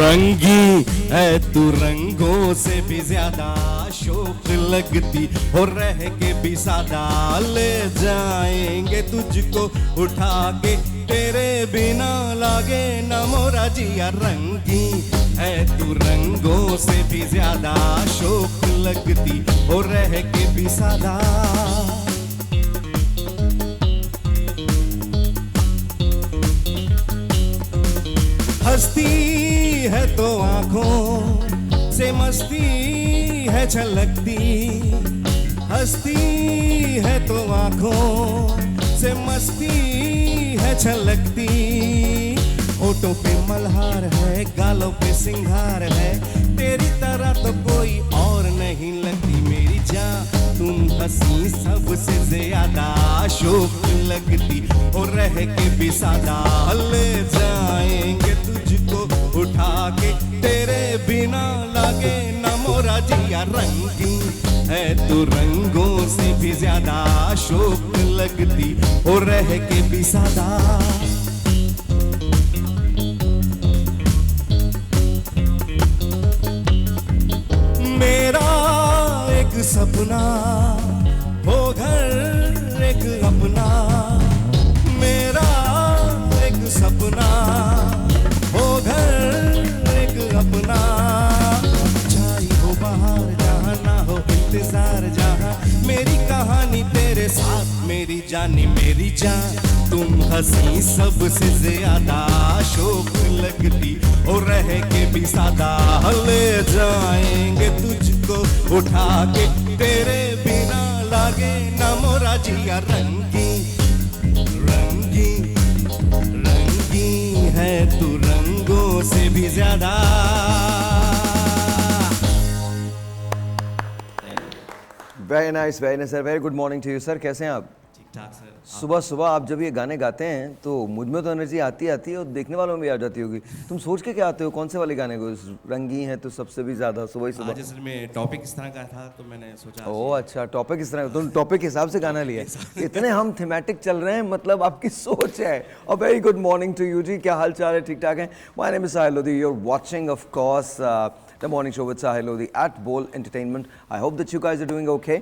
रंगी है तू रंगों से भी ज्यादा शौक लगती हो रह के भी सादा ले जाएंगे तुझको उठा के तेरे बिना लागे न मोरा जिया रंगी है तू रंगों से भी ज्यादा शौक लगती हो रह के भी सादा हंसती है तो आंखों से मस्ती है छलकती हंसती है तो आंखों से मस्ती है छलकती होठों पे मल्हार है गालों पे सिंगार है तेरी तरह तो कोई और नहीं लगती मेरी जान तुम हंसी सबसे ज्यादा शौक लगती और रह के भी सादा ले जाएंगे तुझको उठा के तेरे बिना लागे न मोरा जिया रंगी है तू रंगों से भी ज्यादा शौक लगती और रह के भी सादा मेरा एक सपना हो घर एक अपना मेरा एक सपना हो घर एक अपना छाई हो बाहर जहाँ ना हो इंतजार जहाँ मेरी कहानी तेरे साथ मेरी जानी मेरी जान तुम हंसी सबसे ज्यादा शौक लगती और रह के भी सादा ले जाएंगे तुझको उठा के तेरे बिना लागे न मोरा जिया रंगी रंगी रंगी है तू रंगों से भी ज्यादा very nice sir very good morning to you sir कैसे हैं आप ठीक ठाक सर सुबह सुबह आप जब ये गाने गाते हैं तो मुझ में तो एनर्जी आती है और देखने वालों में भी आ जाती होगी तुम सोच के क्या आते हो कौन से वाले गाने को रंगी हैं तो सबसे भी ज्यादा सुबह आज असल में टॉपिक इस तरह का था तो मैंने सोचा ओह अच्छा टॉपिक इस तरह तुम टॉपिक के हिसाब से गाना लिया इतने हम थीमेटिक चल रहे हैं मतलब आपकी सोच है और very good morning to you जी क्या हाल चाल है ठीक ठाक है my name is Sahil Lodhi you are watching of course The morning show with Sahil Lodhi at Bowl Entertainment. I hope that you guys are doing okay.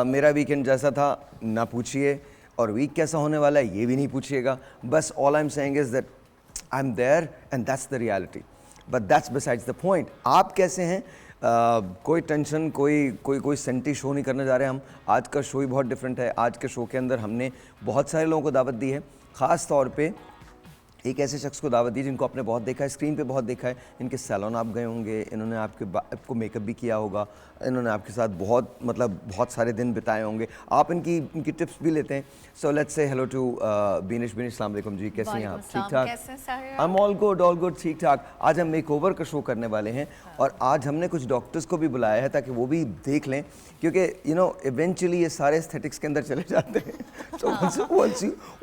मेरा वीकेंड जैसा था ना पूछिए और वीक कैसा होने वाला है ये भी नहीं पूछिएगा बस all I'm saying is that I'm there and that's the reality. But that's besides the point. आप कैसे हैं कोई टेंशन कोई सेंटी शो नहीं करने जा रहे हम आज का शो ही बहुत डिफरेंट है आज के शो के अंदर हमने बहुत सारे लोगों को दावत दी है ख़ास तौर पे एक ऐसे शख्स को दावत दी जिनको आपने बहुत देखा है स्क्रीन पे बहुत देखा है इनके सैलून आप गए होंगे इन्होंने आपको मेकअप भी किया होगा इन्होंने आपके साथ बहुत सारे दिन बिताए होंगे आप इनकी टिप्स भी लेते हैं so let's say hello to Binish अस्सलाम वालेकुम जी कैसे हैं आप ठीक ठाक आई एम ऑल गुड ठीक ठाक आज हम मेकओवर का शो करने वाले हैं और आज हमने कुछ डॉक्टर्स को भी बुलाया है ताकि वो भी देख लें क्योंकि यू नो इवेंचुअली ये सारे एस्थेटिक्स के अंदर चले जाते हैं तो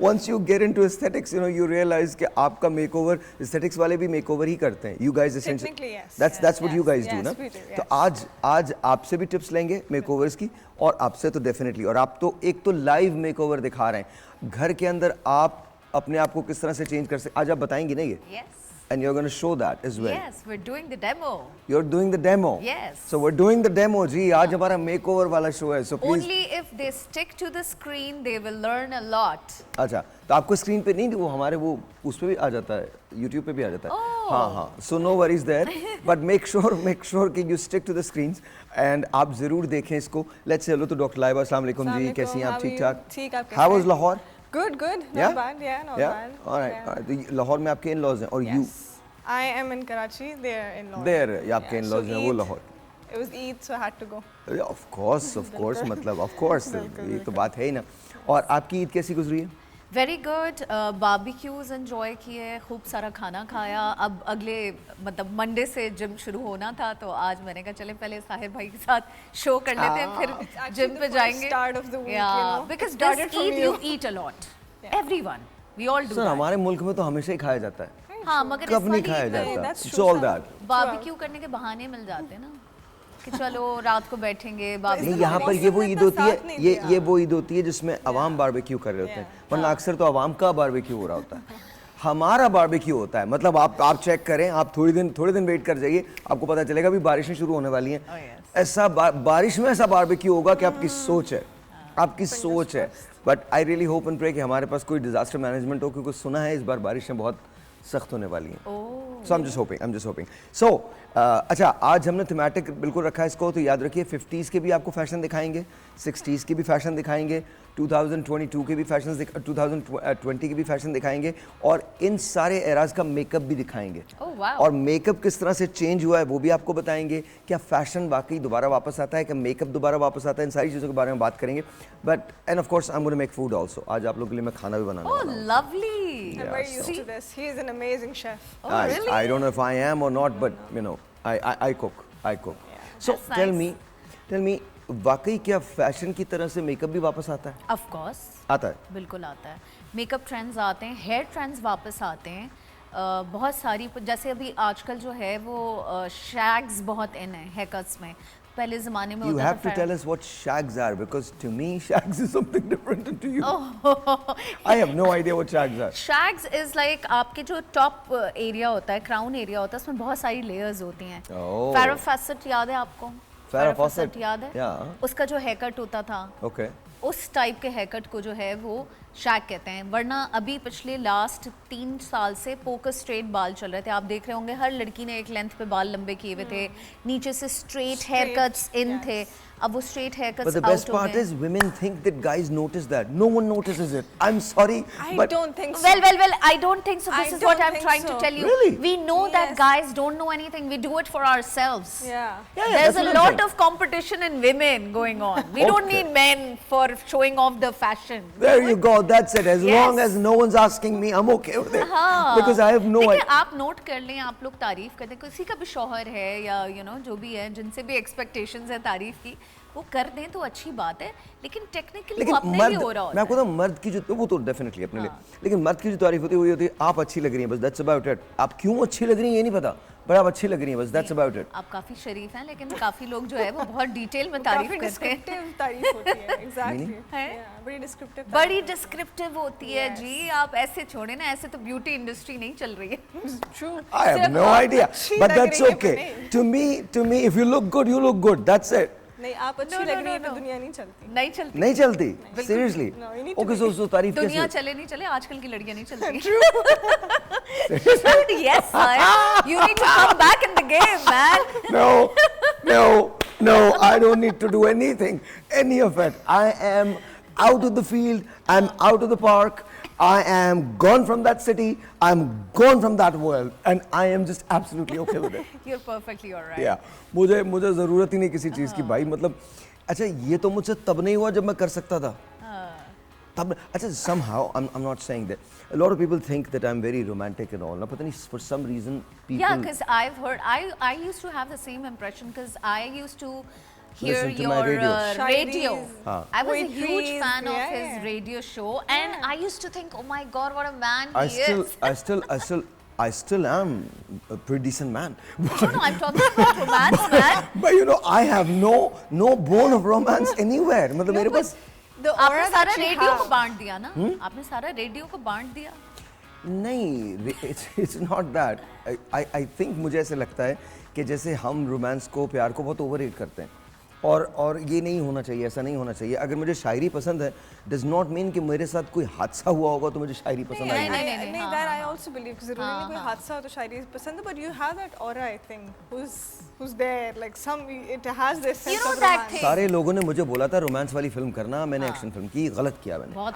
once you get into aesthetics you know you realize कि आपका मेकओवर एस्थेटिक्स वाले भी मेकओवर ही करते हैं you guys essentially that's what you guys do ना तो आज आपसे भी टिप्स लेंगे मेकओवर्स की और आपसे तो डेफिनेटली और आप तो एक तो लाइव मेकओवर दिखा रहे हैं घर के अंदर आप अपने आप को किस तरह से चेंज कर सकते आज आप बताएंगी ना ये And you're going to show that as well. Yes, we're doing the demo. You're doing the demo. Yes. So we're doing the demo, जी. आज हमारा makeover वाला show है. So please. Only if they stick to the screen, they will learn a lot. अच्छा, तो आपको screen पे नहीं वो हमारे वो उस पे भी आ जाता है, YouTube पे भी आ जाता है. Oh. हाँ. So no worries there. But make sure कि you stick to the screens and आप जरूर देखें इसको. Let's say hello to Dr. Laiba. अस्सलाम वालेकुम जी. कैसी हैं आप ठीक ठाक? ठीक आप कैसे? How was Lahore? Good. Not bad. Yeah, not bad. All right. तो लाहौर में आपके in-laws हैं और you? I am in Karachi. They're in Lahore. There, ये आपके in-laws हैं वो Lahore. It was Eid, so I had to go. Of course, मतलब of course ये तो बात है ही ना. और आपकी ईद कैसी गुजरी है? Very good. Barbecues enjoy किए, खूब सारा खाना खाया. अब अगले मतलब मंडे से जिम शुरू होना था तो आज मैंने कहा चले पहले साहिर भाई के साथ शो कर लेते हैं फिर जिम पे जाएंगे. Start of the week, you know. Because this Eid you eat a lot. Everyone. We all do that. हमारे मुल्क में तो हमेशा ही खाया जाता है. हाँ मगर कब नहीं खाया जाता. It's all that. बारबेक्यू करने के बहाने मिल जाते हैं ना कि चलो रात को बैठेंगे नहीं यहाँ पर ये वो ईद होती है ये वो ईद होती है जिसमें अवाम बारबेक्यू कर रहे होते हैं वरना अक्सर तो अवाम का बारबेक्यू हो रहा होता है हमारा बारबेक्यू होता है, मतलब आप चेक करें, आप थोड़े दिन वेट कर जाइए, आपको पता चलेगा अभी बारिशें शुरू होने वाली हैं। ऐसा बारिश में ऐसा बारबेक्यू होगा कि आपकी सोच है, आपकी सोच है। But I really hope and pray कि हमारे पास कोई डिजास्टर मैनेजमेंट हो, क्योंकि सुना है इस बार बारिशें बहुत सख्त होने वाली हैं। सो आई एम जस्ट होपिंग। सो अच्छा, आज हमने थीमेटिक बिल्कुल रखा है इसको, तो याद रखिए 50s के भी आपको फैशन दिखाएंगे, 60s के भी फैशन दिखाएंगे, 2022 के भी फैशन 2020 के भी फैशन दिखाएंगे, और इन सारे एराज का मेकअप भी दिखाएंगे। और मेकअप किस तरह से चेंज हुआ है वो भी आपको बताएंगे। क्या फैशन वाकई दोबारा वापस आता है, क्या मेकअप दोबारा वापस आता है, इन सारी चीज़ों के बारे में बात करेंगे। But and of course I am gonna make food also. आज आप लोगों के लिए मैं खाना भी बनाने वाला हूँ। lovely. I'm very used to this. He is an amazing chef. Oh, really? I don't know if I am or not, but you know, I cook. So That's tell me, वाकई क्या फैशन की तरह से makeup भी वापस आता है? Of course. आता है। बिल्कुल आता है। मेकअप ट्रेंड्स आते हैं, हेयर ट्रेंड्स वापस आते हैं। बहुत सारी, जैसे अभी आजकल जो है वो शैग्स बहुत इन है हेयर कट्स में। पहले ज़माने में You होता have to tell us what shags are, because to me shags is something different to you. I have no idea what shags are. Shags is like आपके जो टॉप एरिया होता है, crown area होता है, उसमें बहुत सारी लेयर्स होती हैं। Oh. फैरो फैसेट याद है आपको? Farrah Farrah Fawcett? Fawcett याद है? Yeah. उसका जो हेयर कट होता था, Okay. उस टाइप के हेयर कट को जो है वो शैग कहते हैं। वरना अभी पिछले लास्ट 3 साल से पोकर स्ट्रेट बाल चल रहे थे। आप देख रहे होंगे हर लड़की ने एक लेंथ पे बाल लंबे किए हुए थे, नीचे से स्ट्रेट हेयर कट्स इन थे। अब वो straight hair But cuts the best part is women think that guys notice that. No one notices it. I'm sorry, I but don't think so. Well, I don't think so. I This is what don't I'm think trying to so. tell you. Really? We know that Yes. guys don't know anything. We do it for ourselves. Yeah. Yeah, There's that's a what I'm lot saying. of competition in women going on. We don't Okay. need men for showing off the fashion. there you go. That's it. As Yes. long as no one's asking me, I'm okay with it. हाँ। Because I have no देखिए, idea. आप note कर लें, आप लोग तारीफ करते हैं, किसी का भी शौहर है या जो भी है, जिनसे भी एक्सपेक्टेशंस है तारीफ की, वो कर दें तो अच्छी बात है, लेकिन टेक्निकली वो अपने लिए हो रहा मैं होता आपको है। तो मर्द की जो, वो तो डेफिनेटली अपने लिए, लेकिन मर्द की जो तारीफ होती है वही होती है आप अच्छी लग रही हैं, बस दैट्स अबाउट इट। आप क्यों अच्छी लग रही हैं ये नहीं पता, पर आप अच्छी लग रही हैं, बस दैट्स अबाउट इट। आप काफी शरीफ हैं, लेकिन काफी लोग जो है वो बहुत डिटेल में तारीफ काफी करते हैं। descriptive तारीफ होती है। Exactly. है? Yeah, बड़ी descriptive बड़ी तारीफ डिस्क्रिप्टिव होती है जी। आप ऐसे छोड़े ना, ऐसे तो ब्यूटी इंडस्ट्री नहीं चल रही है। होती है। True. I have सिर्फ no आप idea, अच्छी but लग that's रही है, okay. पर नहीं। To me, if you look good, you look good. That's it. नहीं, आप अच्छी No, लग no, रही है no, तो no. दुनिया नहीं चलती। नहीं चलती। नहीं चलती, seriously. No, you need to okay, be- सो तारीफ दुनिया कैसे? चले नहीं चले, आजकल की लड़कियां नहीं चलती। Yes, sir. You need to come back in the game, man. No, I don't need to do anything, any of it. I am out of the field, I'm out of the park, I am gone from that city, I'm gone from that world, and I am just absolutely okay with it. You're perfectly alright. Yeah, मुझे ज़रूरत ही नहीं किसी चीज़ की भाई, मतलब अच्छा ये तो मुझसे तब नहीं हुआ जब मैं कर सकता था। तब अच्छा, somehow I'm not saying that. A lot of people think that I'm very romantic and all. ना पता नहीं, for some reason people Yeah, because I've heard, I used to have the same impression because I used to hear Listen to your my radio. radio. Shairis, I was a huge poetries, fan of yeah. his radio show, and I used to think, oh my God, what a man I he is. I still am a pretty decent man. No, I'm talking about romance, man. But you know, I have no bone of romance anywhere. मतलब मेरे पास The आपने aura सारा that you radio को have. बांट दिया ना? आपने सारा रेडियो को बांट दिया? नहीं, it's not that. I think मुझे ऐसे लगता है कि जैसे हम रोमांस को, प्यार को बहुत ओवररेट करते हैं, और ये नहीं होना चाहिए, ऐसा नहीं होना चाहिए। अगर मुझे शायरी पसंद है, does not mean कि मेरे साथ कोई हादसा हुआ होगा तो मुझे शायरी पसंद आएगी। नहीं, हाँ, that I also believe. जरूरी नहीं कोई हादसा हो तो शायरी पसंद है, but you have that aura, I think, who's there, like it has this sense know of that romance. thing. सारे लोगों ने मुझे बोला था रोमांस वाली फिल्म करना, मैंने एक्शन फिल्म की, गलत किया मैंने। बहुत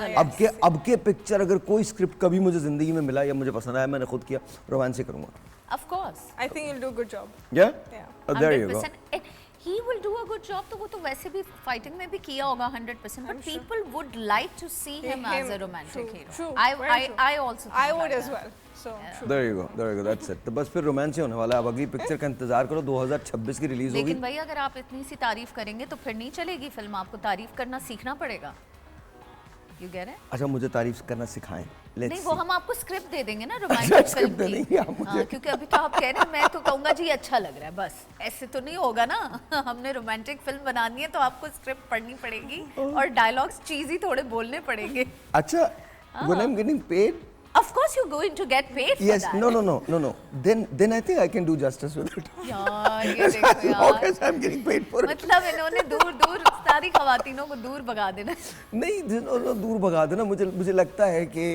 अब के पिक्चर अगर कोई स्क्रिप्ट कभी मुझे जिंदगी में मिला या मुझे पसंद आया, मैंने खुद किया, रोमांस ही करूंगा। Of course. I think you'll do a good job. Yeah? Yeah. There you go. 100%. He will do a good job, तो वो तो वैसे भी फाइटिंग में भी किया होगा 100%. But people would like to see him as a romantic True, hero. true, I very true. also think I would like as that. well. So true. There you go, that's it. तो बस फिर romance ही होने वाला है। अब अगली picture का इंतजार करो, 2026 की रिलीज होगी। लेकिन भाई अगर आप इतनी सी तारीफ करेंगे तो फिर नहीं चलेगी फिल्म, आपको तारीफ करना सीखना पड़ेगा। You get it? अच्छा, मुझे तारीफ करना सिखाएं। Let's नहीं, वो see. हम आपको स्क्रिप्ट दे देंगे ना रोमांटिक script फिल्म दे की। देंगे आप मुझे। हाँ, क्योंकि अभी तो आप कह रहे हैं, मैं तो कहूँगा जी अच्छा लग रहा है, बस ऐसे तो नहीं होगा ना। हमने रोमांटिक फिल्म बनानी है तो आपको स्क्रिप्ट पढ़नी पड़ेगी और डायलॉग्स चीज़ी थोड़े बोलने पड़ेंगे। अच्छा, when I'm getting paid, Of course you're going to get paid for Yes, that. no. Then I think I can do justice with it. यार ये देखो As long यार, as I'm getting paid for it. मतलब इन्होंने दूर दूर सारी खवातीनों को दूर भगा देना। नहीं, दूर भगा देना, मुझे लगता है कि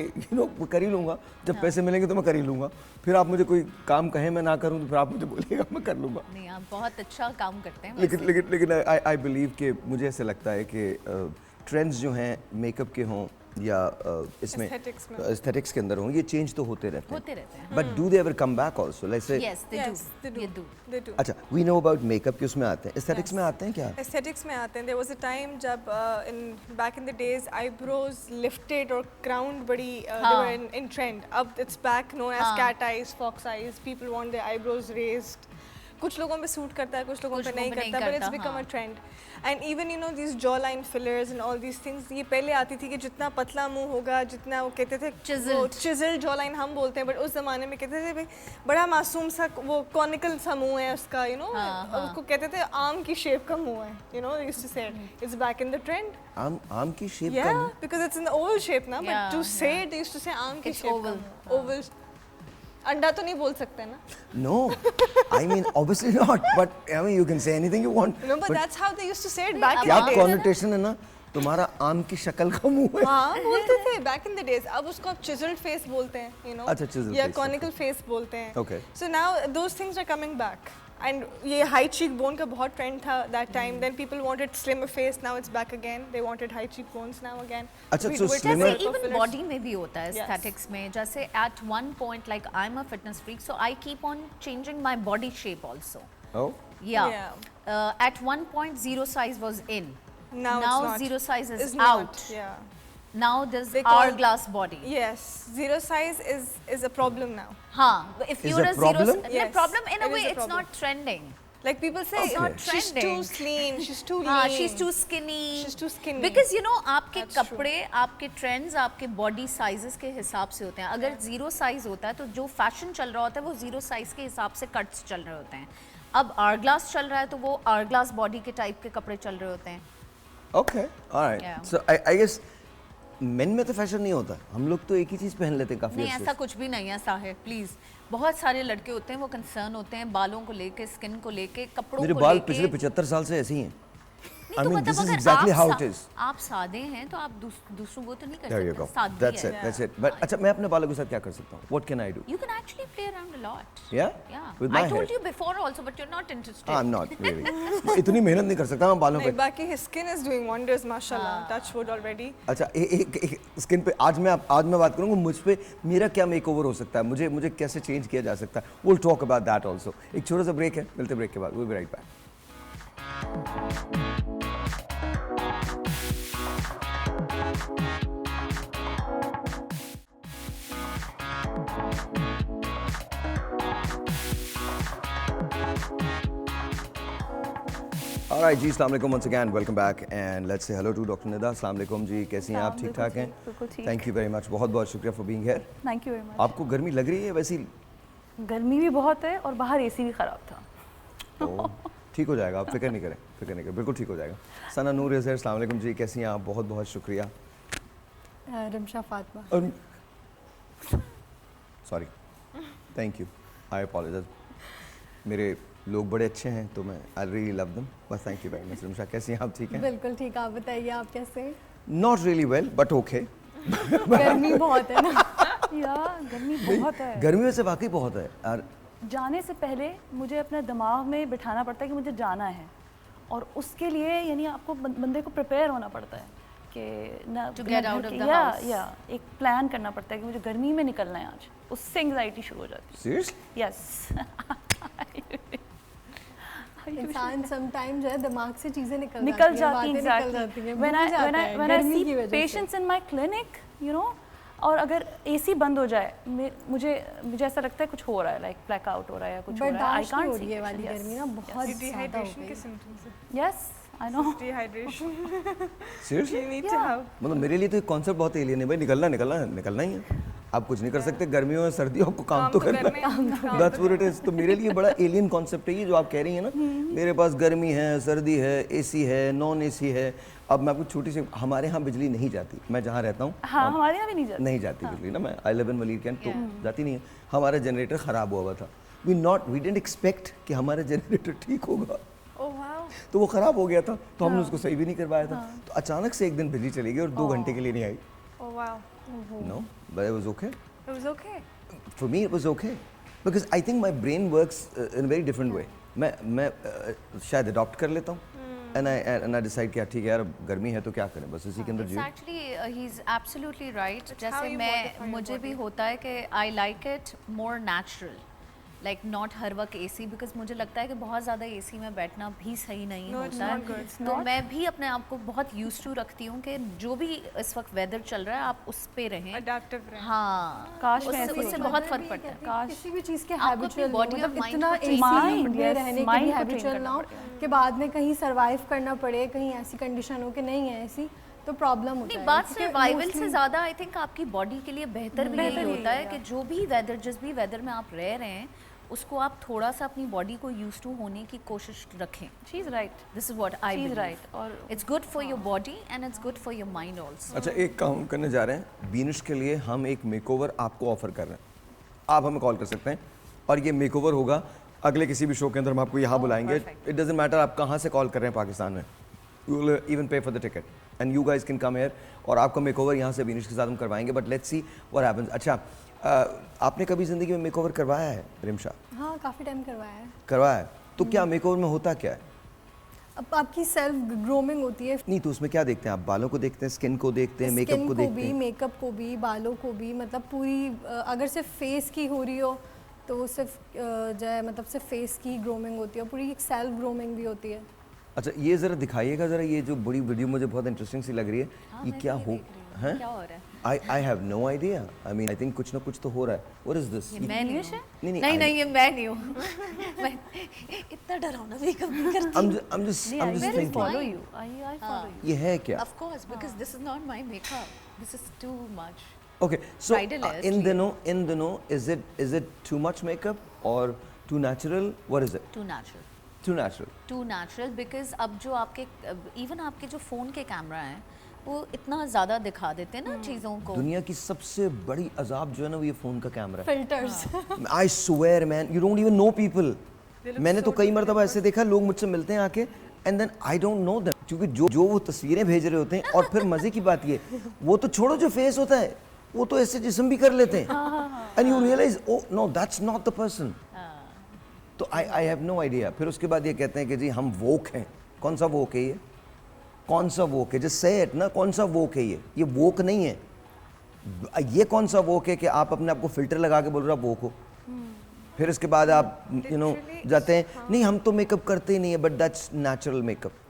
कर ही लूँगा, जब पैसे मिलेंगे तो मैं कर ही लूँगा। फिर आप मुझे कोई काम कहें मैं ना करूँ तो फिर आप मुझे बोलिएगा मैं कर लूँगा। नहीं, आप बहुत अच्छा काम करते हैं। लेकिन आई बिलीव कि मुझे ऐसे लगता है कि ट्रेंड्स जो हैं मेकअप के हों या इसमें एस्थेटिक्स के अंदर हों, ये चेंज तो होते रहते हैं। But do they ever come back also, like से? Yes, they do. They do. अच्छा, वी नो अबाउट मेकअप कि उसमें आते हैं, एस्थेटिक्स में आते हैं क्या? Aesthetics में आते हैं. There was a time जब back in the days eyebrows lifted or crowned बड़ी they were in trend. अब it's back, known as cat eyes, fox eyes. People want their eyebrows raised. कुछ लोगों पे सूट करता है, कुछ लोगों पे नहीं करता, but it's become a trend. And even these jawline fillers and all these things, ये पहले आती थी कि जितना पतला मुंह होगा, जितना वो कहते थे chiseled jawline हम बोलते हैं, but उस जमाने में कहते थे भाई बड़ा मासूम सा वो conical सा मुंह है उसका, उसको कहते थे आम की शेप का मुंह है, they used to say it's back in the trend. आम की शेप का Yeah, मुंह? because it's in the oval shape ना, but to say it they used to say आम की शेप का मुंह, oval. अंडा तो नहीं बोल सकते ना? No, I mean obviously not. But I mean you can say anything you want. No, but that's how they used to say it back in क्या the days. connotation है ना, तुम्हारा आम की शक्ल का मुंह है। हाँ बोलते थे back in the days. अब उसको आप chiseled face बोलते हैं, अच्छा, chiseled या face, conical face बोलते हैं. Okay. So now those things are coming back. And ये high cheekbone का बहुत trend था that time. Then people wanted slimmer face. Now it's back again. They wanted high cheekbones now again. अच्छा, We so do it slimmer- with even fillers. body में भी होता है aesthetics में, जैसे at one point like I'm a fitness freak, so I keep on changing my body shape also. Oh. Yeah. At one point zero size was in. Now it's not. Zero size is It's out. not, yeah. Now there's They call- hourglass body. Yes, zero size is a problem now. हाँ, if Is you're a a zero, problem? Yes, problem in a it is way a it's problem. not trending. Like people say, It's not she's too trending. slim, she's too lean. हाँ, she's too skinny. She's too skinny. Because आपके That's true. कपड़े, आपके trends, आपके body sizes के हिसाब से होते हैं. अगर जीरो साइज होता है तो जो फैशन चल रहा होता है वो जीरो साइज के हिसाब से कट्स चल रहे होते हैं. अब आवर ग्लास चल रहा है तो वो आवर ग्लास बॉडी के टाइप के कपड़े चल रहे होते हैं. Okay, all right. Yeah. So I guess men में तो फैशन नहीं होता, हम लोग तो एक ही चीज पहन लेते हैं काफी नहीं, अच्छे ऐसा से। कुछ भी नहीं है साहिर, प्लीज. बहुत सारे लड़के होते हैं वो कंसर्न होते हैं बालों को लेके, स्किन को लेके, कपड़ों मेरे को बाल लेके. पिछले 75 साल से ऐसे ही हैं। नहीं, I तो mean, मतलब this is अगर exactly आप how it is. आप सादे हैं तो आप दूसरों को तो नहीं कर There you सकते. go. सादगी That's है. it. That's it. But अच्छा, मैं अपने बालों के साथ क्या कर सकता हूँ? What can I do? You can actually play around a lot. Yeah? Yeah. With my I told hair? you before also, but you're not interested. I'm not really. मैं इतनी मेहनत नहीं कर सकता मैं बालों नहीं, पे। बाकी his skin is doing wonders, mashallah. Touch wood already. अच्छा, एक स्किन पे आज मैं बात करूँगा मुझ पे मेरा क्या मेकओवर हो सकता है, मुझे कैसे चेंज किया जा सकता है. We'll talk about that also. एक छोटा सा ब्रेक है, मिलते ब्रेक के बाद. We'll be right back. All right जी, अस्सलाम वालेकुम once again, welcome back and let's say hello to Dr. Nida. अस्सलाम वालेकुम जी, कैसी हैं आप? ठीक ठाक हैं? बिल्कुल ठीक. Thank you very much, बहुत बहुत शुक्रिया for being here. Thank you very much. आपको गर्मी लग रही है वैसी? गर्मी भी बहुत है और बाहर एसी भी ख़राब था. तो ठीक हो जाएगा, आप फिक्र नहीं करें, बिल्कुल ठीक हो जाएगा. Sana Noor is here. अस्सलाम वालेकुम जी, कैसी हैं आप? बहुत बहुत शुक्रिया. Ramsha Fatima. Sorry, thank you, I apologise. मेरे लोग बड़े अच्छे हैं तो मैं आई रियली लव देम. बस thank you very much. Ramsha कैसी हैं आप? ठीक हैं? बिल्कुल ठीक. आप बताइए आप कैसे हैं? Not really well but okay. गर्मी बहुत है ना. या गर्मी बहुत है. गर्मी वैसे वाकई बहुत है यार. जाने से पहले मुझे अपने दिमाग में बिठाना पड़ता है कि मुझे जाना है और उसके लिए यानी आपको बंदे को प्रिपेयर होना पड़ता है कि ना To get out of the house. या एक प्लान करना पड़ता है कि मुझे गर्मी में निकलना है आज. उससे एंग्जाइटी शुरू हो जाती सीरियसली? है. यस. इंसान समटाइम जो है दिमाग से चीजें निकल निकल जाती जाती हैं, हैं. बातें निकल जाती हैं, when भूल I जाता है when I गर्मी see की वजह से. patients in my clinic, you know, और अगर एसी बंद हो जाए मुझे ऐसा लगता है कुछ हो रहा है, लाइक ब्लैक आउट हो रहा है या कुछ हो रहा है. बर्दाश्त नहीं हो रही है वाली गर्मी ना, बहुत ज्यादा हो Dehydration गई के है. symptoms है. Yes I know. Dehydration. Seriously? You need to have. मतलब मेरे लिए तो एक कॉन्सेप्ट बहुत एलियन है भाई. निकलना ही है. आप कुछ नहीं कर सकते, गर्मियों में सर्दियों आपको काम तो करना है। That's what it is. तो मेरे लिए बड़ा एलियन कॉन्सेप्ट है ये जो आप कह रही हैं ना, मेरे पास गर्मी है, सर्दी है, एसी है, नॉन एसी है। अब मैं आपको छोटी सी, हमारे यहाँ बिजली नहीं जाती, मैं जहाँ रहता हूँ हाँ हमारे यहाँ भी नहीं जाती। बिजली ना, मैं I live in Malir Cantt, तो जाती नहीं है। हमारा जनरेटर ख़राब हुआ था, वी डिडंट एक्सपेक्ट कि हमारा जनरेटर ठीक होगा, Oh wow. तो वो ख़राब हो गया था, तो हमने उसको सही भी नहीं करवाया था। तो अचानक से एक दिन बिजली चली गई और 2 घंटे के लिए नहीं आई। Oh wow. No but it was okay, It was okay. for me it was okay because I think my brain works in a very different way. मैं शायद अडॉप्ट कर लेता हूँ and I decide कि ठीक है यार, गर्मी है तो क्या करें, बस इसी के अंदर जियो। Actually he is absolutely right. how जैसे you मैं modify your मुझे भी होता है कि I like it more natural, like not हर वक्त एसी, बिकॉज मुझे लगता है कि बहुत ज़्यादा एसी में बैठना भी सही नहीं No, it's होता not good. है। तो मैं भी अपने आप को बहुत यूज टू रखती हूँ कि जो भी इस वक्त वेदर चल रहा है आप उस पे रहें। Adaptive रहे. हाँ, काश मैं उससे ऐसी उससे होती। बहुत फर्क पड़ता है। काश किसी भी चीज़ के आपको अपनी हैबिचुअल body और मतलब mind इतना को train एसी करना में पड़ेगा। रहने के Mind भी को train हैबिचुअल करना ना हो कि बाद में कहीं सरवाइव करना पड़े, कहीं ऐसी कंडीशन हो कि नहीं है ऐसी, तो प्रॉब्लम होता नहीं, है। बात क्योंकि सर्वाइवल से mostly- ज़्यादा आई थिंक आपकी बॉडी के लिए बेहतर भी यही होता है कि जो भी वेदर, जिस भी वेदर में आप रह रहे हैं उसको आप थोड़ा सा अपनी बॉडी को यूज टू होने की कोशिश रखें। She is right, this is what I she is believe. Right. और it's good for your body and it's good for your mind also. अच्छा, एक काम करने जा रहे हैं, बीनिश के लिए हम एक मेकओवर आपको ऑफर कर रहे हैं। आप हमें कॉल कर सकते हैं और ये मेकओवर होगा अगले किसी भी शो के अंदर, हम आपको यहाँ बुलाएंगे। इट डजंट मैटर आप कहाँ से कॉल कर रहे हैं पाकिस्तान में, यू विल इवन पे for the ticket and you guys can come here, और आपका मेकओवर यहाँ से बीनिश के साथ हम करवाएंगे। But let's see what happens. अच्छा, आपने कभी ज़िंदगी में मेकओवर करवाया है रिमशा? हाँ काफ़ी टाइम करवाया है। करवाया है, तो क्या मेकओवर में होता क्या है? अब आपकी सेल्फ ग्रोमिंग होती है, नहीं तो उसमें क्या देखते हैं आप? बालों को देखते हैं, स्किन को देखते हैं, मेकअप स्किन को को देखते भी, हैं? मेकअप को भी, बालों को भी, मतलब पूरी अगर सिर्फ फेस की हो रही हो तो सिर्फ जो है मतलब सिर्फ फेस की ग्रोमिंग होती है, पूरी एक सेल्फ ग्रोमिंग भी होती है। अच्छा, ये ज़रा दिखाइएगा ज़रा, ये जो बड़ी वीडियो मुझे बहुत इंटरेस्टिंग सी लग रही है, ये क्या हो हैं? क्या हो रहा है? I have no idea. I mean, I think कुछ ना कुछ तो हो रहा है. What is this? ये मैं नहीं हूँ। नहीं, नहीं नहीं, ये मैं नहीं हूँ। मैं इतना डरावना मेकअप नहीं करती। I'm just thinking. Follow you, I follow you. ये है क्या? Of course, because this is not my makeup. This is too much. Okay, so Bridal है in इसलिए। दिनों is it too much makeup or too natural? What is it? Too natural. Too natural. Too natural because अब जो आपके even आपके जो phone के camera हैं वो इतना ज़्यादा दिखा देते हैं ना चीज़ों को। दुनिया की सबसे बड़ी अजाब जो है ना वो ये फ़ोन का कैमरा है. Filters I swear man, you don't even know people. मैंने तो कई मरतबा ऐसे देखा, लोग मुझसे मिलते हैं आके and then I don't know them. क्योंकि जो वो तस्वीरें भेज रहे होते हैं, और फिर मज़े की बात ये, वो तो छोड़ो जो फेस होता है, वो तो ऐसे जिस्म भी कर लेते हैं and you realize oh no that's not the person. तो I have no idea. फिर उसके बाद ये कहते हैं कि जी हम वोक हैं. कौन सा वोक है ये? कौन सा वोक है? जस्ट से इट ना, कौन सा वोक है ये वोक नहीं है. ये कौन सा वोक है कि आप अपने आप को फिल्टर लगा के बोल रहे हो आप वोक हो? फिर इसके बाद आप जाते हैं नहीं हम तो मेकअप करते ही नहीं है, बट दैट्स नेचुरल मेकअप.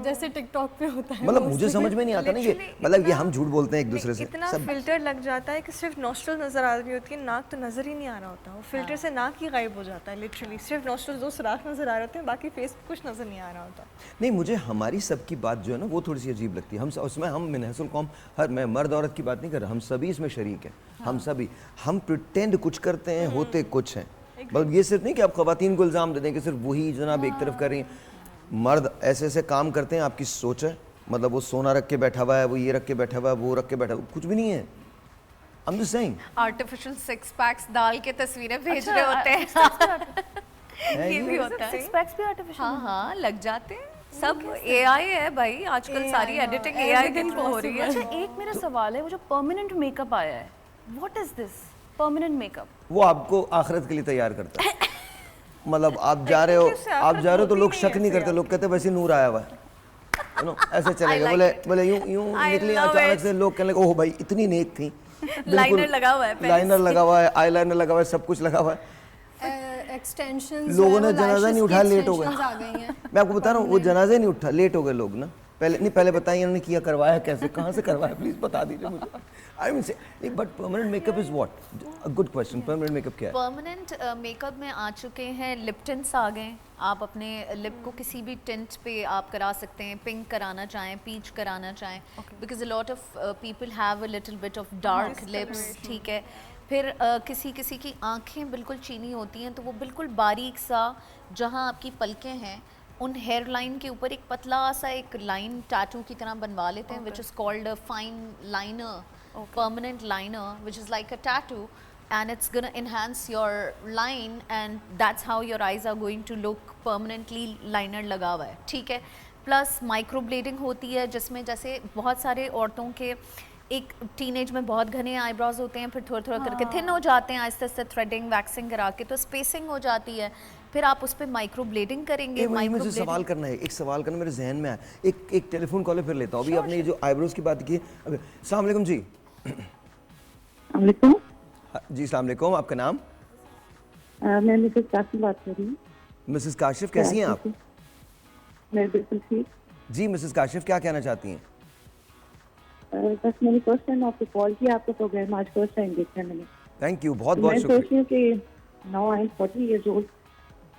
जैसे टिकटॉक पे होता है, मतलब मुझे समझ में नहीं आता ना ये, मतलब ये हम झूठ बोलते हैं एक दूसरे से. इतना सब फिल्टर लग जाता है कि सिर्फ नॉस्ट्रल नजर आ रही होती है, नाक तो नजर ही नहीं आ रहा होता. वो फिल्टर से नाक ही गायब हो जाता है लिटरली. सिर्फ नॉस्ट्रल दो सुराख नजर आ रहे होते हैं, बाकी फेस पे कुछ नजर नहीं आ रहा होता. नहीं, मुझे हमारी सबकी बात जो है ना वो थोड़ी सी अजीब लगती है. हम उसमें हम मिनहसुल कौम, हर मैं मर्द औरत की बात नहीं कर रहा, हम सभी इसमें शरीक हैं. हम सभी हम प्रिटेंड कुछ करते हैं, होते कुछ हैं. मतलब ये सिर्फ नहीं कि आप खवातीन को इल्ज़ाम दे दें कि सिर्फ वही जनाब एक तरफ कर रही हैं. मर्द ऐसे ऐसे काम करते हैं, आपकी सोच है. मतलब वो सोना रख के बैठा हुआ है, वो ये रख के बैठा हुआ है, वो रख के बैठा हुआ, कुछ भी नहीं है. I'm just saying. Artificial six packs डाल के तस्वीरें भेज रहे होते हैं. ये भी होता है. सिक्स पैक्स भी आर्टिफिशियल. हाँ हाँ, लग जाते हैं. सब AI है भाई, आजकल सारी एडिटिंग AI के थ्रू हो रही है. अच्छा, एक मेरा सवाल है, वो जो परमानेंट मेकअप आया है, what is this permanent makeup? वो आपको आखिरत के लिए तैयार करता है. मतलब आप जा रहे हो तो लोग शक नहीं करते, लोग कहते वैसे नूर आया हुआ है, ऐसे चलेगा. बोले यूं निकली अचानक से, लोग कहने लगे ओह भाई इतनी नेक थी. लाइनर लगा हुआ है, लाइनर लगा हुआ है, आई लाइनर लगा हुआ है, सब कुछ लगा हुआ है. एक्सटेंशंस लोगों ने जनाजा नहीं उठाया, लेट हो गए. आ गई हैं. मैं आपको बता रहा हूँ वो जनाजा नहीं उठा, लेट हो गए लोग ना. पहले बताइए इन्होंने किया, करवाया कैसे, कहाँ से करवाया, प्लीज बता दीजिए मुझे। आई मीन से but permanent makeup is what? A good question, permanent makeup क्या है? परमानेंट मेकअप में आ चुके हैं, लिप टिंट्स आ गए। आप अपने लिप को किसी भी टिंट पे आप करा सकते हैं, पिंक कराना चाहें, पीच कराना चाहें, because a lot of people have a little bit of dark lips, ठीक है। फिर किसी किसी की आंखें बिल्कुल चीनी होती हैं, तो वो बिल्कुल बारीक सा, जहाँ आपकी पलकें हैं उन हेयर लाइन के ऊपर एक पतला सा एक लाइन टैटू की तरह बनवा लेते हैं, which is called a fine liner, permanent liner, which is like a tattoo, and it's gonna enhance your line, and that's how your eyes are going to look permanently liner लगा हुआ है, ठीक है। प्लस माइक्रो ब्लेडिंग होती है, जिसमें जैसे बहुत सारे औरतों के एक टीनेज में बहुत घने आईब्रोज होते हैं, फिर थोड़ा थोड़ा करके थिन हो जाते हैं, आहिस्ते आहिस्ते थ्रेडिंग वैक्सिंग करा के तो स्पेसिंग हो जाती है, फिर आप उस पर माइक्रो ब्लेडिंग करेंगे। मुझे सवाल करना है, एक सवाल करना मेरे जहन में आया, एक टेलीफोन कॉल फिर लेता हूँ। अभी आपने ये जो आईब्रोज की बात की, अस्सलाम वालेकुम जी। जी अस्सलाम वालेकुम, आपका नाम? मैं मिसेस काशिफ बात कर रही हूँ। मिसेस काशिफ, कैसी हैं आप? मैं बिल्कुल ठीक। जी मिसेस काशिफ, क्या कहना चाहती हैं? बस मैंने फर्स्ट टाइम आपको कॉल किया, आपका प्रोग्राम आज फर्स्ट टाइम देखा है मैंने। थैंक यू, बहुत बहुत मैं शुक्रिया। सोच रही हूँ कि now I am 40 years old,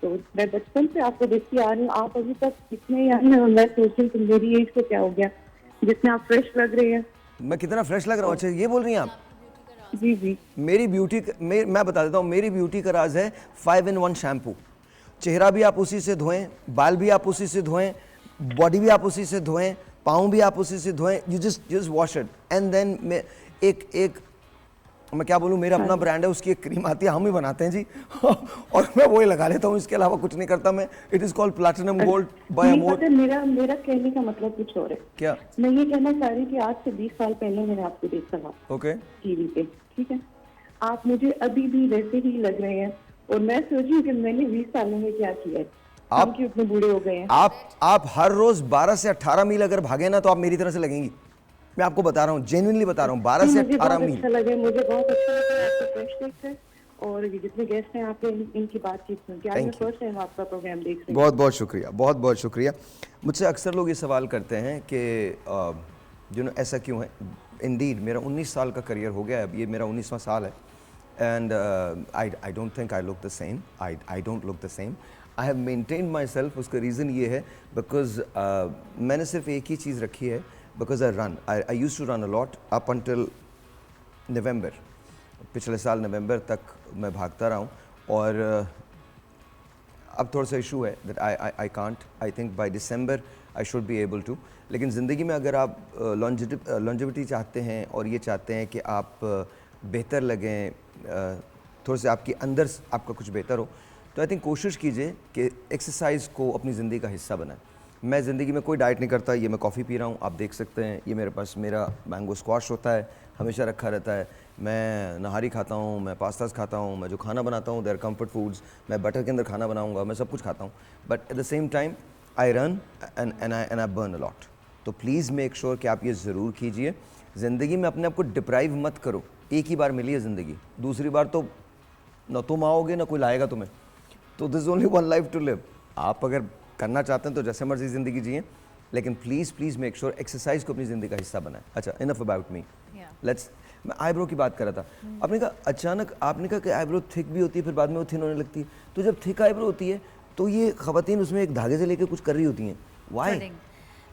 तो मैं बचपन से आपको देखती आ रही हूँ, आप अभी तक कितने यंग हैं, मैं सोच रही हूँ कि मेरी एज को क्या हो गया, जितने आप फ्रेश लग रहे हैं। मैं कितना फ्रेश लग रहा हूँ? अच्छा ये बोल रही हैं आप? जी जी। मेरी ब्यूटी, मैं बता देता हूँ, मेरी ब्यूटी का राज है 5-in-1 शैम्पू। चेहरा भी आप उसी से धोएं, बाल भी आप उसी से धोएं, बॉडी भी आप उसी से धोएं, पाँव भी आप उसी से धोएं, you just wash it and then मैं क्या बोलूँ, मेरा अपना ब्रांड है, उसकी एक क्रीम आती है, हम ही बनाते हैं जी और मैं वही लगा लेता हूँ, इसके अलावा कुछ नहीं करता मैं। It is called platinum gold by Amor. मेरा कहने का मतलब कुछ और है। क्या? मैं ये कहना चाह रही हूँ कि आज से 20 साल पहले मैंने आपको देखा था ओके टीवी पे, ठीक है। आप मुझे अभी भी वैसे ही लग रहे हैं, और मैं सोच रही हूँ कि मैंने 20 सालों में क्या किया है, हम क्यों इतने बूढ़े हो गए हैं। आप हर रोज 12 से 18 मील अगर भागे ना, तो आप मेरी तरह से लगेंगी। मैं आपको बता रहा हूँ, जेन्युइनली बता रहा हूँ, 12 से 18 मील। अच्छा लगे, मुझे बहुत अच्छा लगा आपका फ्रेश है, और ये जितने गेस्ट हैं आपके इनकी बातचीत सुन के, आज मैं फर्स्ट टाइम आपका प्रोग्राम देख रही हूँ। बहुत बहुत शुक्रिया, बहुत बहुत शुक्रिया। मुझसे अक्सर लोग ये सवाल करते हैं कि ऐसा क्यों है। इंडीड मेरा 19 साल का करियर हो गया है, अब ये मेरा 19वां साल है, and I don't think I look the same, I don't look the same. I have maintained my self. उसका रीज़न ये है बिकॉज मैंने सिर्फ एक ही चीज़ रखी है, because I used to run a lot up until November. पिछले साल नवंबर तक मैं भागता रहा हूँ, और अब थोड़ा सा इशू है that I can't, I think by December I should be able to. लेकिन ज़िंदगी में अगर आप लॉन्जिविटी चाहते हैं और ये चाहते हैं कि आप बेहतर लगें, थोड़ा से आपके अंदर आपका कुछ बेहतर हो, तो आई थिंक कोशिश कीजिए कि एक्सरसाइज को अपनी ज़िंदगी का हिस्सा बनाएं। मैं ज़िंदगी में कोई डाइट नहीं करता, ये मैं कॉफ़ी पी रहा हूँ, आप देख सकते हैं, ये मेरे पास मेरा मैंगो स्क्वाश होता है, हमेशा रखा रहता है। मैं नहारी खाता हूँ, मैं पास्तास खाता हूँ, मैं जो खाना बनाता हूँ देयर कंफर्ट फूड्स, मैं बटर के अंदर खाना बनाऊँगा, मैं सब कुछ खाता हूँ, but at the same time I run and I burn a lot. तो प्लीज़ मेक श्योर कि आप ये ज़रूर कीजिए। ज़िंदगी में अपने आप को डिप्राइव मत करो, एक ही बार मिली है ज़िंदगी, दूसरी बार तो ना तुम आओगे ना कोई लाएगा तुम्हें, तो this only one life to live. आप अगर करना चाहते हैं तो जैसे मर्जी ज़िंदगी जिए, लेकिन प्लीज़ मेक श्योर एक्सरसाइज को अपनी ज़िंदगी का हिस्सा बनाएं। अच्छा, इनफ अबाउट मी, लेट्स। मैं आईब्रो की बात कर रहा था। आपने कहा अचानक, आपने कहा कि आईब्रो थिक भी होती है, फिर बाद में वो थिन होने लगती है। तो जब थिक आईब्रो होती है तो ये ख़वातीन उसमें एक धागे से लेकर कुछ कर रही होती हैं, why?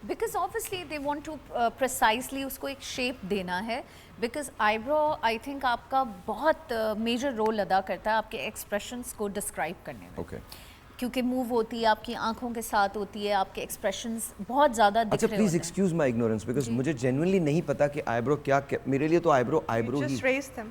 Because obviously they want to precisely उसको एक शेप देना है, बिकॉज आईब्रो आई थिंक आपका बहुत मेजर रोल अदा करता है आपके एक्सप्रेशंस को डिस्क्राइब करने में। ओके। क्योंकि मूव होती है, आपकी आंखों के साथ होती है, आपके एक्सप्रेशंस बहुत ज़्यादा दिख अच्छा रहे प्लीज होते हैं। एक्सक्यूज माय इग्नोरेंस, बिकॉज मुझे जेन्युइनली नहीं पता कि आईब्रो क्या, मेरे लिए तो eyebrow he. Just raise them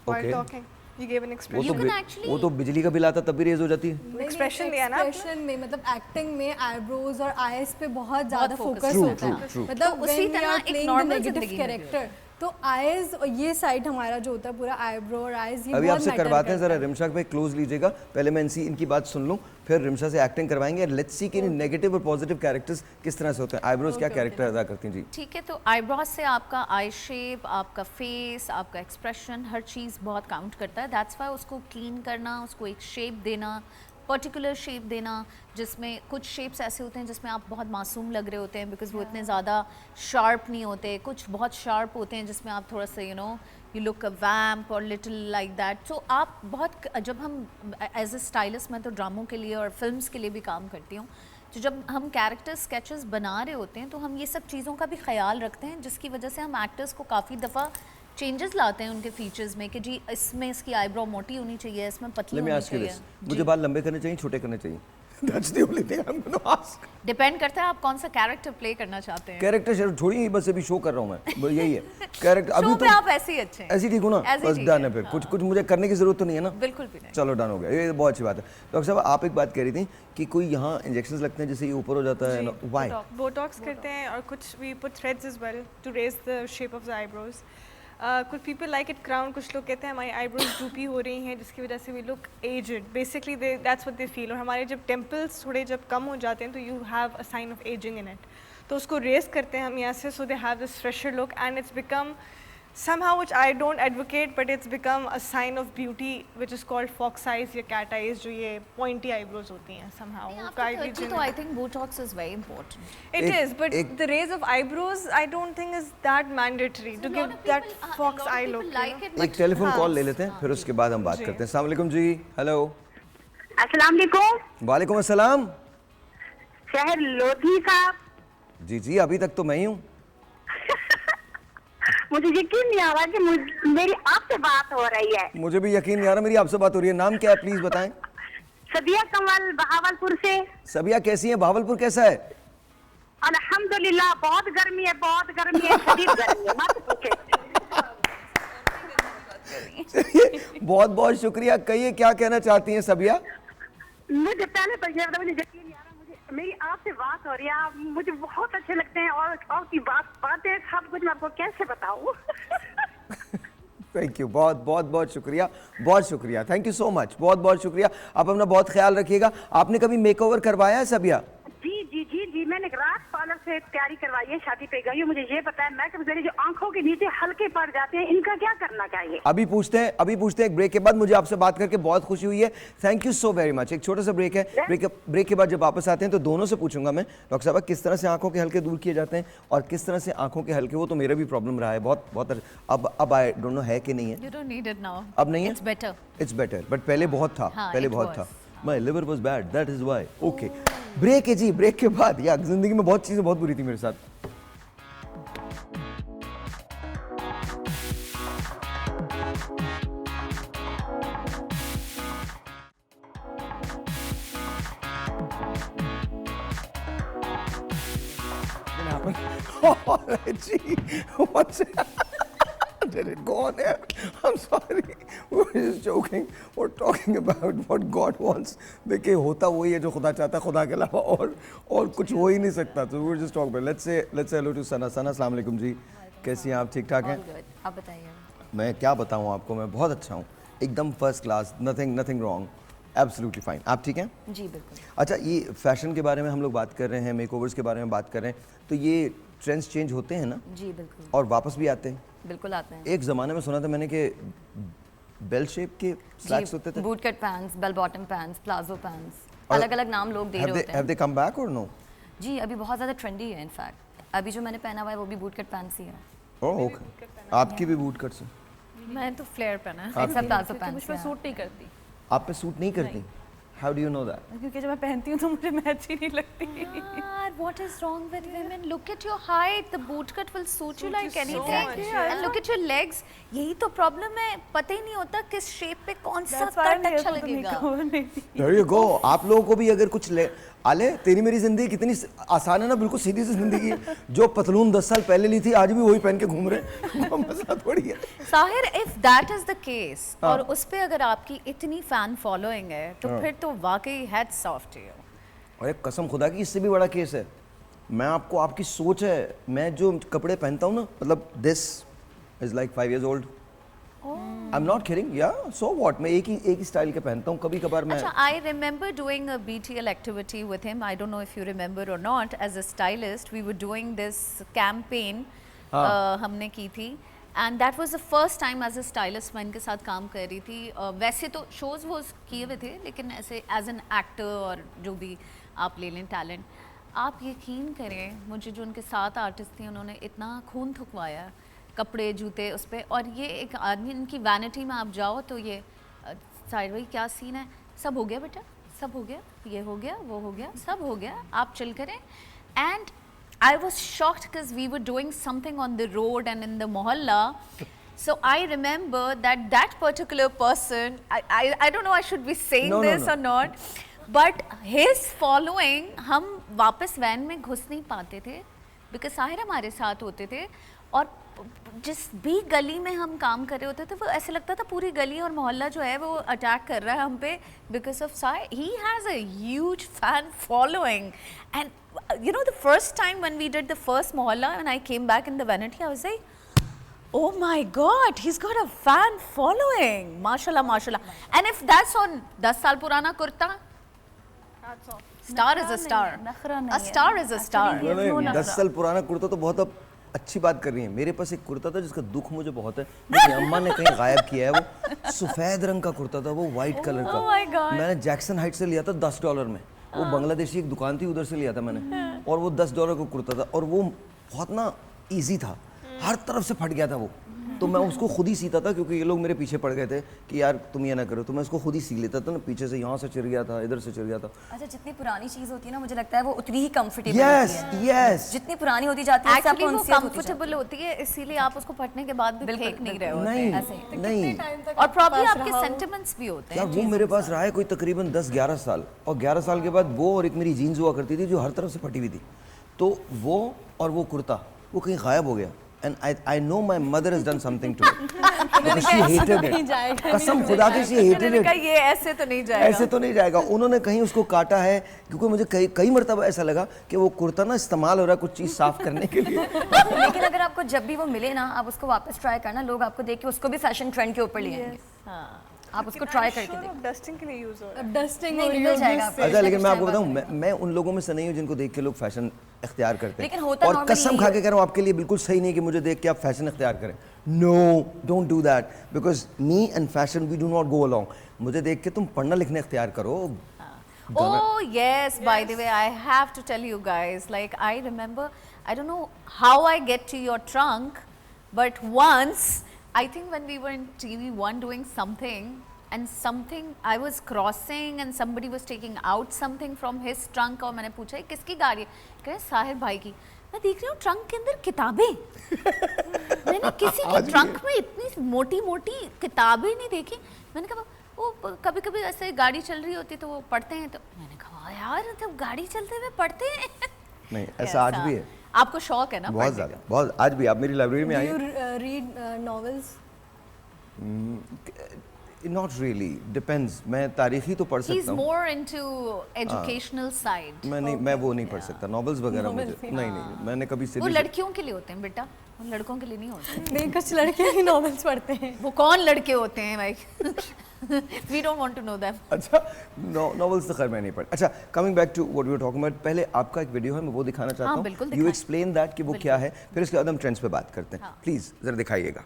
while Okay. talking. You gave an वो expression. You तो can बि- actually- वो तो बिजली का बिल आता तब भी रेज हो जाती है। Expression दिया ना आपने? एक्सप्रेशन में मतलब एक्टिंग में आईब्रोज और आईज पे बहुत ज्यादा focus फोकस True, होता है। true, true. मतलब तो उसी तरह एक normal जिंदगी में भी कैरेक्टर, तो आईज और ये साइड हमारा जो होता है पूरा आईब्रो और आईज, ये अभी बहुत आपसे मैटर करवाते हैं, करता जरा रिमशा पे क्लोज लीजिएगा, पहले मैं इनकी बात सुन लूं, फिर रिमशा से एक्टिंग करवाएंगे। लेट्स सी कि नेगेटिव और पॉजिटिव कैरेक्टर्स किस तरह से होते हैं, आईब्रोज क्या कैरेक्टर अदा करती हैं। जी ठीक है, तो आईब्रोज से आपका आई शेप, आपका फेस, आपका एक्सप्रेशन, हर चीज़ बहुत काउंट करता है। दैट्स वाई उसको क्लीन करना, उसको एक शेप देना, पर्टिकुलर शेप देना, जिसमें कुछ शेप्स ऐसे होते हैं जिसमें आप बहुत मासूम लग रहे होते हैं बिकॉज वो इतने ज़्यादा शार्प नहीं होते, कुछ बहुत शार्प होते हैं जिसमें आप थोड़ा सा यू लुक अ वैम्प और लिटिल लाइक दैट। सो आप बहुत, जब हम एज अ स्टाइलिस्ट, मैं तो ड्रामों के लिए और फिल्म्स के लिए भी काम करती हूँ, तो जब हम कैरेक्टर स्केचेस बना रहे होते हैं तो हम ये सब चीज़ों का भी ख्याल रखते हैं, जिसकी वजह से हम एक्टर्स को काफ़ी दफ़ा चेंजेस लाते हैं उनके फीचर्स में कि जी इसमें इसकी आईब्रो मोटी होनी चाहिए, इसमें पतली Let me होनी ask you चाहिए। this. मुझे बाल लंबे करने चाहिए, छोटे करने चाहिए? That's the only thing I'm going to ask. Depend करता है आप कौन सा कैरेक्टर प्ले करना चाहते हैं। कैरेक्टर शेयर छोड़िए, बस अभी शो कर रहा हूँ मैं, बस यही है कैरेक्टर। अभी शो तो पे आप ऐसे ही अच्छे हैं। ऐसे ही ठीक हूँ ना, ऐसे ही बस ठीक डन है, है। फिर कुछ मुझे करने की जरूरत तो नहीं है ना? बिल्कुल भी नहीं। चलो डन हो गया, ये बहुत अच्छी बात है। डॉक्टर साहब, आप एक बात कह रही थी कि कोई यहाँ इंजेक्शंस लगते हैं जिससे ये ऊपर हो जाता है, व्हाई? बोटॉक्स करते हैं और कुछ we put threads as well to raise the shape of the eyebrows. कुछ पीपल लाइक इट क्राउन, कुछ लोग कहते हैं हमारी आईब्रोज ड्रूपी हो रही हैं जिसकी वजह से we look aged. Basically that's what they feel. और हमारे जब टेम्पल्स थोड़े जब कम हो जाते हैं तो you have a sign of aging in it, तो उसको रेज करते हैं हम यहाँ से, so they have this fresher look and it's become somehow, which I don't advocate, but it's become a sign of beauty which is called fox eyes या cat eyes, जो ये pointy eyebrows होती हैं somehow। तो I think Botox is very important. It is, but the raise of eyebrows I don't think is that mandatory to give that fox eye look। एक telephone call ले लेते हैं, फिर उसके बाद हम बात करते हैं। अस्सलाम वालेकुम जी। हेलो। अस्सलाम वालेकुम। वालेकुम अस्सलाम। शहर लोधी साहब। जी जी, अभी तक तो मैं ही हूँ। मुझे यकीन नहीं आ रहा कि मेरी आपसे बात हो रही है। मुझे भी यकीन नहीं आ रहा मेरी आपसे बात हो रही है। नाम क्या है प्लीज बताएं? सबिया कमल, बहावलपुर से। सबिया कैसी है? बहावलपुर कैसा है? अल्हम्दुलिल्लाह, बहुत गर्मी है, बहुत गर्मी है, शदीद गर्मी है, मत पूछे। बहुत बहुत शुक्रिया। कहिए क्या कहना चाहती हैं सबिया? मुझे पहले तो ये मुझे यकीन नहीं आ रहा, मुझे मेरी आपसे बात हो रही है, आप मुझे बहुत अच्छे लगते हैं और आपकी बातें सब कुछ मैं आपको कैसे बताऊं। थैंक यू, बहुत बहुत बहुत शुक्रिया, बहुत शुक्रिया, थैंक यू सो मच, बहुत बहुत शुक्रिया। आप अपना बहुत ख्याल रखिएगा। आपने कभी मेकओवर करवाया है सबिया? जी जी जी जी, मैंने रात पार्लर से तैयारी करवाई है, शादी पे गई हूँ। मुझे ये पता है मैकअप मेरे जो आंखों के नीचे हल्के पड़ जाते हैं, इनका क्या करना चाहिए? अभी पूछते हैं एक ब्रेक के बाद। मुझे आपसे बात करके बहुत खुशी हुई है, thank you so very much. एक छोटा सा ब्रेक है, ब्रेक के बाद जब वापस आते हैं तो दोनों से पूछूंगा मैं, डॉक्टर साहब किस तरह से आंखों के हल्के दूर किए जाते हैं और किस तरह से आंखों के हल्के, वो तो मेरा भी प्रॉब्लम रहा है बहुत बहुत। अब आई डोंट नो है कि नहीं है। You don't need it now. अब नहीं है? It's better. बट पहले बहुत था, हाँ, पहले it बहुत was. था। My liver was bad, that is why. Okay, break है जी। ब्रेक के बाद यार जिंदगी में बहुत चीजें बहुत बुरी थी मेरे साथ। जी, what's did it go on air? I'm sorry. We were just joking. We're talking about what God wants. देखिए होता वही है जो खुदा चाहता है, खुदा के अलावा और कुछ हो ही नहीं सकता। So we were just talking about. Let's say hello to Sana. Sana, अस्सलाम वालेकुम जी। कैसी हैं आप? ठीक ठाक हैं? All good. आप बताइए। मैं क्या बताऊँ आपको, मैं बहुत अच्छा हूँ, एकदम first class, nothing wrong, absolutely fine. आप ठीक हैं? जी बिल्कुल। अच्छा, ये फैशन के बारे में हम लोग बात कर रहे हैं, मेकओवर्स के बारे में बात कर रहे हैं, तो ये ट्रेंड्स चेंज होते हैं ना? जी बिल्कुल। और वापस भी आते हैं? बिल्कुल आते हैं। एक ज़माने में सुना था मैंने कि बेल शेप के स्लैक्स होते थे। Boot cut pants, bell bottom pants, palazzo pants, अलग-अलग नाम लोग दे रहे होते हैं। Have they come back or no? जी अभी बहुत ज़्यादा ट्रेंडी है इनफैक्ट। अभी जो मैंने पहना हुआ है वो भी बूट कट पैंट्स ही है। ओह ओके, आपकी भी बूट कट्स हैं? मैं तो फ्लेयर पहना है। एक्सेप्ट प्लाजो मुझ पैंट्स। पर सूट नहीं करती आप पे सूट नहीं करती? How do you know that? क्योंकि जब मैं पहनती हूँ तो मुझे मैच ही नहीं लगती। यार, what is wrong with women? Look at your height. The boot cut will suit you like anything. And look at your legs. यही तो प्रॉब्लम है, पता ही नहीं होता किस शेप पे कौन सा कट अच्छा लगेगा। There you go. आप लोगों को भी अगर कुछ आले, तेरी मेरी जिंदगी कितनी आसान है ना, बिल्कुल सीधी सी जिंदगी है। जो पतलून 10 साल पहले ली थी आज भी वही पहन के घूम रहे हैं, मसला थोड़ी है। Sahir, if that is the case, और उस पे अगर आपकी इतनी फैन फॉलोइंग है तो फिर तो वाकई heads off to you। अरे कसम खुदा की, इससे भी बड़ा केस है। मैं आपको, आपकी सोच है, मैं जो कपड़े पहनता हूँ ना, मतलब this is like 5 years old। I am not kidding, या सो व्हाट, मैं एक ही स्टाइल के पहनता हूँ, कभी कभार मैं। अच्छा, I remember doing a BTL activity with him. I don't know if you remember or not. As a stylist, we were doing this campaign. हमने की थी and that was the first time as a stylist मैं इनके साथ काम कर रही थी। वैसे तो शोज़ वो किए हुए थे, लेकिन ऐसे एज एन एक्टर और जो भी आप ले लें टैलेंट, आप यकीन करें मुझे जो उनके साथ आर्टिस्ट थे उन्होंने इतना खून थुकवाया, कपड़े जूते उस पर। और ये एक आदमी, इनकी वैनिटी में आप जाओ तो ये साइड भाई क्या सीन है, सब हो गया बेटा, सब हो गया, ये हो गया, वो हो गया, सब हो गया, आप चिल करें। And I was shocked because we were doing something on the road and in the mohalla. So I remember that particular person, I don't know I should be saying this or not, but his following, हम वापस van में घुस नहीं पाते थे because Sahir हमारे साथ होते थे, और जिस भी गली में हम काम कर रहे होते थे वो ऐसे लगता था पूरी गली और मोहल्ला जो है वो अटैक कर रहा है हम पे because of Sai. He has a huge fan following, and you know the first time when we did the first mohalla and I came back in the vanity, I was like, oh my god, he's got a fan following, mashallah mashallah. And if that's on 10 साल पुराना kurta, star is a star, a star is a star. नहीं, 10 साल पुराना कुर्ता तो बहुत अब अच्छी बात कर रही है। मेरे पास एक कुर्ता था जिसका दुख मुझे बहुत है, मेरी अम्मा ने कहीं गायब किया है। वो सफ़ेद रंग का कुर्ता था, वो वाइट कलर का। मैंने जैक्सन हाइट से लिया था $10 में। वो बांग्लादेशी एक दुकान थी, उधर से लिया था मैंने, और वो $10 का कुर्ता था, और वो बहुत ना ईजी था, हर तरफ से फट गया था वो। तो मैं उसको खुद ही सीता था, क्योंकि ये लोग मेरे पीछे पड़ गए थे कि यार तुम ये ना करो, तो मैं उसको खुद ही सी लेता था ना, पीछे से यहाँ से चिर गया था, इधर से चिर गया था। अच्छा, जितनी पुरानी चीज़ होती है ना, मुझे लगता है वो उतनी ही कंफर्टेबल होती है। यस, जितनी पुरानी होती जाती है एक्चुअली वो कंफर्टेबल होती है, इसीलिए आप उसको फटने के बाद भी फेंक नहीं रहे होते। नहीं, और प्रॉब्लम आपके सेंटिमेंट्स भी होते हैं। यार वो मेरे पास रहा है कोई तकरीबन 10-11 साल, और 11 साल के बाद वो और एक मेरी जीन्स हुआ करती थी जो हर तरफ से फटी हुई थी, तो वो और वो कुर्ता वो कहीं गायब हो गया। And I know my mother has done something to it. Because she hated it. कसम खुदा की she hated it. ये ऐसे तो नहीं जाएगा। ऐसे तो नहीं जाएगा। उन्होंने कहीं उसको काटा है, क्योंकि मुझे कई मरतबा ऐसा लगा कि वो कुर्ता ना इस्तेमाल हो रहा है कुछ चीज़ साफ करने के लिए। लेकिन अगर आपको जब भी वो मिले ना, आप उसको वापस ट्राई करना, लोग आपको देख के उसको भी फैशन ट्रेंड के ऊपर ले आएंगे। आप उसको ट्राई करके देखो। डस्टिंग के लिए यूज हो रहा है। अब डस्टिंग नहीं, निकल जाएगा आपको। अच्छा, लेकिन मैं आपको बताऊं, मैं उन लोगों में से नहीं हूं जिनको देख के लोग फैशन इख्तियार करते लेकिन हैं, होता और normally कसम खा के कह रहा हूं आपके लिए बिल्कुल सही नहीं कि मुझे देख के आप फैशन इख्तियार करें। No, don't do that, because me and fashion we do not go along. मुझे देख के तुम पढ़ना लिखना इख्तियार करो। Oh yes, by the way, I have to tell you guys, like I remember, I don't know how I get to your trunk, but once, I think when we were in TV1 doing something, and something, I was crossing and somebody was taking out something from his trunk, और मैंने पूछा ये किसकी गाड़ी है? कह रहे साहिर भाई की। मैं देख रही हूँ ट्रंक के अंदर किताबें। मैंने किसी के ट्रंक में इतनी मोटी मोटी किताबें नहीं देखी। मैंने कहा वो कभी कभी ऐसे गाड़ी चल रही होती तो वो पढ़ते हैं, तो मैंने कहा यार जब गाड़ी चलते हुए पढ़ते हैं। नहीं, ऐसा आज भी है। आपको शौक है ना? बहुत ज़्यादा, बहुत। आज भी आप मेरी लाइब्रेरी में आइए। Read novels? Not really, depends. मैं तारीखी तो पढ़ सकता हूँ। He's more into educational side. मैं वो नहीं पढ़ सकता, नॉवेल्स वगैरह मुझे नहीं, मैंने कभी वो लड़कियों के लिए होते हैं बेटा, वो लड़कों के लिए नहीं होते। नहीं, कुछ लड़के ही नॉवेल्स पढ़ते हैं। वो कौन लड़के होते हैं भाई? We don't want to know them. अच्छा, नॉवेल्स तो खैर मैं नहीं पढ़। अच्छा, coming back to what we were talking about, पहले आपका एक वीडियो है, मैं वो दिखाना चाहता हूँ। यू एक्सप्लेन दैट कि वो क्या है, फिर उसके बाद हम ट्रेंड्स पे बात करते हैं। प्लीज जरा दिखाइएगा।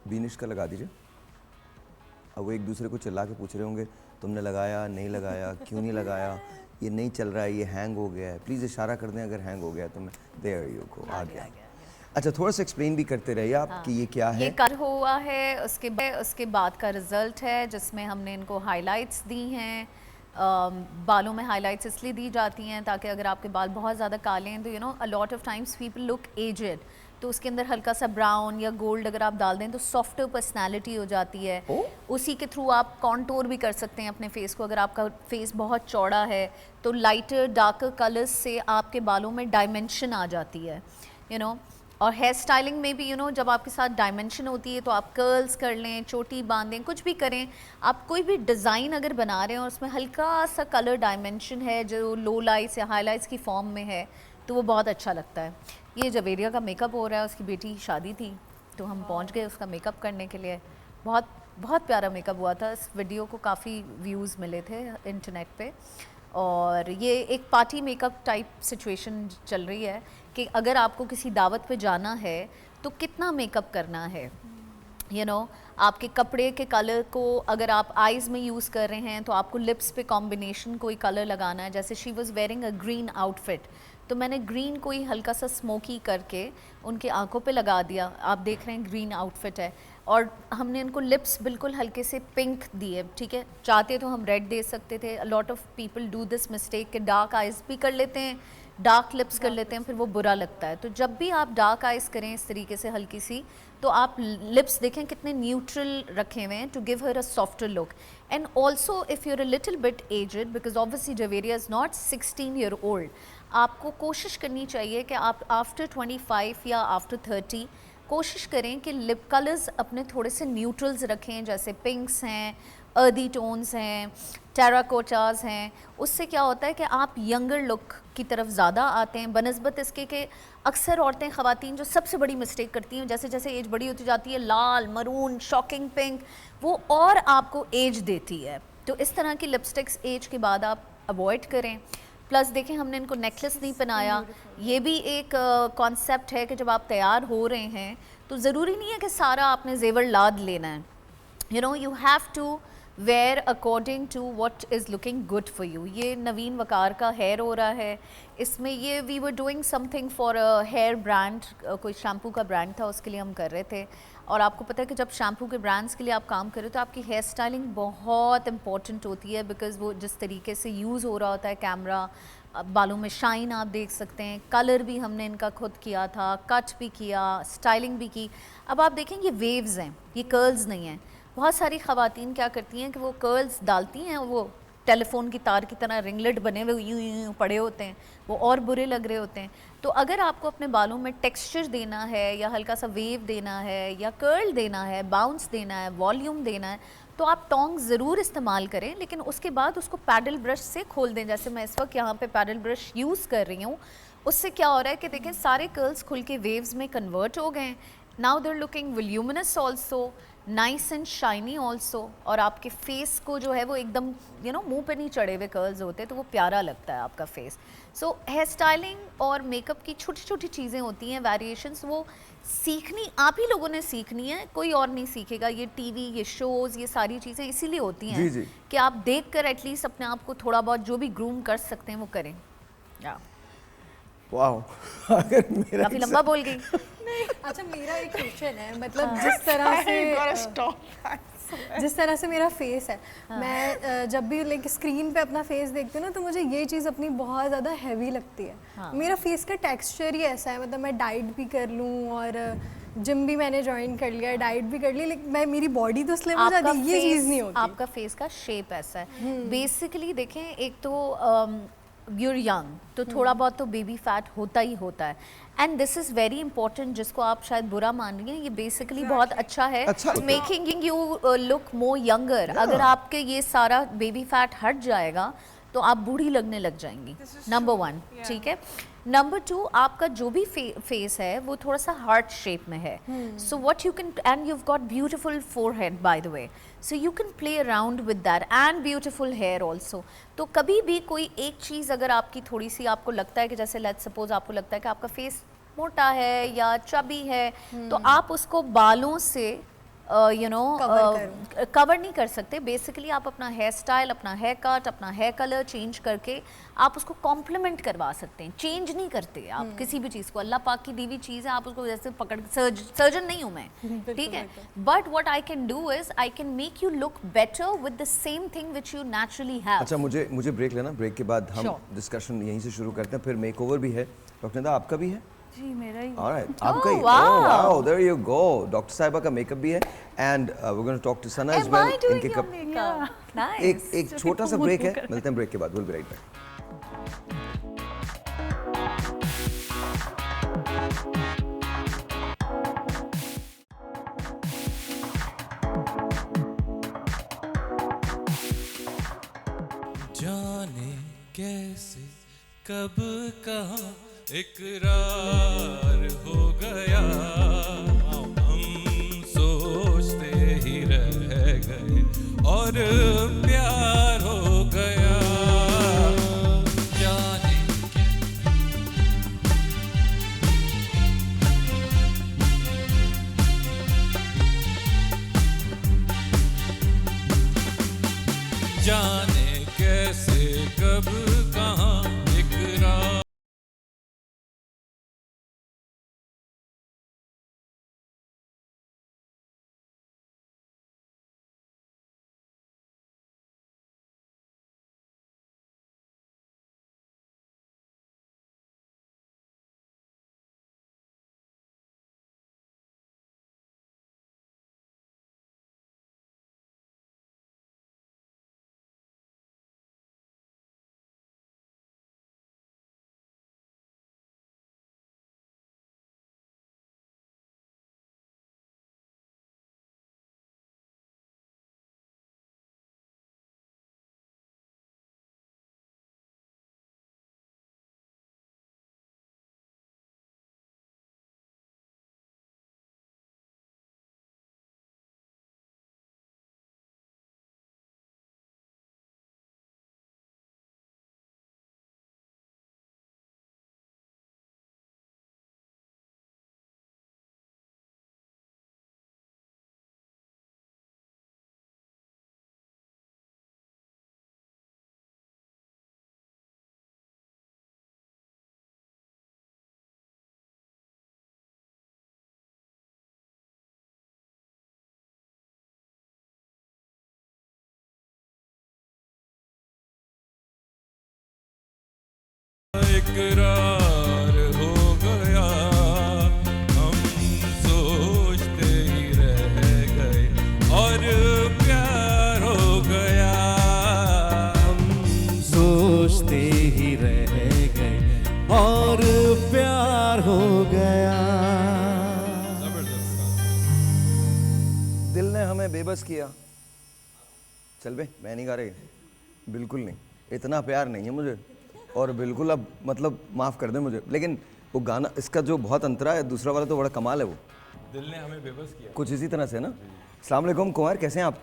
बीनिश का लगा दीजिए। अब वो एक दूसरे को चिल्ला के पूछ रहे होंगे तुमने लगाया, नहीं लगाया, क्यों नहीं लगाया, ये नहीं चल रहा है, ये हैंग हो गया है। प्लीज़ इशारा कर दें अगर हैंग हो गया तो मैं देयर यू गो, आ गया। अच्छा, थोड़ा सा एक्सप्लेन भी करते रहिए आप कि ये क्या है। ये कल हुआ है, उसके बाद का रिजल्ट है जिसमें हमने इनको हाइलाइट्स दी हैं। बालों में हाइलाइट्स इसलिए दी जाती हैं ताकि अगर आपके बाल बहुत ज़्यादा काले हैं तो you know a lot of times people look aged, तो उसके अंदर हल्का सा ब्राउन या गोल्ड अगर आप डाल दें तो सॉफ्टर पर्सनालिटी हो जाती है। उसी के थ्रू आप कॉन्टोर भी कर सकते हैं अपने फेस को। अगर आपका फेस बहुत चौड़ा है तो लाइटर डार्कर कलर्स से आपके बालों में डायमेंशन आ जाती है, यू नो। और हेयर स्टाइलिंग में भी यू नो जब आपके साथ डायमेंशन होती है तो आप कर्ल्स कर लें, चोटी बांधें, कुछ भी करें। आप कोई भी डिज़ाइन अगर बना रहे हैं और उसमें हल्का सा कलर डायमेंशन है जो लो लाइट्स या हाईलाइट्स की फॉर्म में है तो वो बहुत अच्छा लगता है। ये जवेरिया का मेकअप हो रहा है, उसकी बेटी की शादी थी तो हम पहुंच गए उसका मेकअप करने के लिए। बहुत बहुत प्यारा मेकअप हुआ था। इस वीडियो को काफ़ी व्यूज़ मिले थे इंटरनेट पे और ये एक पार्टी मेकअप टाइप सिचुएशन चल रही है कि अगर आपको किसी दावत पे जाना है तो कितना मेकअप करना है, यू नो आपके कपड़े के कलर को अगर आप आईज़ में यूज़ कर रहे हैं तो आपको लिप्स पे कॉम्बिनेशन कोई कलर लगाना है। जैसे she was wearing a green outfit, तो मैंने ग्रीन कोई हल्का सा स्मोकी करके उनके आंखों पे लगा दिया। आप देख रहे हैं ग्रीन आउटफिट है, और हमने इनको लिप्स बिल्कुल हल्के से पिंक दिए, ठीक है। चाहते तो हम रेड दे सकते थे। अ lot of people do this mistake कि डार्क आइज़ भी कर लेते हैं, डार्क लिप्स कर लेते हैं, फिर वो बुरा लगता है। तो जब भी आप डार्क आइज़ करें इस तरीके से हल्की सी, तो आप लिप्स देखें कितने न्यूट्रल रखे हुए हैं to give her a softer look. And also if you're a little bit aged, because obviously Javeria is not 16 year old, आपको कोशिश करनी चाहिए कि आप आफ्टर 25 या आफ्टर 30 कोशिश करें कि लिप कलर्स अपने थोड़े से न्यूट्रल्स रखें, जैसे पिंक्स हैं, अर्दी टोन्स हैं, टेराकोटास हैं। उससे क्या होता है कि आप यंगर लुक की तरफ ज़्यादा आते हैं, बनस्बत इसके कि अक्सर औरतें ख़वातीन जो सबसे बड़ी मिस्टेक करती हैं, जैसे जैसे एज बड़ी होती जाती है, लाल, मरून, शॉकिंग पिंक, वो और आपको एज देती है। तो इस तरह की लिपस्टिक्स एज के बाद आप अवॉइड करें। प्लस देखें हमने इनको नेकलेस नहीं पहनाया, ये भी एक कॉन्सेप्ट है कि जब आप तैयार हो रहे हैं तो ज़रूरी नहीं है कि सारा आपने जेवर लाद लेना है। You know you have to wear according to what is looking good for you. ये नवीन वकार का हेयर हो रहा है, इसमें ये we were doing something for a hair brand, कोई शैम्पू का ब्रांड था, उसके लिए हम कर रहे थे। और आपको पता है कि जब शैम्पू के ब्रांड्स के लिए आप काम करें तो आपकी हेयर स्टाइलिंग बहुत इंपॉर्टेंट होती है, बिकॉज़ वो जिस तरीके से यूज़ हो रहा होता है कैमरा, बालों में शाइन आप देख सकते हैं, कलर भी हमने इनका खुद किया था, कट भी किया, स्टाइलिंग भी की। अब आप देखें ये वेव्स हैं, ये कर्ल्स नहीं हैं। बहुत सारी ख़वातीन क्या करती हैं कि वो कर्ल्स डालती हैं, वो टेलीफोन की तार की तरह रिंगलेट बने हुए यूं यूं पड़े होते हैं, वो और बुरे लग रहे होते हैं। तो अगर आपको अपने बालों में टेक्सचर देना है या हल्का सा वेव देना है या कर्ल देना है, बाउंस देना है, वॉल्यूम देना है, तो आप टोंग ज़रूर इस्तेमाल करें, लेकिन उसके बाद उसको पैडल ब्रश से खोल दें। जैसे मैं इस वक्त यहाँ पे पैडल ब्रश यूज़ कर रही हूँ, उससे क्या हो रहा है कि देखें सारे कर्ल्स खुल के वेव्स में कन्वर्ट हो गए। Now they are looking voluminous also, nice and shiny also, और आपके फेस को जो है वो एकदम यू नो मुंह पे नहीं चढ़े हुए कर्ल्स होते, तो वो प्यारा लगता है आपका फेस। सो हेयर स्टाइलिंग और मेकअप की छोटी छोटी चीज़ें होती हैं, वेरिएशंस, वो सीखनी आप ही लोगों ने सीखनी है, कोई और नहीं सीखेगा। ये टीवी, ये शोज़, ये सारी चीज़ें इसीलिए होती हैं जी। कि आप देख कर एटलीस्ट अपने आप को थोड़ा बहुत जो भी ग्रूम कर सकते हैं वो करें। वाओ अगर मेरा काफ़ी लंबा बोल गई। अच्छा मेरा एक क्वेश्चन है, मतलब जिस तरह से मेरा फेस है, मैं जब भी लाइक स्क्रीन पे अपना फेस देखती हूँ ना, तो मुझे ये चीज़ अपनी बहुत ज़्यादा हैवी लगती है। मेरा फेस का टेक्सचर ही ऐसा है, मतलब मैं डाइट भी कर लूँ और जिम भी मैंने ज्वाइन कर लिया, डाइट भी कर ली, लेकिन मैं मेरी बॉडी तो स्लिम हो जाती है, ये चीज़ नहीं होती। आपका फेस का शेप ऐसा है। बेसिकली देखें, एक तो you're young, तो थोड़ा बहुत तो बेबी फैट होता ही होता है, and this is very important. जिसको आप शायद बुरा मान रही हैं, ये बेसिकली बहुत अच्छा है, making you look more younger. अगर आपके ये सारा बेबी फैट हट जाएगा तो आप बूढ़ी लगने लग जाएंगी, नंबर 1, ठीक है। नंबर 2, आपका जो भी फेस है वो थोड़ा सा हार्ट शेप में है, so what you can, and you have got beautiful forehead by the way, so you can play around with that, and beautiful hair also. तो कभी भी कोई एक चीज़ अगर आपकी थोड़ी सी आपको लगता है कि जैसे लेट्स सपोज आपको लगता है कि आपका फेस मोटा है या चबी है, तो आप उसको बालों से यू नो कवर नहीं कर सकते। बेसिकली आप अपना हेयर स्टाइल, अपना हेयर कट, अपना हेयर कलर चेंज करके आप उसको कॉम्प्लीमेंट करवा सकते हैं, चेंज नहीं करते आप किसी भी चीज़ को। अल्लाह पाक की दी हुई चीज़ है, आप उसको जैसे पकड़, सर्जन नहीं हूँ मैं, ठीक है, but what I can do is I can make you look better with the same thing which you naturally have. अच्छा मुझे ब्रेक लेना, ब्रेक के बाद हम डिस्कशन यहीं से शुरू करते हैं, फिर मेकओवर भी है। डॉक्टर निदा आपका भी है? जी मेरा ही। Alright, आपका ही। Oh wow, there you go. Doctor साहिबा का मेकअप भी है, and we're going to talk to Sana as well. इनके कप एक छोटा सा ब्रेक है, मिलते हैं ब्रेक के बाद, we'll be right back. जाने कैसे कब कहाँ इकरार हो गया, हम सोचते ही रह गए और प्यार हो गया। इकरार हो गया, हम सोचते ही रह गए और प्यार हो गया, हम सोचते ही रह गए और प्यार हो गया। दिल ने हमें बेबस किया। चल बे, मैं नहीं गा रही, बिल्कुल नहीं, इतना प्यार नहीं है मुझे, और बिल्कुल अब मतलब माफ़ कर दे मुझे, लेकिन वो गाना इसका जो बहुत अंतरा है, दूसरा वाला तो बड़ा कमाल है वो। दिल ने हमें बेबस किया। कुछ इसी तरह से ना। अस्सलाम वालेकुम कुंवर, कैसे हैं आप?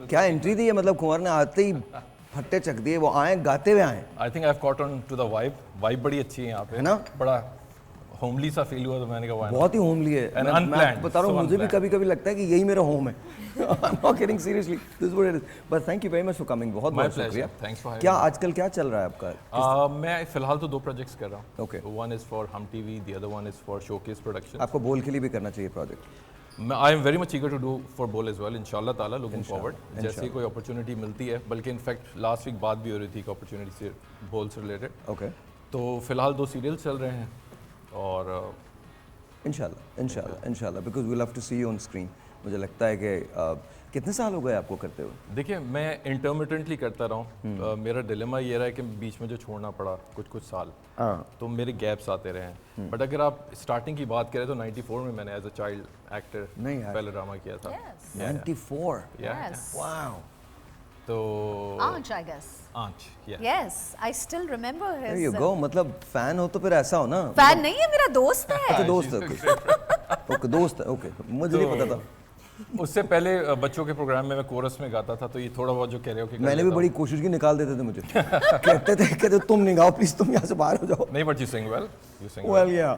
क्या एंट्री दी है, मतलब कुंवर ने आते ही फट्टे चक दिए, वो आए गाते हुए आए। I think I have caught on to the vibe बड़ी अच्छी है यहाँ पे, है ना? बड़ा होमली सा फील हुआ, तो मैंने कहा बहुत ही होमली है। मैं आपको बता रहा हूँ, मुझे भी कभी कभी लगता है कि यही मेरा होम है। I'm not kidding, seriously. This is what it is. But thank you very much for coming. बहुत बहुत शुक्रिया। Thanks for having क्या me. आजकल क्या चल रहा है आपका? मैं फिलहाल तो 2 प्रोजेक्ट्स कर रहा हूँ। Okay. One is for Hum TV, the other one is for Showcase Production. आपको बोल के लिए भी करना चाहिए project. I am very much eager to do for Bol as well, इंशाल्लाह ताला, looking forward. जैसे ही कोई अपॉर्चुनिटी मिलती है, बल्कि इनफैक्ट लास्ट वीक बात भी हो रही थी कि अपॉर्चुनिटी से बोल से रिलेटेड। ओके। तो फिलहाल 2 सीरियल चल रहे हैं और इंशाल्लाह because we love to see you on screen. मुझे लगता है कि कितने साल हो गए आपको करते हुए? देखिए, मैं इंटरमिटेंटली करता रहा हूँ। मेरा डिलेमा ये रहा है कि बीच में जो छोड़ना पड़ा कुछ साल, तो मेरे गैप्स आते रहे हैं। बट अगर आप स्टार्टिंग की बात करें तो 94 में मैंने एज अ चाइल्ड एक्टर पहले ड्रामा किया था। 94? Wow. तो Anch, I guess. Anch, yeah. Yes, I still remember his. There you go, मतलब फैन हो तो फिर ऐसा हो ना। फैन नहीं है, मेरा दोस्त है। अच्छा, दोस्त है। ओके, दोस्त है। ओके, मुझे नहीं पता था। उससे पहले बच्चों के प्रोग्राम में मैं कोरस में गाता था, तो ये थोड़ा बहुत जो कैरियोके मैंने भी बड़ी कोशिश की, निकाल देते थे मुझे। कहते तुम नहीं गाओ प्लीज, तुम यहाँ से बाहर हो जाओ। नहीं, बट यू सिंग वेल, या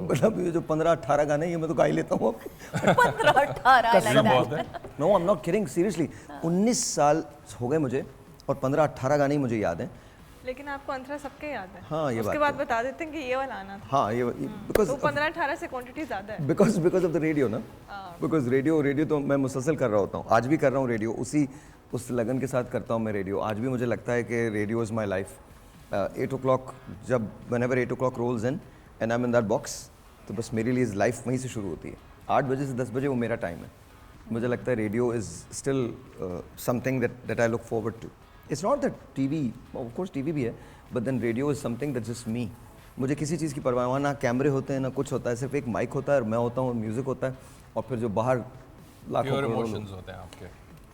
मतलब ये जो 15-18 गाने ये मैं तो गा ही लेता हूँ। 15-18 no, I am not kidding, seriously 19 साल हो गए मुझे और 15-18 गाने ही मुझे याद हैं। लेकिन आपको अंतरा सबके याद है। हाँ, ये उसके बाद बता देते हैं कि ये वाला आना था। हाँ, ये बिकॉज तो 15-18 से क्वांटिटी ज़्यादा है। बिकॉज ऑफ द रेडियो ना। बिकॉज रेडियो तो मैं मुसलसल कर रहा होता हूँ, आज भी कर रहा हूँ रेडियो, उस लगन के साथ करता हूँ मैं रेडियो। आज भी मुझे लगता है कि radio is my life. 8 o'clock जब whenever 8 o'clock rolls in and I'm in that box, तो बस मेरे लिए लाइफ वहीं से शुरू होती है। 8 बजे से 10 बजे वो मेरा टाइम है। मुझे लगता है radio is still something that I look forward to. It's not that TV, of course TV भी है, but then radio is something that just me. मुझे किसी चीज़ की परवाह, वहाँ ना कैमरे होते हैं ना कुछ होता है, सिर्फ एक माइक होता है और मैं होता हूँ, म्यूज़िक होता है, और फिर जो बाहर लाखों इमोशंस होते हैं आपके।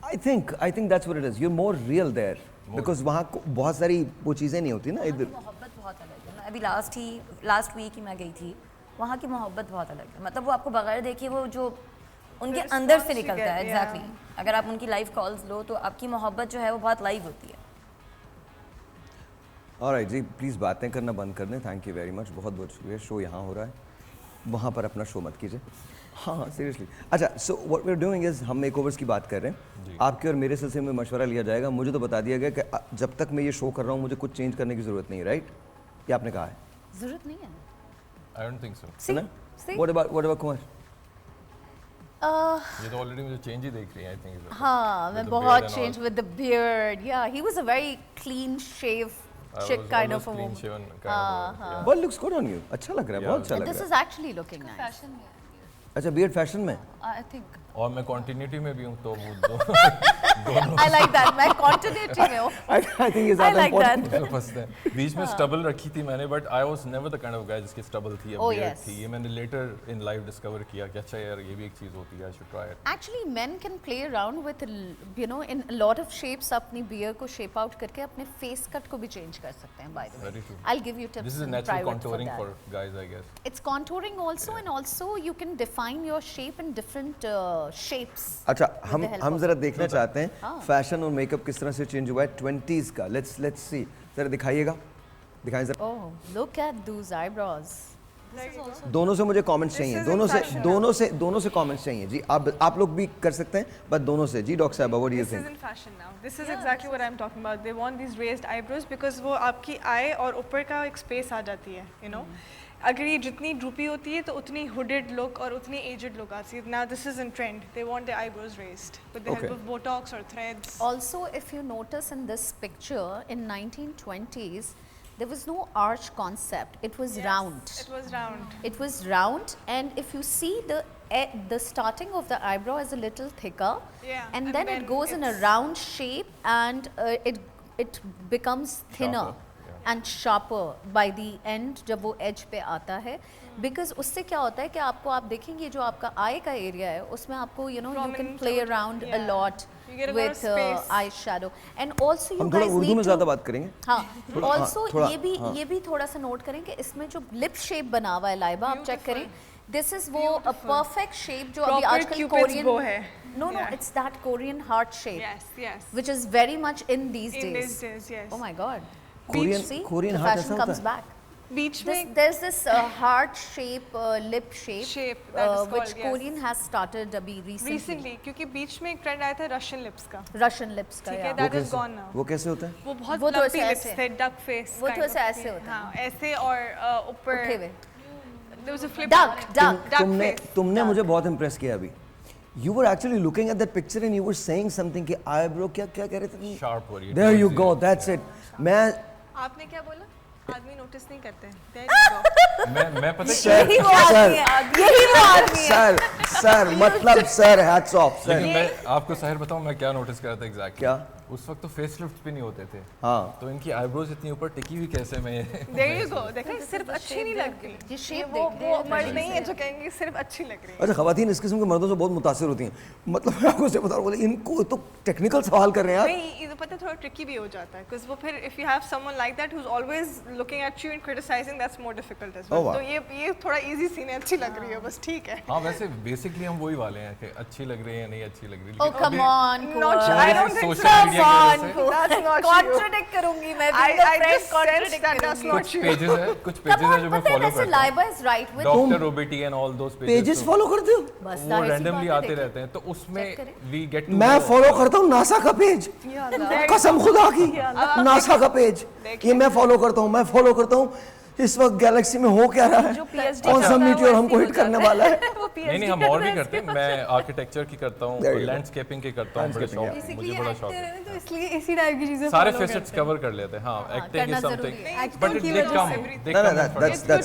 I think that's what it is. You are more real there because वहाँ बहुत सारी वो चीज़ें नहीं होती ना इधर। मोहब्बत बहुत अलग है। अभी लास्ट वीक ही मैं गई थी, वहाँ की मोहब्बत बहुत अलग है। मतलब वो आपको बगैर देखे वो जो उनके अंदर से निकलता है। एग्जैक्टली, अगर आप उनकी लाइव कॉल्स लो तो आपकी मोहब्बत जो है वो बहुत लाइव होती है। ऑलराइट जी, प्लीज़ बातें करना बंद कर दें। थैंक यू वेरी मच, बहुत बहुत शुक्रिया। शो यहाँ हो रहा है, वहाँ पर अपना शो मत कीजिए। हाँ सीरियसली। अच्छा, so what we are doing is हम मेकओवर्स की बात कर रहे हैं। आपके और मेरे सिलसिले में मशवरा लिया जाएगा। मुझे तो बता दिया गया कि जब तक मैं ये शो कर रहा हूँ मुझे कुछ चेंज करने की ज़रूरत नहीं है, राइट? ये आपने कहा है। जरूरत नहीं है। I don't think so. What about Kumar? ये तो ऑलरेडी मुझे चेंज ही देख रही है, आई थिंक। हाँ, मैं बहुत चेंज विद द बियर्ड। या he was a very clean shave chick kind of a woman. Well, looks good on you. अच्छा लग रहा है, बहुत अच्छा लग रहा है। This is actually looking nice. अच्छा, बियर्ड फैशन में? I think. और मैं कंटिन्यूटी में भी हूँ, तो वो दोनों। I like that. मैं continuity में हूँ। I think ये ज़्यादा important. फंसते हैं। बीच में स्टबल रखी थी मैंने, but I was never the kind of guy जिसकी स्टबल थी या बियर्ड थी। ये मैंने लेटर इन लाइफ डिस्कवर किया कि अच्छा यार ये भी एक चीज़ होती है, I should try it. Actually, men can play around with, you know, in a lot of shapes. अपनी beard को shape out करके अपने face cut को भी change कर सकते हैं. By the way, Very true. I'll give you tips. This is a in natural private contouring for for guys, I guess. It's contouring also, and also you can define your shape in different shapes. अच्छा, हम जरा देखना चाहते हैं fashion और makeup किस तरह से चेंज हुआ है 20s का। लेट्स सी, जरा दिखाइएगा, दिखाएं जरा। Oh, look at those eyebrows. दोनों से मुझे कमेंट्स चाहिए, दोनों से कमेंट्स चाहिए जी। आप लोग भी कर सकते हैं, बट दोनों से। जी डॉक्टर साहब, what do you think? This is in fashion now. This is exactly what I'm talking about. They want these raised eyebrows because वो आपकी eye और ऊपर का एक space आ जाती है, you know. अगर ये जितनी droopy होती है तो उतनी hooded look और उतनी aged look आती है. Now this is in trend. They want their eyebrows raised with the help of Botox or threads. Also, if you notice in this picture, in 1920s, there was no arch concept. It was round. It was round. It was round, and if you see the starting of the eyebrow is a little thicker, Yeah, and and then it then goes in a it's- round shape, and it becomes thinner and sharper by the end जब वो edge पे आता है, because उससे क्या होता है कि आप देखेंगे जो आपका eye का area है उसमें आपको you can Prominent play out, around a yeah. lot You get a lot of with space. eyeshadow, and also you हम थोड़ा guys उर्दू need में to ज़्यादा बात करेंगे। हाँ, थोड़ा- ऑल्सो थोड़ा- ये भी थोड़ा सा नोट करें कि इसमें जो लिप शेप बना हुआ है लाइबा, आप चेक करें, दिस इज वो परफेक्ट शेप जो अभी Proper आजकल Cupid's कोरियन bow है। No Yeah. It's that Korean heart shape Yes, yes. Which is very much in these In these days. days, yes. Oh my god. Korean See, Korean the heart fashion ऐसा comes होता है? back. Beach में There's this heart shape, lip shape, Shape, that is which called, yes. Korean has started अभी recently. recently, क्योंकि बीच में एक trend आया था रशियन लिप्स का, Russian lips का, ठीक है, yeah. that is कैसे- gone now. वो कैसे होता है? वो बहुत वो तो lumpy ऐसे- lips थे, duck face वो kind तो ऐसे of, ऐसे होता है। हाँ, ऐसे और ऊपर उठे हुए। there was a flip Duck, duck. duck face. तुमने मुझे बहुत इम्प्रेस किया अभी। You were actually looking at that picture and you were saying something कि eyebrow क्या क्या कह रहे थे तुम? Sharp हो रही है, There you towards go, the- that's it. मैं आपने क्या बोला? आदमी नोटिस नहीं करते। There you go. मैं पता है सर यही वो आदमी है, यही वो आदमी है। सर मतलब सर हैट्स ऑफ सर। लेकिन मैं आपको साहिर बताऊं मैं क्या नोटिस कर रहा था एग्जैक्टली। क्या? उस वक्त तो फेस लिफ्ट भी नहीं होते थे। हाँ। तो इनकी आईब्रोज इतनी ऊपर टिकी हुई कैसे मैं There you go. देखा सिर्फ अच्छी नहीं लग रही। ये shape वो देख मर्द नहीं है जो कहेंगे सिर्फ अच्छी लग रही है। अच्छा खवातीन इस किस्म के मर्दों से बहुत मुतासिर होती हैं। मतलब मैं आपको बता रहा हूँ, बोले इनको तो टेक्निकल सवाल कर रहे हैं यार। नहीं, ये तो पता है थोड़ा ट्रिकी भी हो जाता है, because वो फिर if you have someone like that who's always looking at you and criticizing, that's more difficult as well. Oh, wow. तो ये थोड़ा easy scene है, अच्छी लग रही है, बस ठीक है। हाँ वैसे बेसिकली हम वही वाले हैं कि अच्छी लग रही है या नहीं अच्छी लग रही है। Oh come on, Not sure. I don't think so. Social media की वजह से That's not you. Contradict करूंगी मैं भी, I the friend just sensed contradict that that's करूंगी। not कुछ you. पेजेस है Come on, जो मैं पता है फॉलो वैसे करता हूँ। Laiba is right with doctor OBT and all those pages follow करते हो? बस वो जाहिर सी रैंडमली बात है, आते देखिए। रहते हैं तो उसमें Check करें। वी गेट मैं फॉलो करता हूँ नासा का पेज। कसम खुदा की नासा का पेज ये मैं फॉलो करता हूँ। मैं फॉलो करता हूँ इस वक्त गैलेक्सी में हो क्या रहा है, कौन सा मीटियोर हमको हिट करने वाला है। नहीं हम और भी करते हैं। मैं आर्किटेक्चर की करता हूँ, There you go. लैंडस्केपिंग की करता हूँ, बड़े शौक बेसिकली मुझे बड़ा शौक एक्टर है। है ना, तो इसलिए इसी टाइप की चीजें सारे follow फेसेट्स करते हैं। कवर कर लेते हैं। हाँ एक्टिंग करना इज समथिंग जरूरी है। बट की दे वजह कम से दे No, no,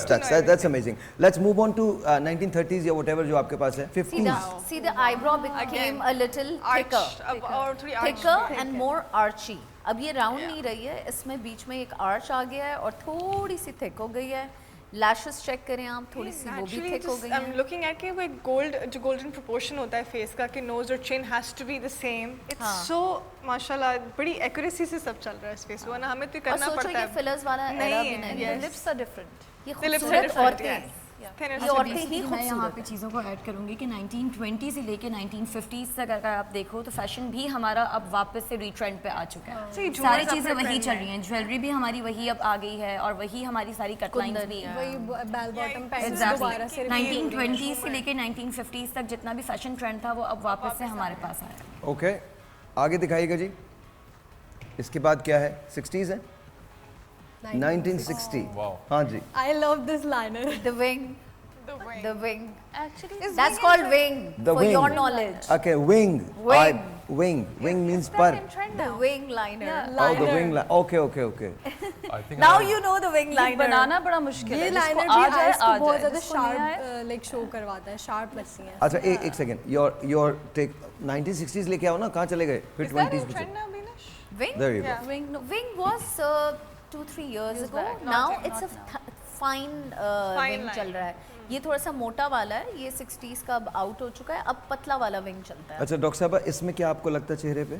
come that's amazing. Let's move on to 1930s या whatever जो आपके पास है। 50s. See the eyebrow became a little thicker, Arch, अब और थोड़ी arch thicker है। and more archy. अब ये राउंड नहीं रही है, इसमें बीच में एक आर्च आ गया है और थोड़ी सी थिक हो गई है। लैशेस चेक करें आप, थोड़ी सी वो भी Naturally, थिक हो just गई I'm है। looking at कि वो एक जो golden proportion होता है face का कि nose और chin has to be the same. It's so माशाल्लाह बड़ी accuracy से सब चल रहा है इस face को, ना हमें तो और करना सोचो पड़ता ये है। फिलर्स वाला नहीं era भी है, नहीं yes. है। Lips are different. ये The lips are खूबसूरत different, औरतें हैं। yes. Thinner ये skin. औरतें ही Basically, मैं यहाँ पे खूबसूरत चीज़ों को ऐड करूँगी कि 1920 से लेके 1950s तक अगर आप देखो तो फैशन भी हमारा अब वापस से रीट्रेंड पे आ चुका है। सही, सारी झूमर चीज़ें अपने वही trend चल में रही हैं, ज्वेलरी भी हमारी वही अब आ गई है और वही हमारी सारी कटलाइंस भी हैं। वही बेल बॉटम पैंट्स Exactly. दोबारा से repeat हो रही हैं। 1920s से लेके 1950s तक जितना भी फैशन ट्रेंड था वो अब वापस से हमारे पास आया है। ओके आगे दिखाइएगा जी। इसके बाद क्या है? 60s है? 1960. वाओ हाँ जी। I love this liner. The wing, The wing. the wing. Actually, That's called wing. The For wing. your knowledge. Okay, wing. Wing. Wing means पर. The wing liner. Oh, the wing line. Okay. I think Now you know the wing liner. बनाना बड़ा मुश्किल है। ये जिसको liner आ भी जाए eyes को आ बहुत जाए, ज्यादा जिसको नहीं आए शार्प लाइक शो करवाता है, शार्प लगती हैं। अच्छा एक सेकंड योर टेक 1960s लेके आओ ना, कहाँ चले गए फिर Is that 20s in में trend now, Binash? Wing? There you go. Yeah. Wing, no, wing was 2-3 years ago. back. Now Not it's a fine Fine wing line. चल रहा है। ये थोड़ा सा मोटा वाला है, ये 60s का अब आउट हो चुका है, अब पतला वाला विंग चलता है। अच्छा डॉक्टर साहब इसमें क्या आपको लगता है चेहरे पे?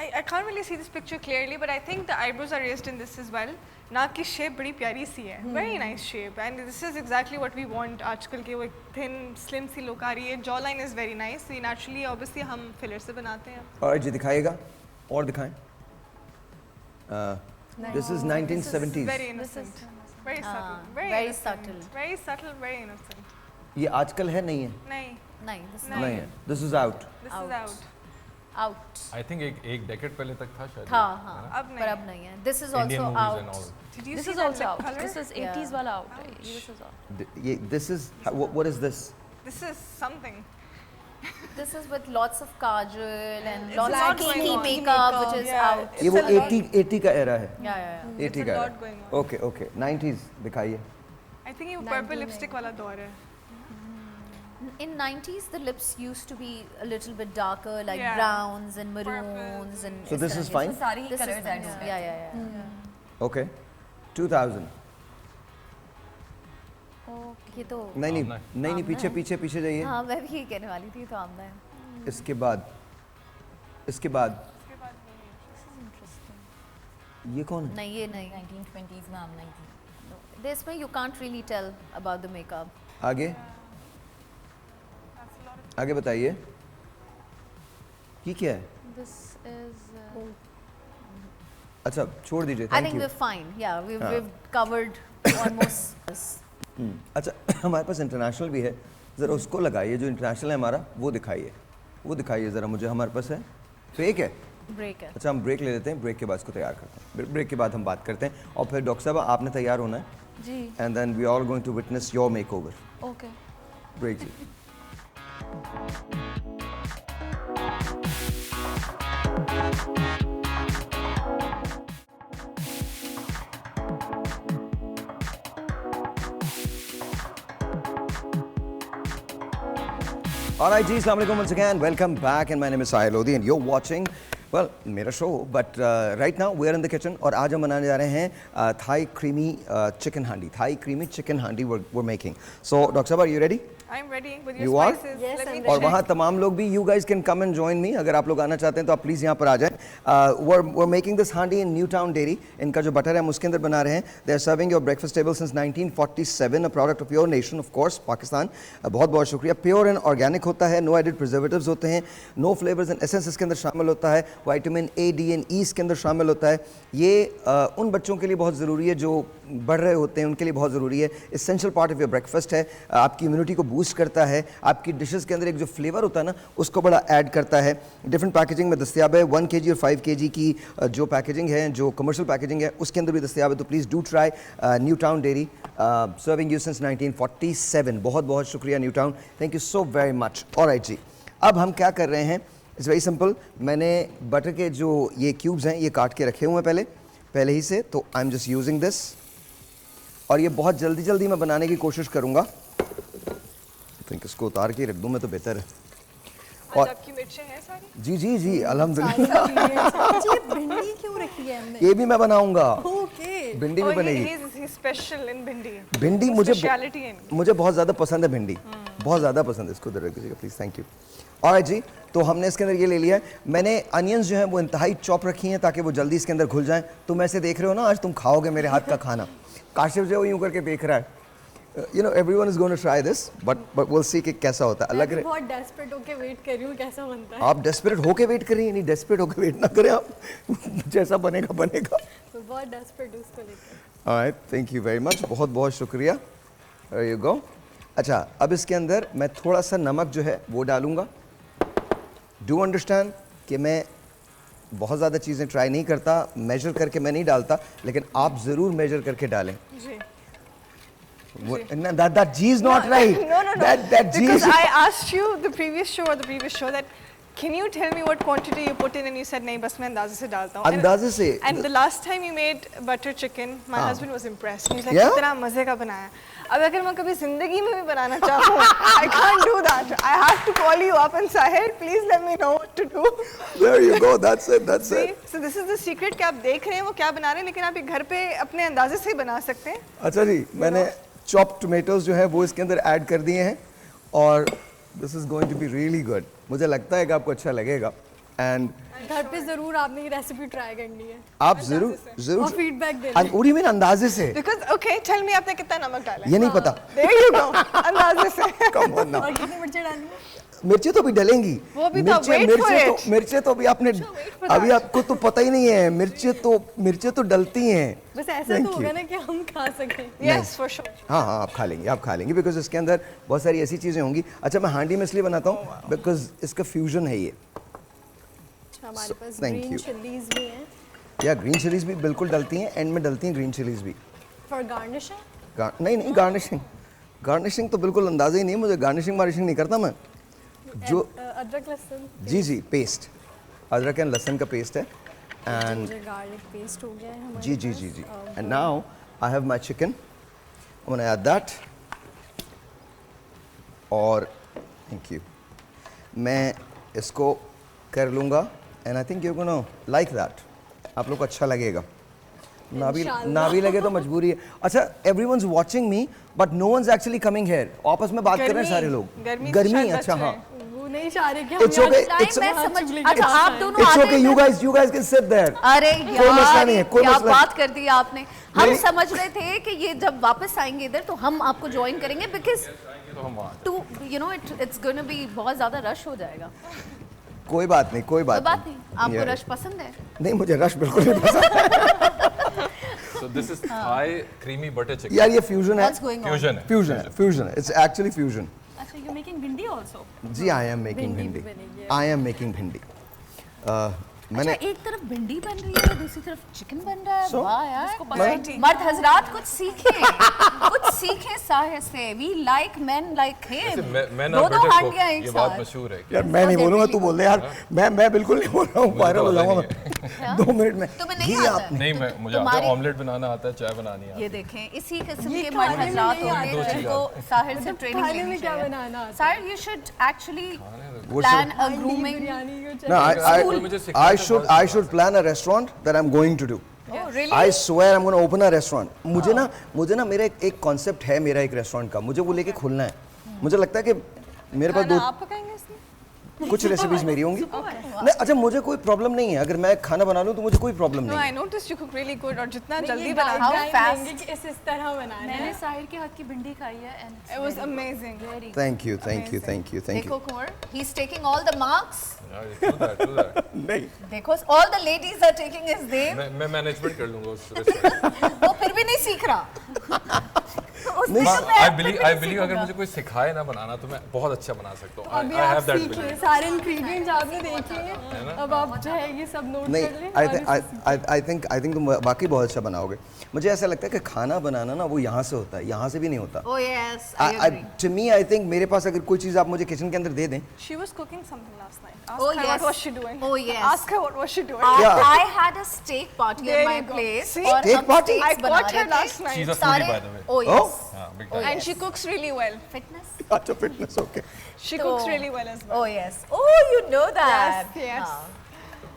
I can't really see this picture clearly, but I think the eyebrows are raised in this as well. नाक की shape बड़ी प्यारी सी है, very nice shape, and this is exactly what we want आजकल के वो एक thin, slim सी look आ रही है. Jawline is very nice. So naturally, obviously हम filler से बनाते हैं. और जी दिखाइएगा और दिखाएं। This is 1970s. Very innocent, very subtle, very very innocent, subtle. very subtle, very innocent. ये आजकल है नहीं है? नहीं, नहीं, this is नहीं है। This is out. this is out. out. I think एक डेकेड पहले तक था शायद। था हाँ, अब पर नहीं. अब नहीं है। This is Indian also movies and out. all. Did you This see is that also lip out. color? This is 80s वाला out है। This is out. ये this is what is this? This is something. This is with lots of kajal and lots lot of going kinky on. makeup, which is Yeah, out. ये वो It's a lot. 80 का era है, Yeah, yeah, yeah. 80 a का lot era। going on. Okay okay 90s दिखाइए। I think ये purple lipstick वाला दौर है। In 90s, the lips used to be a little bit darker, like Yeah. browns and Purples. maroons and. So this is fine? सारी This is colours fine. Add हो Yeah, yeah, yeah. Okay 2000 ये तो. नहीं नहीं आमना है। नहीं नहीं पीछे पीछे पीछे जाइए। हाँ, मैं भी ये कहने वाली थी, तो आमना है. इसके बाद ये कौन है? नहीं, ये नहीं. 1920s में आमना ही थी। This way you can't really tell about the makeup. आगे आगे बताइए ये क्या है? This is. अच्छा छोड़ दीजिए, I thank think you. we're fine. Yeah, we've covered almost. अच्छा हमारे पास इंटरनेशनल भी है, ज़रा उसको लगाइए, जो इंटरनेशनल है हमारा वो दिखाइए, वो दिखाइए ज़रा मुझे, हमारे पास है फेक है। Break है. अच्छा हम ब्रेक ले लेते हैं, ब्रेक के बाद इसको तैयार करते हैं, ब्रेक के बाद हम बात करते हैं और फिर डॉक्टर साहब आपने तैयार होना है जी and then we are going to witness your makeover. Okay break जी। Alright, ji, Assalamu alaikum once again. Welcome back, and my name is Sahil Lodi, and you're watching, well, मेरा show. But right now we are in the kitchen, और आज हम बनाने जा रहे हैं Thai creamy chicken handi. Thai creamy chicken handi we're making. So, Dr. Sabha, are you ready? I'm ready with your You are? spices. Yes, Let me I'm और check. वहाँ तमाम लोग भी, you guys can come and join me. अगर आप लोग आना चाहते हैं तो आप प्लीज़ यहाँ पर आ जाएं। We're making this handi in Newtown Dairy. इनका जो बटर है हम उसके अंदर बना रहे हैं। They are serving your breakfast table since 1947, a product of your nation, of course, Pakistan. बहुत बहुत शुक्रिया। Pure and organic होता है, no added preservatives होते हैं, no flavors and essences इसके अंदर शामिल होता है, vitamin A, D and E इसके अंदर शामिल होता है। ये उन बच्चों के लिए बहुत ज़रूरी है जो बढ़ रहे होते हैं, उनके लिए बहुत ज़रूरी है। Essential part of your breakfast है, आपकी इम्यूनिटी को बूस्ट करता है, आपकी डिशेस के अंदर एक जो फ्लेवर होता है ना उसको बड़ा ऐड करता है। डिफरेंट पैकेजिंग में दस्तियाब है, 1 kg और 5 kg की जो पैकेजिंग है, जो कमर्शियल पैकेजिंग है उसके अंदर भी दस्तियाब है। तो please do try New Town dairy, serving you since 1947। बहुत बहुत शुक्रिया New Town, thank you so very much. Alright जी, अब हम क्या कर रहे हैं, इट्स वेरी सिंपल। मैंने बटर के जो ये क्यूब्स हैं ये काट के रखे हुए हैं पहले ही से, तो I am just using this, और ये बहुत जल्दी जल्दी मैं बनाने की कोशिश करूँगा। आई थिंक इसको उतार के रख दूँ मैं तो बेहतर है। आज आपकी मिर्चें हैं सारी? जी जी जी अल्हम्दुलिल्लाह। अच्छा, ये भिंडी क्यों रखी है हमने? ये भी मैं बनाऊंगा, ओके भिंडी भी बनेगी। He's special in भिंडी। भिंडी Speciality है इनकी। मुझे बहुत ज़्यादा पसंद है भिंडी, बहुत ज़्यादा पसंद है। इसको इधर रख दीजिएगा प्लीज़, थैंक यू। ऑलराइट जी, तो हमने इसके अंदर ये ले लिया है। मैंने अनियंस जो है वो इंतहाई चॉप रखी हैं ताकि वो जल्दी इसके अंदर घुल जाएं। तुम ऐसे देख रहे हो ना, आज तुम खाओगे मेरे हाथ का खाना। काशिफ जो यूँ करके देख रहा है, you know everyone is going to try this, but we'll see कि कैसा होता है। अलग मैं बहुत डेस्परेट होके वेट कर रही हूँ कैसा बनता है। आप डेस्परेट होके वेट करिए, नहीं डेस्परेट होके वेट ना करें आप। जैसा बनेगा बनेगा। मैं बहुत डेस्परेट हूँ उसको लेकर। Alright, thank you very much, बहुत बहुत शुक्रिया। There you go. अच्छा, अब इसके अंदर मैं थोड़ा सा नमक जो है वो डालूंगा। डू अंडरस्टैंड कि मैं बहुत ज़्यादा चीज़ें ट्राई नहीं करता, मेजर करके मैं नहीं डालता, लेकिन आप ज़रूर मेजर करके डालें। जी। That G is not right. No. That G Because is. I asked you the previous show that can you tell me what quantity you put in, and you said नहीं बस मैं अंदाजे से डालता हूँ। अंदाजे से। And the last time you made butter chicken, my husband was impressed. He's like Yeah? कितना मजे का बनाया। अब अगर मैं कभी जिंदगी में भी बनाना चाहूँ, I can't do that. I have to call you up and say, hey, please let me know what to do. There you go. That's it. That's See? it. So this is the secret कि आप देख रहे हैं वो क्या बना रहे हैं, लेकिन आप ये घर पे अपने अंदाजे से ही बना सकते हैं। अच्छा जी, मैंने चॉप टोमेटोज जो है वो इसके अंदर ऐड कर दिए हैं, और this is going to be really good. मुझे लगता है कि आपको अच्छा लगेगा, एंड घर पे जरूर आपने ये रेसिपी ट्राई करनी है आप जरूर और फीडबैक देना। उड़ी में अंदाजे से। Because okay, tell me आपने कितना नमक डाला है? ये नहीं पता। There you go. अंदाजे से। Come on now. और कितनी मिर्चें डालनी है? मिर्चें तो भी डलेंगी। वो भी तो, wait for it. मिर्चें तो भी आपने for अभी that. आपको तो पता ही नहीं है, मिर्चें तो डलती हैं। बस ऐसा Thank तो होगा you. ना कि हम खा सकें। Yes, for sure. हाँ हाँ, आप खा लेंगे बिकॉज इसके अंदर बहुत सारी ऐसी चीज़ें होंगी। अच्छा, मैं हांडी में इसलिए बनाता हूँ बिकॉज इसका फ्यूजन है ये। अच्छा, हमारे पास thank ग्रीन you. चिलीज भी हैं या ग्रीन चिलीज भी बिल्कुल डलती हैं, एंड में डलती हैं ग्रीन चिलीज भी। For garnishing. नहीं गार्निशिंग तो बिल्कुल अंदाज़ा ही नहीं है मुझे। गार्निशिंग नहीं करता मैं। जो अदरक लहसुन जी जी पेस्ट, अदरक एंड लहसुन का पेस्ट है एंड गार्लिक पेस्ट हो गया है हमारे जी जी जी जी and now I have my chicken, I want to add that और थैंक यू मैं इसको कर लूँगा and I think you gonna like that, आप लोग को अच्छा लगेगा। ना भी लगे तो मजबूरी है। अच्छा everyone's watching me but no one's actually coming here, आपस में बात कर रहे हैं सारे लोग। गर्मी अच्छा हाँ वो नहीं चाह रहे कि इट्स ओके इट्स मैं समझ अच्छा आप दोनों इट्स आते okay you guys can sit there. अरे कोई मसला यार नहीं है, कोई क्या मसला बात कर दी आपने। हम नहीं। समझ रहे थे कि ये जब वापस आएंगे इधर तो हम आपको ज्वाइन करेंगे because to you know it's gonna be बहुत ज्यादा रश हो जाएगा। कोई बात नहीं कोई बात नहीं आपको Yeah. रश पसंद है? नहीं मुझे रश बिल्कुल नहीं पसंद। So this is Thai creamy butter chicken. यार ये फ्यूजन है, What's going on? फ्यूजन है, इट्स एक्चुअली फ्यूजन। अच्छा यू मेकिंग भिंडी आल्सो? जी I am making bhindi, I am making भिंडी। मैंने अच्छा एक तरफ भिंडी बन रही है दूसरी तरफ चिकन बन रहा है। वाह यार मैं- मर्द हजरात कुछ सीखें साहिर से। वी लाइक मेन लाइक वैसे हिम। मैं ना दो butter हांडियां cook, एक ये बात साथ। मशहूर है। यार मैं नहीं बोलूंगा, तू बोल दे यार। मैं बिल्कुल नहीं बोल रहा हूँ, वायरल हो पता जाऊंगा नहीं मैं 2 मिनट में। तुम्हें नहीं घी आता आप नहीं मैं मुझे आता है तुम्हारी- ऑमलेट बनाना आता है, चाय बनानी आती ये देखें इसी किस्म ये के खाने मर्द में हजरात नहीं होंगे आता है। जिनको साहिर से ट्रेनिंग खाने लेनी में क्या चाहिए। बनाना आता है? साहिर यू शुड एक्चुअली वो प्लान अ ग्रूमिंग। बिरयानी को No, कोई मुझे सिखाता है I should plan a restaurant that I'm going to do. really? I swear I'm going to open a restaurant. मुझे ना मेरा एक कॉन्सेप्ट है मेरा एक रेस्टोरेंट का, मुझे वो लेके खुलना है। मुझे लगता है कि मेरे पास आप पकाएंगे इसमें? कुछ रेसिपीज मेरी होंगी। नहीं अच्छा मुझे कोई प्रॉब्लम नहीं है, अगर मैं खाना बना लूँ तो मुझे कोई प्रॉब्लम No, नहीं I है। noticed you cook really good और जितना जल्दी ये बना How guide fast? देंगे कि इस तरह बनाना मैंने है। साहिर के हाथ की भिंडी खाई है and it was amazing. Thank you thank you thank you thank देखो you. Kunwar he is taking all the marks. है। Do that. नहीं देखो all the ladies are taking his name. मैं मैनेजमेंट कर लूंगा उस रेस्टोरेंट। वो फिर भी नहीं सीख रहा। आई बिलीव अगर मुझे कोई सिखाए ना बनाना तो मैं बहुत अच्छा बना सकता हूँ। अभी I आप have that सीख belief. लें, सारे इंग्रेडिएंट्स आपने देखे हैं, अब आप जो है ये सब नोट नहीं कर लें। आई थिंक तुम वाकई बहुत अच्छा बनाओगे। मुझे ऐसा लगता है कि खाना बनाना ना वो यहाँ से होता है, यहाँ से भी नहीं होता। Oh yes, I agree. To me I think मेरे पास अगर कोई चीज़ आप मुझे किचन के अंदर दे दें। She was cooking something last night. Ask Oh, her yes. what was she doing? Oh, yes. Ask her what was she doing. Yeah. I had a steak party There at my you go. place. See? और Steak हम party? steaks I बना caught रहे her थे। last night. She's a सारे- foodie by the way. Oh yes. हाँ, big Oh, time. And she cooks really well. Fitness. अच्छा fitness okay. She तो- cooks really well as well. Oh yes. Oh you know that. Yes, yes. हाँ।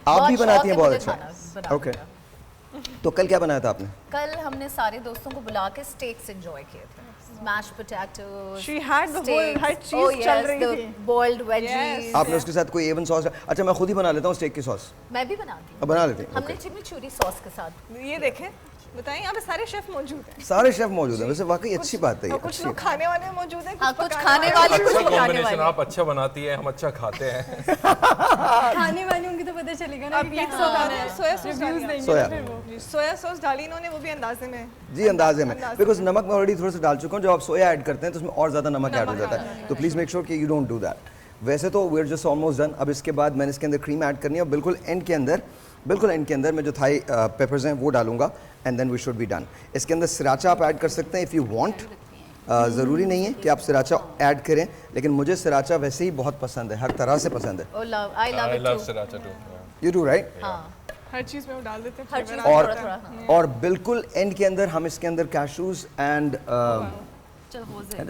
आप बहुत भी बनाती शौक हैं है बहुत मुझे अच्छा। खाना बनाने ओके का। तो कल क्या बनाया था आपने? कल हमने सारे दोस्तों को बुला के स्टेक्स एंजॉय किए थे। Mashed potatoes. She had the whole steaks. हर चीज Oh चल yes, रही the थी. boiled veggies. आपने उसके साथ कोई एवन सॉस? अच्छा मैं खुद ही बना लेता हूँ स्टेक की सॉस। मैं भी बनाती हूँ। अब बना लेते हैं। हमने ओके। चिमिचूरी सॉस के साथ। ये देखें, बताएं यहाँ पे सारे शेफ मौजूद हैं। सारे शेफ मौजूद हैं, वैसे वाकई अच्छी बात है ये। और कुछ लोग खाने वाले मौजूद हैं, हाँ, कुछ पकाने खाने वाले कुछ अच्छा पकाने कॉम्बिनेशन, वाले। आप अच्छा बनाती है, हम अच्छा खाते हैं। खाने वाले होंगे तो पता चलेगा ना अब कि ये कैसा तो खाना है। सोया सॉस रिव्यूज देंगे सोया। ना फिर वो। सोया सॉस डाली इन्होंने, वो भी अंदाजे में। जी अंदाजे में, अंदाजे बिकॉज नमक मैं ऑलरेडी थोड़ा सा डाल चुका हूँ। जब आप सोया ऐड करते हैं तो उसमें और ज़्यादा नमक ऐड हो जाता है, तो प्लीज़ मेक श्योर कि यू डोंट डू दैट। वैसे तो we are just almost done. अब इसके बाद मैंने इसके अंदर क्रीम ऐड करनी है और बिल्कुल एंड के अंदर मैं जो थाई पेपर्स हैं वो डालूंगा and then we should be done. इसके अंदर सराचा आप ऐड कर सकते हैं इफ़ यू वांट। ज़रूरी नहीं है कि आप सराचा ऐड करें, लेकिन मुझे सराचा वैसे ही बहुत पसंद है, हर तरह से पसंद है। Oh love, I love I it love too. sriracha too. You do right? हाँ। हर चीज में वो डाल देते हैं। हर flavor चीज़ आ में और जाता है। थोड़ा-थोड़ा, और बिल्कुल एंड के अंदर हम इसके अंदर cashews and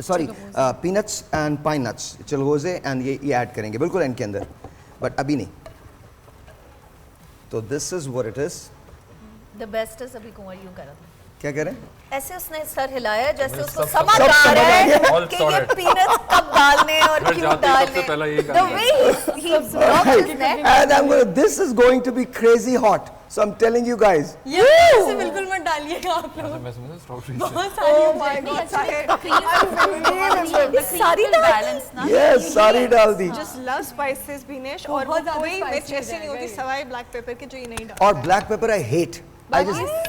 sorry peanuts and pine nuts, चिलगोजे एंड ये ऐड करेंगे बिल्कुल एंड के अंदर, बट अभी नहीं। तो this is what it is. The best is अभी कुंवर यूं कर रहा था। क्या कह रहे हैं? ऐसे उसने सर हिलाया जैसे उसको सब समझ समझ आ रहा है All कि ये sorted. पीनट्स कब डालने और घर क्यों जाते ही सबसे पहले डालने। यही The काम way he blocked his neck. And I'm going to, this is going to be crazy hot. So I'm telling you guys. ये ऐसे बिल्कुल मत डालिएगा आप लोग। मैं समझा स्ट्रॉबेरी बहुत सारी Oh my God, Sahir. सारी बैलेंस ना Yes, सारी डाल दी। Just love spices Binesh, और बहुत ज्यादा कोई spicy मिर्च हो ऐसी नहीं जाएगा होती ये। सवाई ब्लैक पेपर के जो ये नहीं डालता। और black pepper I hate. I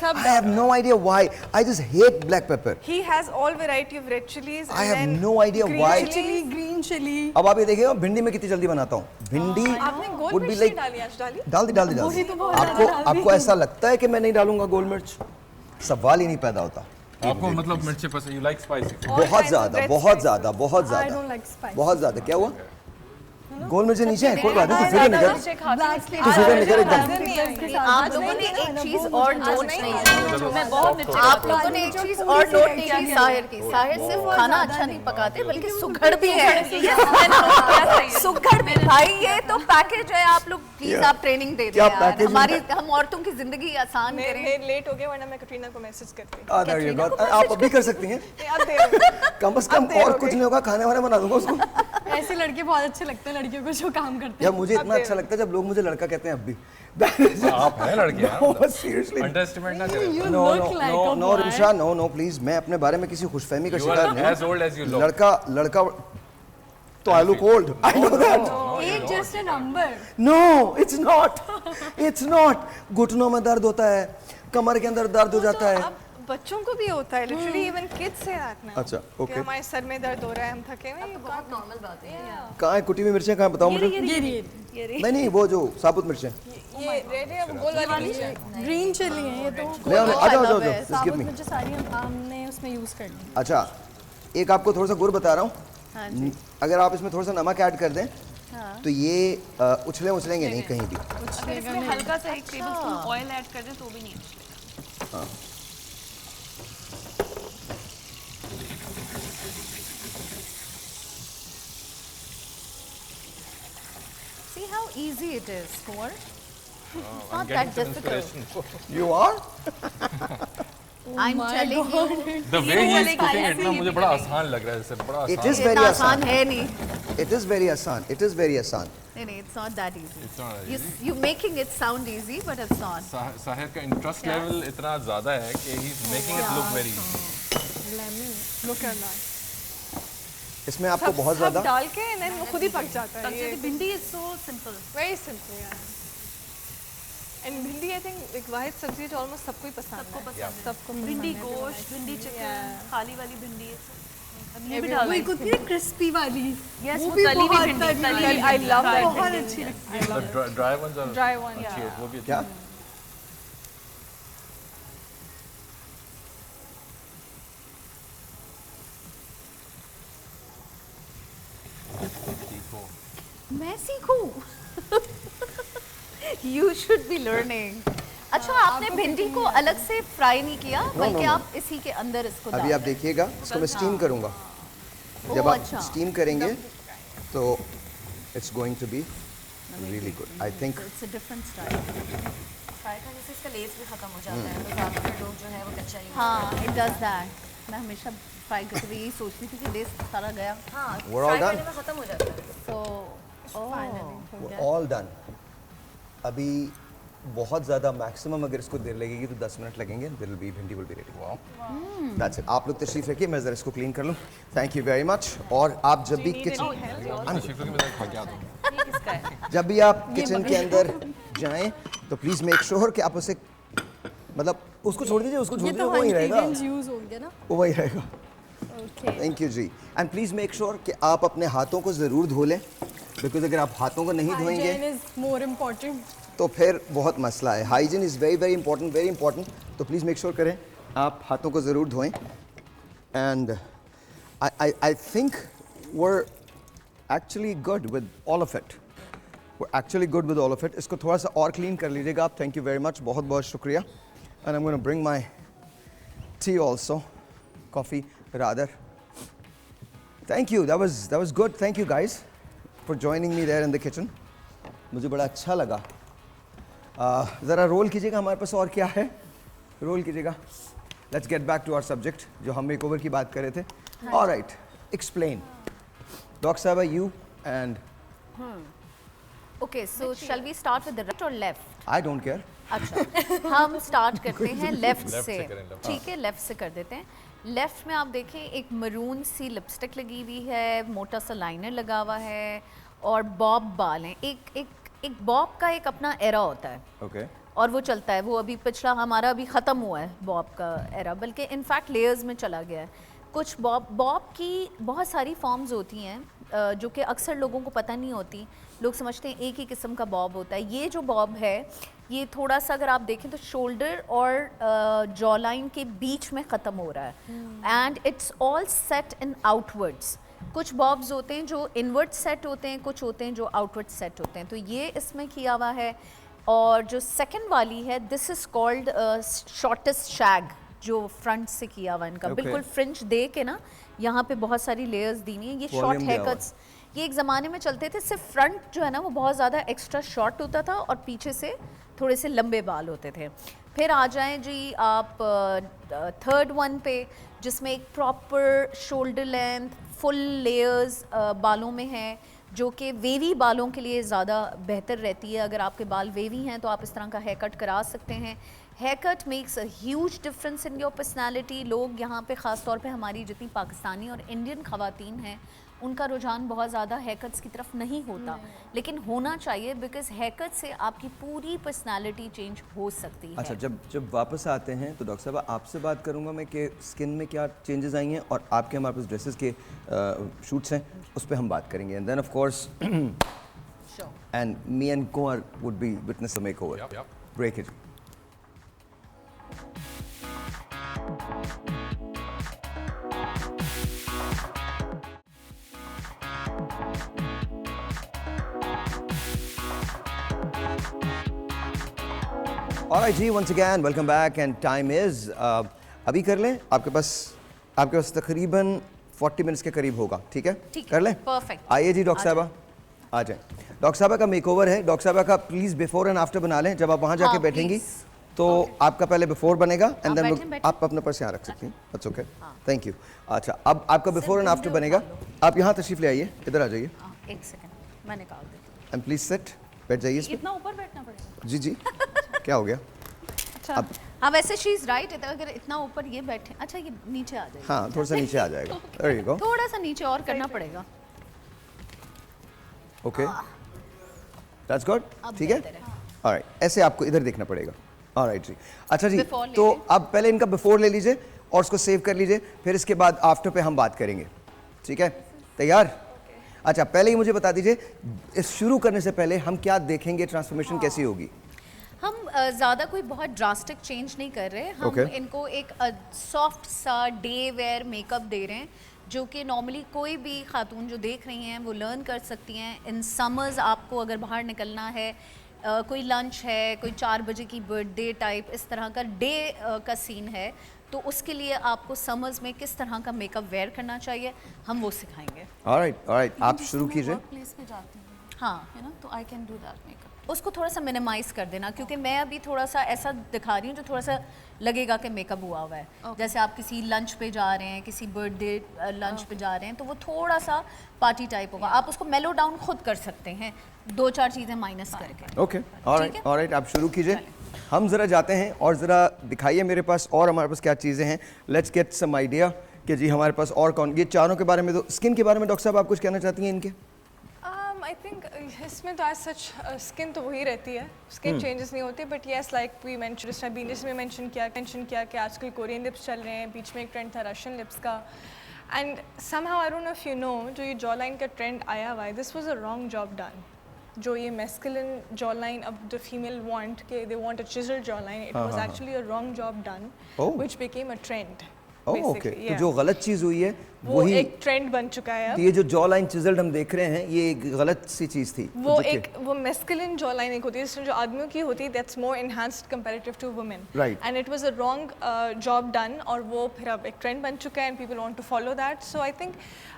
सब have no idea why. I just hate black pepper. He has all variety of red chilies. I and have then no idea green why. chilies. Green chilli. अब आप ये देखिए भिंडी में कितनी जल्दी बनाता हूँ। भिंडी आपने गोल would be मिर्च like नहीं डाली आज डाली? डाल दी वही तो बहुत आपको ज्यादा डाल दी। आपको ऐसा लगता है कि मैं नहीं डालूंगा गोल मिर्च? सवाल ही नहीं पैदा होता। आपको मतलब मिर्ची पसंद, यू लाइक स्पाइसी? All बहुत kinds of ज्यादा red बहुत spices. ज्यादा बहुत I ज्यादा don't like spicy. बहुत ज्यादा। क्या हुआ? गोल मिर्च नीचे है, कोई बात नहीं, तू फिक्र नहीं कर, तू फिक्र नहीं कर एकदम। आप लोगों ने एक चीज और नोट नहीं की, मैं बहुत आप लोगों ने एक चीज और नोट नहीं की साहिर की। साहिर सिर्फ खाना अच्छा नहीं पकाते बल्कि सुघड़ भी है। सुघड़ भी भाई, ये तो पैकेज है। आप लोग प्लीज आप ट्रेनिंग दे दें यार, हमारी हम औरतों की जिंदगी आसान करें। मैं लेट हो गया वरना मैं कटरीना को मैसेज करती। आप अभी कर सकती हैं, कम से कम और कुछ नहीं होगा, खाने वाने बना दूंगा उसको। ऐसे लड़के बहुत अच्छे लगते हैं लड़कियों को जो काम करते हैं। यार मुझे इतना अच्छा लगता है जब लोग मुझे लड़का कहते हैं अब भी। आप हैं लड़के हैं, सीरियसली अंडरएस्टिमेट ना करें। नो रिमशा, नो प्लीज, मैं अपने बारे में किसी खुशफहमी का शिकार नहीं as old as you look. लड़का तो I look old, I know that. Age just a number. No it's not. घुटनों में दर्द होता है, कमर के अंदर दर्द हो जाता है। बच्चों को भी होता है लिटरली, इवन किड्स से रखना। अच्छा, ओके। हमारे सर में दर्द हो रहा है, हम थके हुए हैं। बहुत नॉर्मल बात है। कहाँ है कुटी हुई मिर्चें, कहाँ बताओ मुझे? नहीं, वो जो साबुत मिर्चें, ये रेड है, गोल वाली ग्रीन चिली है ये तो। ले आओ, आ जाओ, जस्ट गिव मी। मुझे सारी हमने उसमें यूज कर ली। अच्छा, एक आपको थोड़ा सा गुड़ बता रहा हूँ, अगर आप इसमें थोड़ा सा नमक ऐड कर दें तो ये उछलेंगे नहीं कहीं भी। अगर इसमें हल्का सा 1 टेबलस्पून ऑयल ऐड कर दें तो भी नहीं। हाँ। See how easy it is, Kumar. It's not that difficult. You are? I'm telling you. The way he is cooking it ना मुझे बड़ा आसान लग रहा है, सर बड़ा It आसान। is very इतना आसान। आसान है नहीं। It is very आसान। It is very आसान। नहीं, it's not that easy. It's not that easy. You making it sound easy, but it's not. Sahir का इंटरेस्ट लेवल इतना ज़्यादा है कि he is making it look very easy. Look at that. इसमें आपको बहुत ज़्यादा डाल के नहीं वो खुद ही पक जाता है। ये भिंडी is so simple. Very simple यार। एंड भिंडी आई थिंक एक वाहिद सब्जी है जो ऑलमोस्ट सबको ही पसंद है। सबको पसंद है। भिंडी गोश्त, भिंडी चिकन, खाली वाली भिंडी। अब ये भी वो डाल एक होती है क्रिस्पी वाली। यस, वो वो भी तली हुई बहुत भिंडी, तली तली हुई। हुई I love that बहुत भिंडी। अच्छी लगती है। The dry ones are Dry one, अच्छी है, वो भी अच्छी क्या? है। मैं सीखूं? You should be learning. अच्छा, आपने भिंडी को अलग से फ्राई नहीं किया, बल्कि no. आप इसी के अंदर इसको अभी डाल आप देखिएगा, इसको मैं स्टीम करूंगा। जब आप अच्छा। स्टीम करेंगे तो it's going to be really good, I think. It's a different style. Fry करने से इसका लेस भी खत्म हो जाता है, तो ज़्यादातर लोग जो है वो कच्चा ही हाँ, it does that. मैं हमेशा फ्राई करते हुए यही सोचती थी कि लेस सारा गया। हाँ, We're all फ्राई done? करने में खत्म हो जाता है। So, all done. अभी बहुत ज़्यादा मैक्सिमम अगर इसको देर लगेगी तो 10 मिनट लगेंगे, भिंडी will be ready. That's it. आप लोग तशरीफ रखिए, मैं ज़रा इसको क्लीन कर लूँ। Thank you very much. और आप जब भी जब भी आप किचन के अंदर जाएं तो प्लीज़ मेक श्योर कि आप उसे मतलब उसको छोड़ दीजिए, उसको छोड़ दीजिए, वो वही रहेगा, यूज हो गया ना। वो वही रहेगा। थैंक यू जी। एंड प्लीज़ मेक श्योर कि आप अपने हाथों को ज़रूर धो लें, बिकॉज अगर आप हाथों को नहीं धोएंगे हाइजीन इज मोर इम्पोर्टेंट। तो फिर बहुत मसला है। Hygiene is very very important, very important. तो प्लीज़ मेक श्योर करें आप हाथों को ज़रूर धोएं। And I think were actually good with all of it, were actually good with all of it. इसको थोड़ा सा और क्लीन कर लीजिएगा आप। थैंक यू वेरी मच, बहुत बहुत शुक्रिया। And I am gonna bring my T also, coffee rather. Thank you. That was good. Thank you guys for joining me there in the kitchen. मुझे बड़ा अच्छा लगा। ज़रा रोल कीजिएगा, हमारे पास और क्या है, रोल कीजिएगा। Let's get back to our subject, जो हम मेकओवर की बात कर रहे थे। All right, explain. Doc Saba, you and okay, so shall we start with the right or left? I don't care. अच्छा, हम स्टार्ट करते हैं लेफ्ट Left से। से करें, left. ठीक है, लेफ्ट से कर देते हैं। लेफ्ट में आप देखें एक मरून सी लिपस्टिक लगी हुई है, मोटा सा लाइनर लगा हुआ है और बॉब बाल हैं। एक बॉब का एक अपना एरा होता है। Okay. और वो चलता है, वो अभी पिछला हमारा अभी ख़त्म हुआ है बॉब का एरा, बल्कि इनफैक्ट लेयर्स में चला गया है। कुछ बॉब की बहुत सारी फॉर्म्स होती हैं जो कि अक्सर लोगों को पता नहीं होती। लोग समझते हैं एक ही किस्म का बॉब होता है। ये जो बॉब है ये थोड़ा सा अगर आप देखें तो शोल्डर और जॉ लाइन के बीच में ख़त्म हो रहा है, and it's all set in outwards. कुछ बॉब्स होते हैं जो इनवर्ट सेट होते हैं, कुछ होते हैं जो आउटवर्ट सेट होते हैं, तो ये इसमें किया हुआ है। और जो सेकंड वाली है, दिस इज कॉल्ड शॉर्टेस्ट शैग, जो फ्रंट से किया हुआ इनका, बिल्कुल फ्रिंज दे के ना, यहाँ पे बहुत सारी लेयर्स दी हुई हैं। ये शॉर्ट हेयर कट्स ये एक ज़माने में चलते थे, सिर्फ फ्रंट जो है ना वो बहुत ज़्यादा एक्स्ट्रा शॉर्ट होता था और पीछे से थोड़े से लंबे बाल होते थे। फिर आ जाएं जी आप थर्ड वन पे, जिसमें एक proper shoulder length full layers बालों में है, जो कि वेवी बालों के लिए ज़्यादा बेहतर रहती है। अगर आपके बाल वेवी हैं तो आप इस तरह का हेयर कट करा सकते हैं। Hair cut makes a huge difference in your personality. लोग यहाँ पे ख़ास तौर पे हमारी जितनी पाकिस्तानी और इंडियन ख़वातीन हैं, उनका रुझान बहुत ज़्यादा हेयर कट्स की तरफ नहीं होता, लेकिन होना चाहिए, बिकॉज हेयर कट से आपकी पूरी पर्सनालिटी चेंज हो सकती है। अच्छा, जब वापस आते हैं तो डॉक्टर साहब आपसे बात करूंगा मैं कि स्किन में क्या चेंजेस आई हैं, और आपके हमारे पास ड्रेसेस के शूट्स हैं, उस पर हम बात करेंगे। And then of course and me and Kunwar would be witness a makeover. Break it. Alright जी, once again welcome back and time is अभी कर लें, आपके पास तकरीबन 40 मिनट्स के करीब होगा, ठीक है? कर लें? परफेक्ट। आइए जी डॉक्टर साहबा, आ जाएं। डॉक्टर साहबा का मेकओवर है, डॉक्टर साहबा का प्लीज बिफोर एंड आफ्टर बना लें। जब आप वहाँ जाके बैठेंगी तो आपका पहले बिफोर बनेगा एंड देन आप अपना पर्स यहाँ रख सकती हैं। That's okay, thank you. अच्छा, अब आपका बिफोर एंड आफ्टर बनेगा। आप यहाँ तशरीफ ले आइए, इधर आ जाइए। एक सेकंड, मैं निकाल देती हूँ। एंड प्लीज सेट, बैठ जाइए। इतना ऊपर बैठना पड़ेगा? जी जी क्या हो गया? अच्छा, हाँ वैसे शी इज राइट, अगर इतना ऊपर ये बैठे, अच्छा ये नीचे आ जाएगा। हाँ, थोड़ा सा नीचे आ जाएगा। There you go. थोड़ा सा नीचे और करना पड़ेगा। ओके, दैट्स गुड, ठीक है। ऑलराइट, ऐसे आपको इधर देखना पड़ेगा। ऑलराइट जी। अच्छा जी, तो अब पहले इनका बिफोर ले लीजिए और उसको सेव कर लीजिए, फिर इसके बाद आफ्टर पे हम बात करेंगे, ठीक है? तैयार? अच्छा, पहले ही मुझे बता दीजिए, इस शुरू करने से पहले हम क्या देखेंगे, ट्रांसफॉर्मेशन कैसी होगी? हम ज़्यादा कोई बहुत ड्रास्टिक चेंज नहीं कर रहे, हम इनको एक सॉफ्ट सा डे वेयर मेकअप दे रहे हैं, जो कि नॉर्मली कोई भी खातून जो देख रही हैं वो लर्न कर सकती हैं। इन समर्स आपको अगर बाहर निकलना है, कोई लंच है, कोई 4 बजे की बर्थडे टाइप इस तरह का डे का सीन है, तो उसके लिए आपको समर्स में किस तरह का मेकअप वेयर करना चाहिए, हम वो सिखाएंगे। ऑलराइट, आप शुरू कीजिए। प्लेस पे जाती हूँ, हाँ, है ना, तो I can do that makeup. उसको थोड़ा सा मिनिमाइज कर देना, क्योंकि मैं अभी थोड़ा सा ऐसा दिखा रही हूँ जो थोड़ा सा लगेगा कि मेकअप हुआ हुआ है। जैसे आप किसी लंच पे जा रहे हैं, किसी बर्थडे लंच पे जा रहे हैं, तो वो थोड़ा सा पार्टी टाइप होगा। आप उसको मेलो डाउन खुद कर सकते हैं, 2-4 चीज़ें माइनस करके। ओके, ऑलराइट, आप शुरू कीजिए। हम ज़रा जाते हैं और ज़रा दिखाइए मेरे पास और हमारे पास क्या चीज़ें हैं। लेट्स गेट सम आइडिया कि जी हमारे पास और कौन, ये चारों के बारे में। तो स्किन के बारे में डॉक्टर साहब आप कुछ कहना चाहती हैं इनके? आई थिंक इसमें तो एज सच स्किन तो वही रहती है, स्किन चेंजेस नहीं होते, but yes like we mention, जिसमें मेंशन किया कि आजकल कोरियन लिप्स चल रहे हैं, बीच में एक ट्रेंड था रशियन लिप्स का, and somehow I don't know if you know, जो ये जॉ लाइन का ट्रेंड आया हुआ है, this was a wrong job done. जो ये मैस्कुलिन जॉ लाइन अब द फीमेल वांट के they want a chisel jaw line, it was actually a wrong job done which became a trend. Okay, तो जो गलत चीज़ हुई है वो एक ट्रेंड बन चुका है। तो ये जो जॉ लाइन चिजल्ड हम देख रहे हैं, ये एक गलत सी चीज़ थी। वो मैस्कुलिन जॉ लाइन एक होती है, जिसमें जो आदमियों की होती है, that's more enhanced comparative to women, right, and it was a wrong job done, और वो फिर अब एक ट्रेंड बन चुका है and people want to follow that. So I think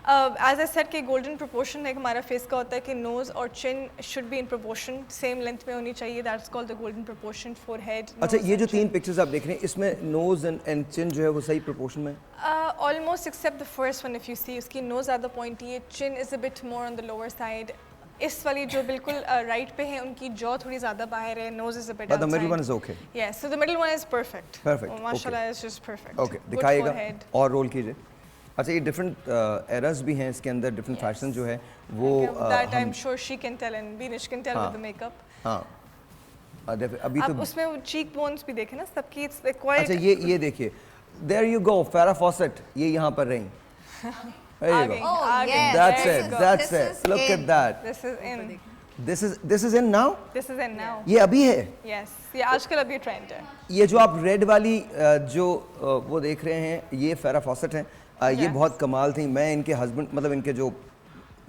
as I said कि गोल्डन प्रोपोर्शन एक हमारा फेस का होता है कि नोज और chin should be in proportion, same length में होनी चाहिए, that's called the golden proportion, forehead. अच्छा, ये जो 3 पिक्चर्स आप देख रहे हैं, इसमें नोज एंड चिन जो है वो सही प्रोपोर्शन में? Almost except the first one, if you see, उसकी nose ज़्यादा pointy है, chin is a bit more on the lower side. इस वाली जो बिल्कुल राइट पे है, उनकी जॉ थोड़ी ज़्यादा बाहर है, nose is a bit outside. But the middle one is okay. Yes, so the middle one is perfect. Perfect. माशाल्लाह is just perfect. Okay, दिखाइएगा और रोल कीजिए। अच्छा, ये डिफरेंट एरास भी हैं इसके अंदर, डिफरेंट फैशन जो है वो that I'm sure she can tell and Binish can tell with the makeup. हाँ, अभी तो उसमें वो cheek bones भी देखे ना सबकी, it's quite. अच्छा, ये देखिए, there you go, Farrah Fawcett, ये यहाँ पर रही। There you go. Oh, yes. That's it. Look at that. This is in. This is in now? This is in now. ये अभी है? Yes, ये आजकल अभी ट्रेंड है। ये जो आप रेड वाली जो वो देख रहे हैं, ये Farrah Fawcett है, ये बहुत कमाल थी। मैं इनके हस्बैंड मतलब इनके जो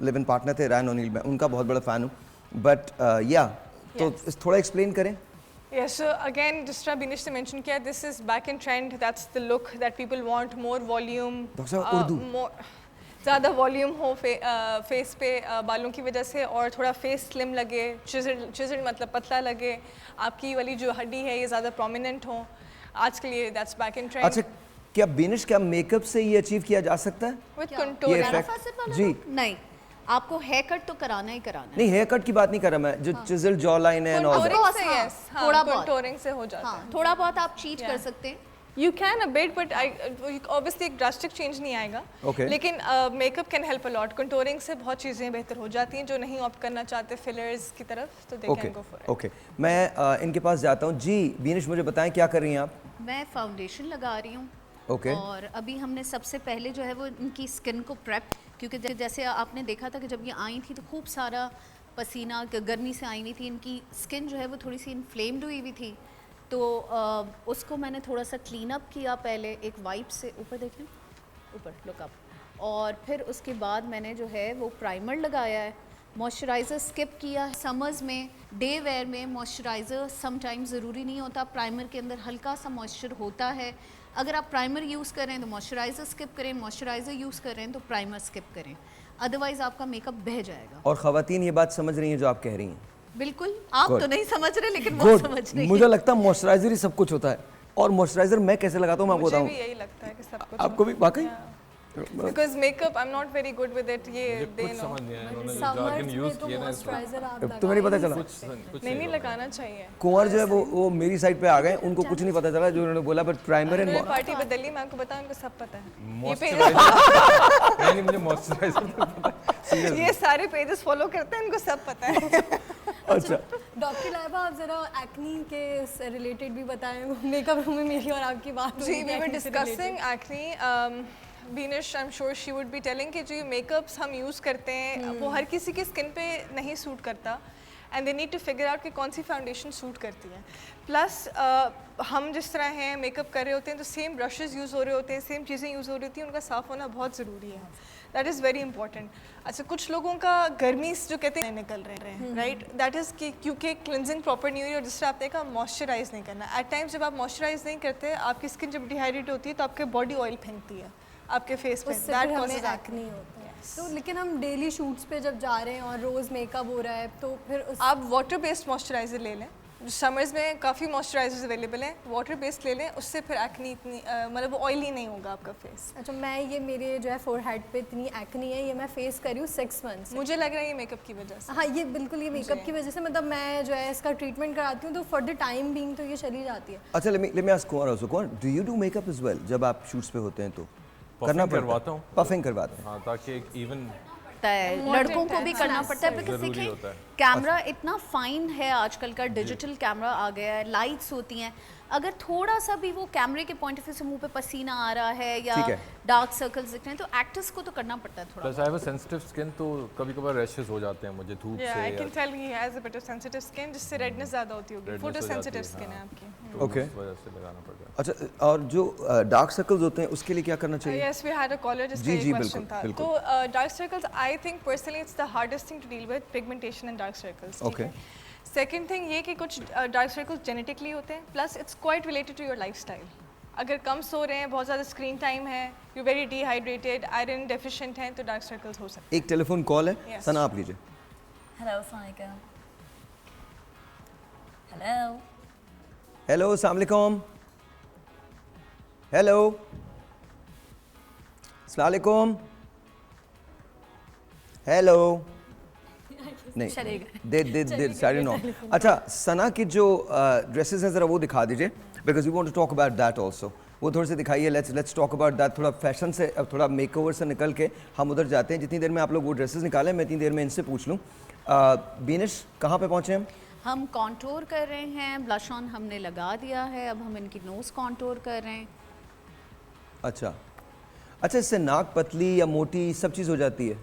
लिव इन पार्टनर थे रायन ओनील, मैं उनका बहुत बड़ा फ़ैन हूँ। बट या तो थोड़ा एक्सप्लेन करें। Yeah, so again, just Binish ने mention किया, this is back in trend. That's the look that people want. More volume. Doctor साहब उर्दू। ज़्यादा वॉल्यूम हो फेस पे बालों की वजह से, और थोड़ा फेस स्लिम लगे, चिजल्ड मतलब पतला लगे, आपकी वाली जो हड्डी है ये ज़्यादा प्रोमिनेंट हो। आज के लिए दैट्स बैक इन ट्रेंड। अच्छा, क्या बिनिश, क्या मेकअप से ये अचीव किया जा सकता है? विद ये कंटूर। effect? जी नहीं, आपको हेयर कट तो कराना ही कराना है। नहीं, हेयर कट की बात नहीं कर रहा मैं, जो चिजल जॉ लाइन है और कंटूरिंग से, हाँ, यस, थोड़ा बहुत। कंटूरिंग से हो जाता है। थोड़ा बहुत आप चीट कर सकते हैं। You can a bit, but obviously एक drastic change नहीं आएगा। Okay. लेकिन makeup can help a lot. Contouring से बहुत चीज़ें बेहतर हो जाती हैं, जो नहीं ऑप्ट करना चाहते फिलर्स की तरफ, तो they can go for it. Okay, मैं इनके पास जाता हूँ। जी बिनिश, मुझे बताएं क्या कर रही हैं आप? मैं फाउंडेशन लगा रही हूँ। ओके। और अभी हमने सबसे पहले जो है वो इनकी स्किन को प्रेप, क्योंकि जैसे आपने देखा था कि जब ये आई थी तो खूब सारा पसीना गर्मी से आई हुई थी, इनकी स्किन जो है वो थोड़ी सी इन्फ्लेम्ड हुई हुई थी, तो उसको मैंने थोड़ा सा क्लीन अप किया पहले एक वाइप से। ऊपर देखें, ऊपर लुक अप। और फिर उसके बाद मैंने जो है वो प्राइमर लगाया है, मॉइस्चराइज़र स्किप किया है। समर्स में डे वेयर में मॉइस्चराइज़र समटाइम्स ज़रूरी नहीं होता, प्राइमर के अंदर हल्का सा मॉइस्चर होता है। अगर आप प्राइमर यूज़ करें तो मॉइस्चराइज़र स्किप करें, मॉइस्चराइज़र यूज़ करें तो प्राइमर स्किप करें, अदरवाइज़ आपका मेकअप बह जाएगा। और ख़वातीन ये बात समझ रही हैं जो आप कह रही हैं? बिल्कुल, आप Good. तो नहीं समझ रहे लेकिन वो Good. समझ रही मुझे लगता है मॉइस्चराइजर ही सब कुछ होता है, और मॉइस्चराइजर मैं कैसे लगाता हूँ मैं आपको मुझे बताऊँ। भी यही लगता है कि सब कुछ। आपको भी वाकई? Because makeup, I'm not very good with it. ये मुझे they कुछ know. समझ नहीं आया, इन्होंने जो Summers jargon में यूज तो किया ना इसमें। moisturizer आप तुम्हें नहीं पता चला? कुछ नहीं लगाना चाहिए। कुंवर जो है वो मेरी साइड पे आ गए, उनको कुछ नहीं पता चला जो उन्होंने बोला, बट प्राइमर एंड मैंने पार्टी बदली, मैं आपको बताऊं, उनको सब पता है। नहीं, मुझे मॉइस्चराइजर ये सारे पेजेस फॉलो करते हैं, इनको सब पता है। अच्छा, डॉक्टर लाइबा, आप जरा एक्नी के रिलेटेड भी बताएं। मेकअप रूम में मेरी और आपकी बात हुई जी, थी we were acne से discussing acne. Binish, I'm sure she would be telling कि जो मेकअप्स हम यूज़ करते हैं वो हर किसी की स्किन पे नहीं सूट करता, and they need to figure out कि कौन सी फाउंडेशन सूट करती है। प्लस हम जिस तरह हैं मेकअप कर रहे होते हैं तो सेम ब्रशेस यूज़ हो रहे होते हैं, सेम चीज़ें यूज़ हो रही होती हैं, उनका साफ़ होना बहुत ज़रूरी है। That is very important. अच्छा, कुछ लोगों का गर्मी जो कहते हैं निकल रहे हैं, राइट, दैट इज़ कि क्योंकि क्लिनजिंग प्रॉपर नहीं हुई, और जिस तरह आपने कहा मॉइस्चराइज नहीं करना। एट टाइम्स जब आप मॉइस्चराइज नहीं करते, आपकी स्किन जब डिहाइड्रेट होती है तो आपके बॉडी ऑयल फेंकती है आपके फेस पे, उससे दैट फिर हमें कॉजेज एक्ने होता है। तो लेकिन हम डेली शूट्स पे जब जा रहे हैं और रोज़ मेकअप हो रहा है तो फिर आप वाटर बेस्ड मॉइस्चराइज़र ले लें। समर्स में काफ़ी मॉइस्चराइजर्स अवेलेबल हैं, वाटर बेस्ड ले लें, उससे फिर एक्नी इतनी मतलब वो ऑयली नहीं होगा आपका फेस। अच्छा, मैं ये मेरे जो है फोरहेड पे इतनी एक्नी है, ये मैं फेस कर रही हूँ 6 मंथ्स। मुझे लग रहा है ये मेकअप की वजह से। हाँ, ये बिल्कुल ये मेकअप की वजह से, मतलब मैं जो है इसका ट्रीटमेंट कराती हूँ तो फॉर द टाइम बीइंग तो ये चली जाती है। अच्छा, let me ask Kunwar also. Kunwar, do you do makeup as well? जब आप शूट्स पे होते हैं तो करना पड़ता है? करवाता हूँ। पफिंग करवाते हैं? हाँ, ताकि एक इवन लड़कों को भी करना पड़ता है, बिकॉज जरूरी देखें होता है। कैमरा इतना फाइन है आजकल का, डिजिटल कैमरा आ गया है, लाइट्स होती हैं, अगर थोड़ा सा भी वो कैमरे के पॉइंट ऑफ व्यू से मुंह पे पसीना आ रहा है या ठीक है। डार्क सर्कल्स दिख रहे हैं तो एक्टर्स को तो करना पड़ता है थोड़ा। Plus I have a sensitive skin, तो कभी-कभार रैशेस हो जाते हैं मुझे धूप Yeah, से। I can tell he has a bit of sensitive skin, जिससे रेडनेस ज़्यादा होती होगी। Redness फोटो हो जाती सेंसिटिव है, स्किन है हाँ। आपकी। तो Okay. उस वजह से लगाना पड़ता है। अच्छा, और जो डार्क सर्कल्स होते हैं उसके लिए क्या करना चाहिए? Yes, we had a caller जिसका जी, ये जी, क्वेश्चन बिल्कुल, था। बिल्कुल। तो dark circles, I think personally it's the hardest thing to deal with, pigmentation and dark circles. Okay. Second thing ये कि कुछ डार्क सर्कल्स जेनेटिकली होते हैं, plus it's quite related to your lifestyle. अगर कम सो रहे हैं, बहुत ज़्यादा स्क्रीन टाइम है, you very dehydrated, iron deficient हैं, तो डार्क सर्कल्स हो सकते एक टेलीफोन कॉल है, Yes. सना आप लीजिए। हेलो, अस्सलाम वालेकुम। हेलो, हेलो, अस्सलाम वालेकुम। हेलो, अस्सलाम वालेकुम। हेलो, नहीं, दे साइड नो। अच्छा, सना की जो ड्रेसेस हैं जरा वो दिखा दीजिए, because we want to talk about that also. वो थोड़े से दिखाइए, लेट्स टॉक अबाउट दैट। थोड़ा फैशन से, थोड़ा मेकओवर से निकल के हम उधर जाते हैं। जितनी देर में आप लोग वो ड्रेसेस निकालें, मैं इतनी देर में इनसे पूछ लूँ। बीनिश, कहाँ पे पहुँचे हम? कॉन्टोर कर रहे हैं, ब्लश ऑन हमने लगा दिया है, अब हम इनकी नोज कॉन्टोर कर रहे हैं। अच्छा, इससे नाक पतली या मोटी सब चीज़ हो जाती है?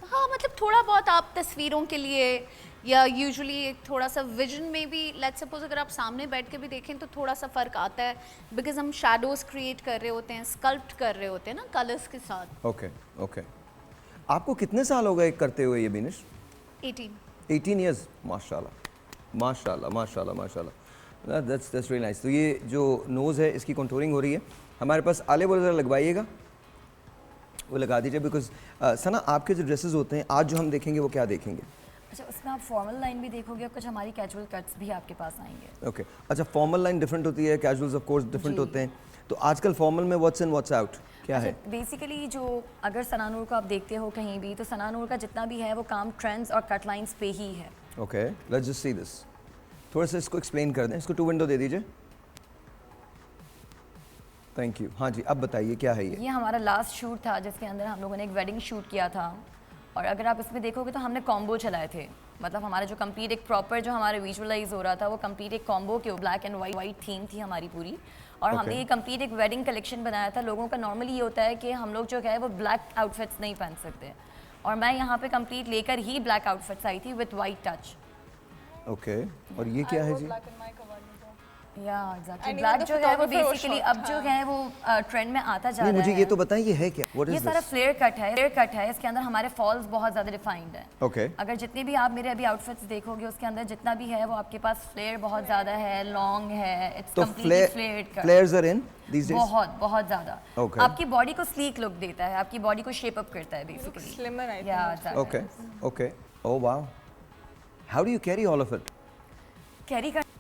हाँ, मतलब थोड़ा बहुत आप तस्वीरों के लिए या यूजुअली एक थोड़ा सा विजन में भी लेट्स सपोज अगर आप सामने बैठ के भी देखें तो थोड़ा सा फ़र्क आता है बिकॉज हम शैडोज क्रिएट कर रहे होते हैं, स्कल्प्ट कर रहे होते हैं ना कलर्स के साथ। Okay okay. आपको कितने साल हो गए करते हुए ये बिनिश? 18 ईयर्स। माशाल्लाह माशाल्लाह माशाल्लाह माशाल्लाह, दैट्स रियली नाइस। तो ये जो नोज़ है इसकी कंटूरिंग हो रही है। हमारे पास आले बोले ज़रा लगवाइएगा, वो लगा दीजिए। बिकॉज सना आपके जो ड्रेसेस होते हैं आज जो हम देखेंगे वो क्या देखेंगे? अच्छा, उसमें आप फॉर्मल लाइन भी देखोगे और कुछ हमारी कैजुअल कट्स भी आपके पास आएंगे। ओके अच्छा, फॉर्मल लाइन डिफरेंट होती है, कैजुअल्स ऑफ कोर्स डिफरेंट होते हैं। तो आजकल फॉर्मल में व्हाट्स इन व्हाट्स आउट क्या है? बेसिकली जो अगर सनानूर को आप देखते हो कहीं भी, तो सनानूर का जितना भी है वो काम ट्रेंड्स और कट लाइंस पे ही है। Okay, let's just see this. थोड़ा सा इसको एक्सप्लेन कर दें, इसको 2 विंडो दे दीजिए। Thank you. हाँ जी, अब बताइए क्या है ये? हमारा लास्ट शूट था जिसके अंदर हम लोगों ने एक वेडिंग शूट किया था, और अगर आप इसमें देखोगे तो हमने कॉम्बो चलाए थे। मतलब हमारा जो कंप्लीट एक प्रॉपर जो हमारे विजुअलाइज हो रहा था वो कंप्लीट एक कॉम्बो के ब्लैक एंड वाइट थीम थी हमारी पूरी। और हमने ये कंप्लीट एक वेडिंग कलेक्शन बनाया था। लोगों का नॉर्मली ये होता है कि हम लोग जो है वो ब्लैक आउटफिट्स नहीं पहन सकते, और मैं यहाँ पे कंप्लीट लेकर ही ब्लैक आउटफिट्स आई थी विद वाइट टच। ओके, और ये क्या है जी? या एग्जैक्टली, ब्लैक जो है वो बेसिकली अब जो है वो ट्रेंड में आता जा रहा है। मुझे ये तो बताएं ये है क्या? व्हाट इज ये दिस? सारा फ्लेयर कट है। इसके अंदर हमारे फॉल्स बहुत ज्यादा डिफाइंड है। ओके। अगर जितने भी आप मेरे अभी आउटफिट्स देखोगे उसके अंदर जितना भी है वो आपके पास फ्लेयर बहुत ज्यादा है, लॉन्ग है, इट्स तो completely flared cut. Flares are in these days? बहुत ज्यादा। Okay. आपकी बॉडी को स्लीक लुक देता है, आपकी बॉडी को शेप अप करता है basically. Slimmer, I think. Okay okay. Oh wow, how do you carry all of it?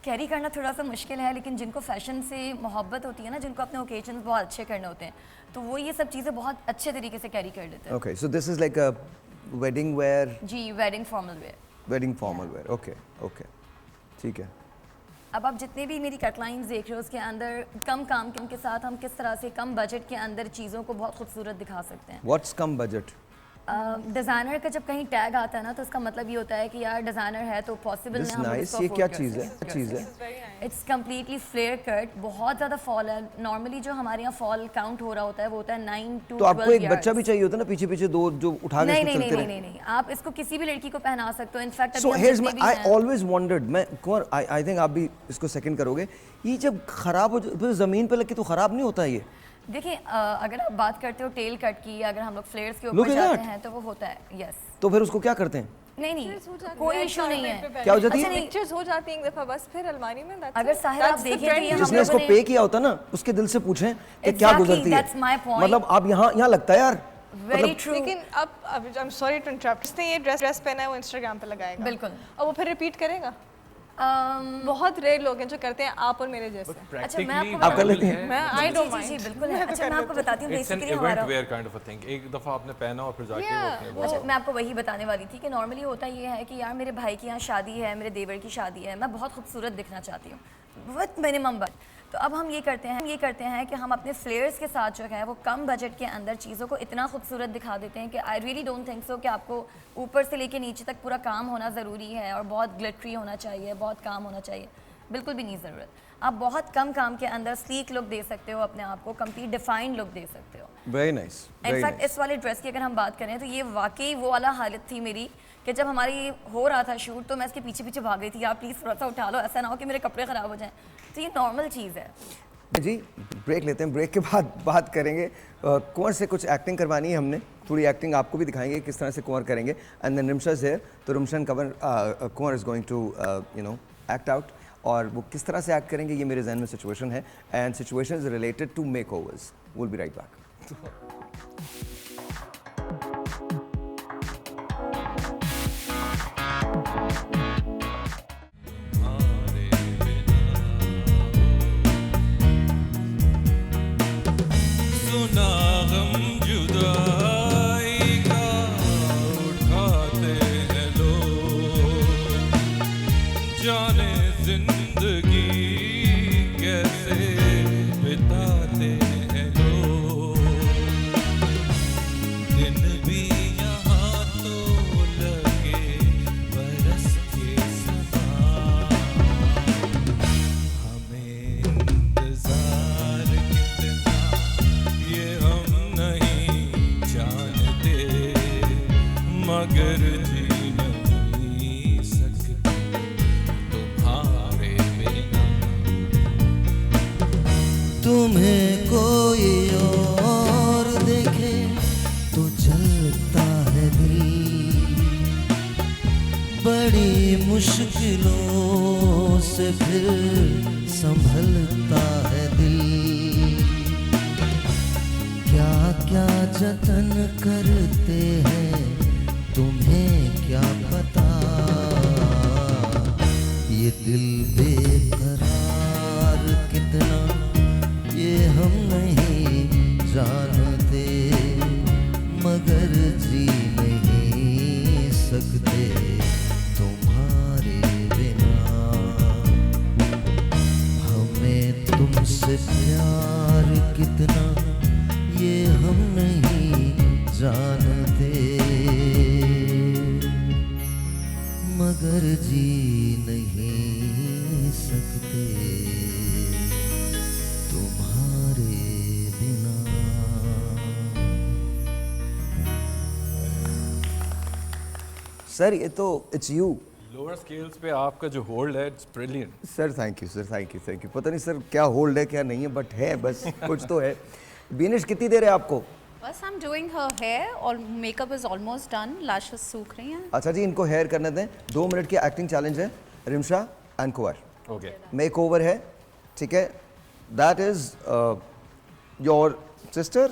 Carry करना थोड़ा सा मुश्किल है, लेकिन जिनको फैशन से मोहब्बत होती है ना, जिनको अपने ओकेजन्स बहुत अच्छे करने होते हैं, तो वो ये सब चीज़ें बहुत अच्छे तरीके से कैरी कर लेते हैं। Okay, so this is like a wedding wear? जी, wedding formal wear. Wedding formal wear, okay okay, ठीक है। अब आप जितने भी मेरी कटलाइंस देख रहे हो उसके अंदर कम काम के साथ हम किस तरह से कम बजट के अंदर चीज़ों को बहुत खूबसूरत दिखा सकते हैं। व्हाट्स कम बजट? डिज़ाइनर का जब कहीं टैग आता है ना तो उसका मतलब ये होता है कि यार डिज़ाइनर है तो पॉसिबल दिस है हम नाइस। उसको ये क्या afford कर चीज़ है? सकें। चीज़ है इट्स कम्प्लीटली फ्लेयर कट, बहुत ज़्यादा फॉल है। नॉर्मली जो हमारे यहाँ फॉल काउंट हो रहा होता है वो होता है 9 to 12 तो आपको एक yards। बच्चा भी चाहिए होता है ना पीछे पीछे दो जो उठा के इसको चलते रहे? नहीं, आप इसको किसी भी लड़की को पहना सकते हो। In fact so here's my, I always wondered, मैं कुंवर, आई थिंक आप भी इसको सेकंड करोगे, ये जब खराब हो तो ज़मीन पे लग के तो खराब नहीं होता ये? देखिए अगर आप बात करते हो टेल कट की, अगर हम लोग फ्लेयर्स के Look ऊपर at जाते that. हैं तो वो होता है। यस। तो फिर उसको क्या करते हैं? नहीं, कोई इशू नहीं है। क्या हो जाती है? पिक्चर्स हो जाती हैं एक दफा बस, फिर अलमारी में अगर साहिर आप देखें तो ये हम जिसने इसको लोगों पे ने किया होता ना उसके दिल से पूछें कि क्या गुजरती that's my है। point. मतलब आप यहाँ लगता है यार, वेरी ट्रू। लेकिन अब I am sorry to interrupt, जिसने ये ड्रेस पहना है वो इंस्टाग्राम पे लगाएगा बिल्कुल, और वो फिर रिपीट करेगा। बहुत रेयर लोग हैं जो करते हैं आप और मेरे जैसे। अच्छा, मैं आपको आप कर लेते हैं? मैं आई डोंट जी माइंड। बिल्कुल है। अच्छा, मैं आपको बताती हूँ इट्स एन बेसिकली इवेंट हमारा where kind of a thing. एक दफ़ा आपने पहना और फिर जाके वो अपने अच्छा, मैं आपको वही बताने वाली थी कि नॉर्मली होता ये है कि यार मेरे भाई की यहाँ शादी है, मेरे देवर की शादी है, मैं बहुत खूबसूरत दिखना चाहती हूँ विद मिनिमम बट। तो अब हम ये करते हैं कि हम अपने फ्लेयर्स के साथ जो है वो कम बजट के अंदर चीज़ों को इतना खूबसूरत दिखा देते हैं कि I really don't think so कि आपको ऊपर से लेके नीचे तक पूरा काम होना ज़रूरी है और बहुत ग्लिटरी होना चाहिए, बहुत काम होना चाहिए। बिल्कुल भी नहीं ज़रूरत। आप बहुत कम काम के अंदर स्लीक लुक दे सकते हो अपने आप को, कंप्लीट डिफाइंड लुक दे सकते हो। Very nice. इनफैक्ट इस वाले ड्रेस की अगर हम बात करें तो ये वाकई वो वाला हालत थी मेरी कि जब हमारी हो रहा था शूट तो मैं इसके पीछे पीछे भाग रही थी, आप प्लीज़ थोड़ा सा उठा लो, ऐसा ना हो कि मेरे कपड़े ख़राब हो जाएं। तो ये नॉर्मल चीज़ है जी। ब्रेक लेते हैं, ब्रेक के बाद बात करेंगे। कुंवर से कुछ एक्टिंग करवानी है हमने, थोड़ी एक्टिंग आपको भी दिखाएंगे किस तरह से कुंवर करेंगे। And then Rimsha is here, तो Rimsha Kunwar is going to act out, और वो किस तरह से एक्ट करेंगे ये मेरे जहन में सिचुएशन है, and situation is related to makeovers. Will be right back. मगर जी नहीं सकते। मुश्किलों से फिर संभलता है दिल, क्या क्या जतन करते हैं तुम्हें क्या पता, ये दिल बेकरार कितना ये हम नहीं जानते, मगर जी नहीं सकते तुम्हारे बिना, हमें तुमसे प्यार कितना ये हम नहीं जानते, मगर जी नहीं सकते तुम्हारे बिना। सर ये तो इट्स यू लोअर स्केल्स पे आपका जो होल्ड है it's brilliant. Sir. Thank you sir, thank you thank you. पता नहीं सर क्या होल्ड है क्या नहीं है, बट है बस कुछ तो है। बीनिश कितनी देर है आपको? बस I am doing her hair और makeup is almost done, lashes सूख रही हैं। अच्छा जी, इनको हेयर करने दें। 2 मिनट की एक्टिंग चैलेंज है। Rimsha and Kunwar, okay makeover है, ठीक है। That is your sister,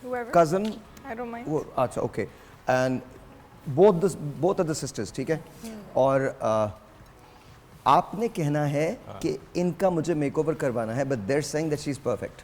Whoever. Cousin, I don't mind. वो अच्छा okay, and both are the sisters, ठीक है। और आपने कहना है कि इनका मुझे मेकओवर करवाना है, but they're saying that she is perfect.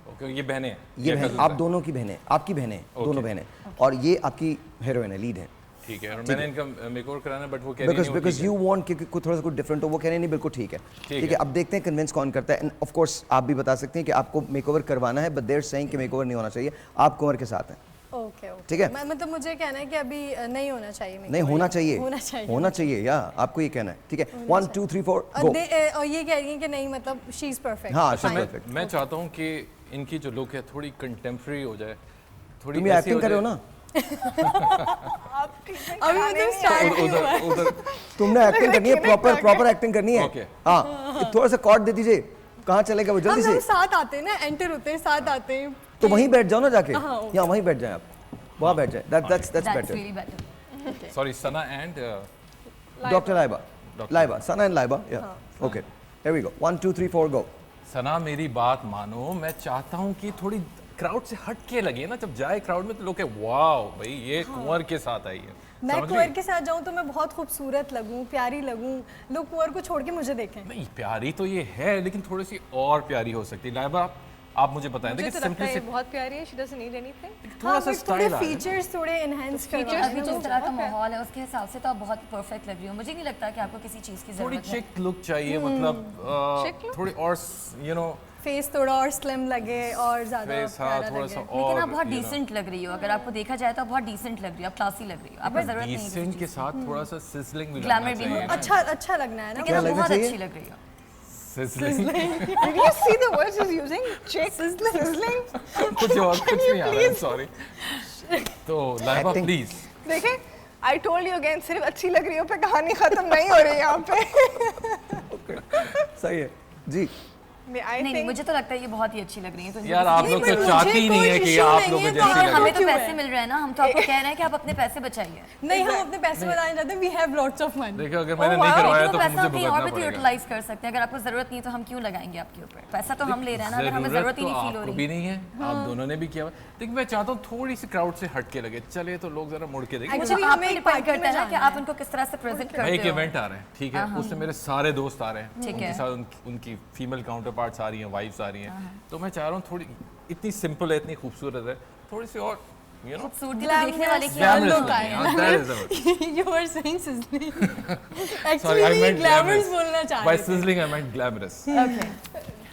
Okay, ये बहनें हैं, ये बहन आप दोनों की बहनें, आपकी बहनें, दोनों बहनें, और ये आपकी हीरोइन है, लीड है। ठीक है। और मैंने इनका मेकओवर कराना बट वो कह रही नहीं, बिकॉज यू वांट कि कुछ थोड़ा सा कुछ डिफरेंट हो, वो कह रहे नहीं बिल्कुल ठीक है, ठीक है। अब देखते हैं कन्विंस कौन करता है। एंड ऑफ कोर्स आप भी बता सकते हैं कि आपको मेकओवर करवाना है, बट देयर सेइंग कि मेकओवर नहीं होना चाहिए। आप कुंवर के साथ हैं, ओके ओके, ठीक है। मतलब मुझे कहना है कि अभी नहीं होना चाहिए, नहीं होना चाहिए, होना चाहिए, होना चाहिए, या आपको ये कहना है, ठीक है। 1 2 3 4 गो। और ये कह रही है कि नहीं, मतलब शी इज परफेक्ट। हाँ, शी इज परफेक्ट। मैं चाहता हूँ कि इनकी जो लुक है थोड़ी कंटेम्प्रेरी हो जाए, थोड़ी तुम एक्टिंग कर रहे हो ना, अभी मतलब स्टार्ट नहीं हुआ है। उधर तुमने एक्टिंग करनी है, प्रॉपर एक्टिंग करनी है। Okay. हाँ, थोड़ा सा कॉर्ड दे दीजिए। कहाँ चलेगा वो, जल्दी हम से। साथ आते हैं ना, एंटर होते हैं, साथ आते हैं। तो वहीं बैठ जाओ ना जाके, हाँ, okay. या वहीं बैठ जाए आप, वहाँ बैठ जाए। That's That's better. really better. Sorry, Sana and doctor Laiba, Sana and Laiba, या ओके, हियर वी गो। 1 2 3 4 गो। सना मेरी बात मानो, मैं चाहता हूँ कि थोड़ी क्राउड से हट के लगे ना, जब जाए क्राउड में तो लोग कहे वाओ भाई ये कुंवर के साथ आई है। मैं समझ कुंवर गई? के साथ जाऊं तो मैं बहुत खूबसूरत लगूं, प्यारी लगूं, लोग कुंवर को छोड़ के मुझे देखें। नहीं, प्यारी तो ये है लेकिन थोड़ी सी और प्यारी हो सकती है। लाइबा आप मुझे बताएं, मुझे देखिए तो लगता है ये सिंपलिसिटी, बहुत प्यारी है, she doesn't need anything. थोड़ा सा थोड़े स्टाइल आ फीचर्स थोड़े एनहांस करवा अभी जिस तरह का माहौल है उसके हिसाब से तो आप बहुत परफेक्ट लग रही हो। मुझे नहीं लगता कि आपको किसी चीज़ की थोड़ी ज़रूरत है। चिक लुक चाहिए, मतलब थोड़ी और यू नो फेस थोड़ा और स्लिम लगे और ज्यादा फेस, हाँ प्यारा थोड़ा लगे। सा लेकिन और आप बहुत डिसेंट लग रही हो। अगर आपको देखा जाए तो आप बहुत डिसेंट लग रही हो, आप क्लासी लग रही हो। आपको जरूरत नहीं है किसी डिसेंट के चीज़ साथ थोड़ा सा सिजलिंग भी Glamour लगना भी चाहिए होना ना। अच्छा लगना है ना। लेकिन आप लगना बहुत चाहिए? अच्छी लग रही हो। Sizzling Did you see the words he's using? Chick, sizzling. कुछ और कुछ नहीं आ रहा है, सॉरी। तो लाइबा Acting. प्लीज, देखें, I told you again, सिर्फ अच्छी लग रही हो पे कहानी खत्म नहीं हो रही यहाँ पे। सही है जी। I नहीं, think मुझे तो लगता है ये बहुत ही अच्छी लग रही है। तो यार आप लोग तो चाहती ही नहीं है कि आप लोग जैसी लेकिन लगे। हमें तो पैसे मिल रहे हैं ना, हम तो आपको कह रहे हैं कि आप अपने पैसे बचाइए। नहीं, हम अपने पैसे बनाने जाते हैं, we have lots of money. देखो अगर मैंने नहीं करवाया तो तो पैसा मुझे हम कहीं और भुगतना भी तो पड़ेगा। यूटिलाइज कर सकते हैं। अगर आपको जरूरत नहीं तो हम क्यों लगाएंगे आपके ऊपर? पैसा तो हम ले रहे हैं ना, अगर हमें जरूरत ही नहीं फील हो आपको रही। भी नहीं है, आप दोनों ने भी किया हुआ। लेकिन मैं चाहता हूँ थोड़ी सी क्राउड से हट के लगे, चले तो लोग जरा मुड़ के देखें। मुझे Actually, आप हमें पे एक डिपेंड party करता है में ना कि जाना आप उनको किस तरह से प्रेजेंट भाई एक करते हो। इवेंट आ रहे हैं, ठीक है, उससे मेरे सारे दोस्त आ रहे हैं, ठीक उनके है। साथ उनकी फीमेल काउंटर पार्ट्स आ रही हैं, वाइफ्स आ रही हैं, तो मैं चाह रहा हूँ थोड़ी, इतनी सिंपल है, इतनी खूबसूरत है, थोड़ी सी और यू नो खूबसूरती तो देखने वाले की ग्लैमरस आदत होती है। है। That is it. You were saying sizzling. Sorry, Actually, I we meant glamorous glamorous. बोलना चाह By रहे थे। sizzling I meant glamorous.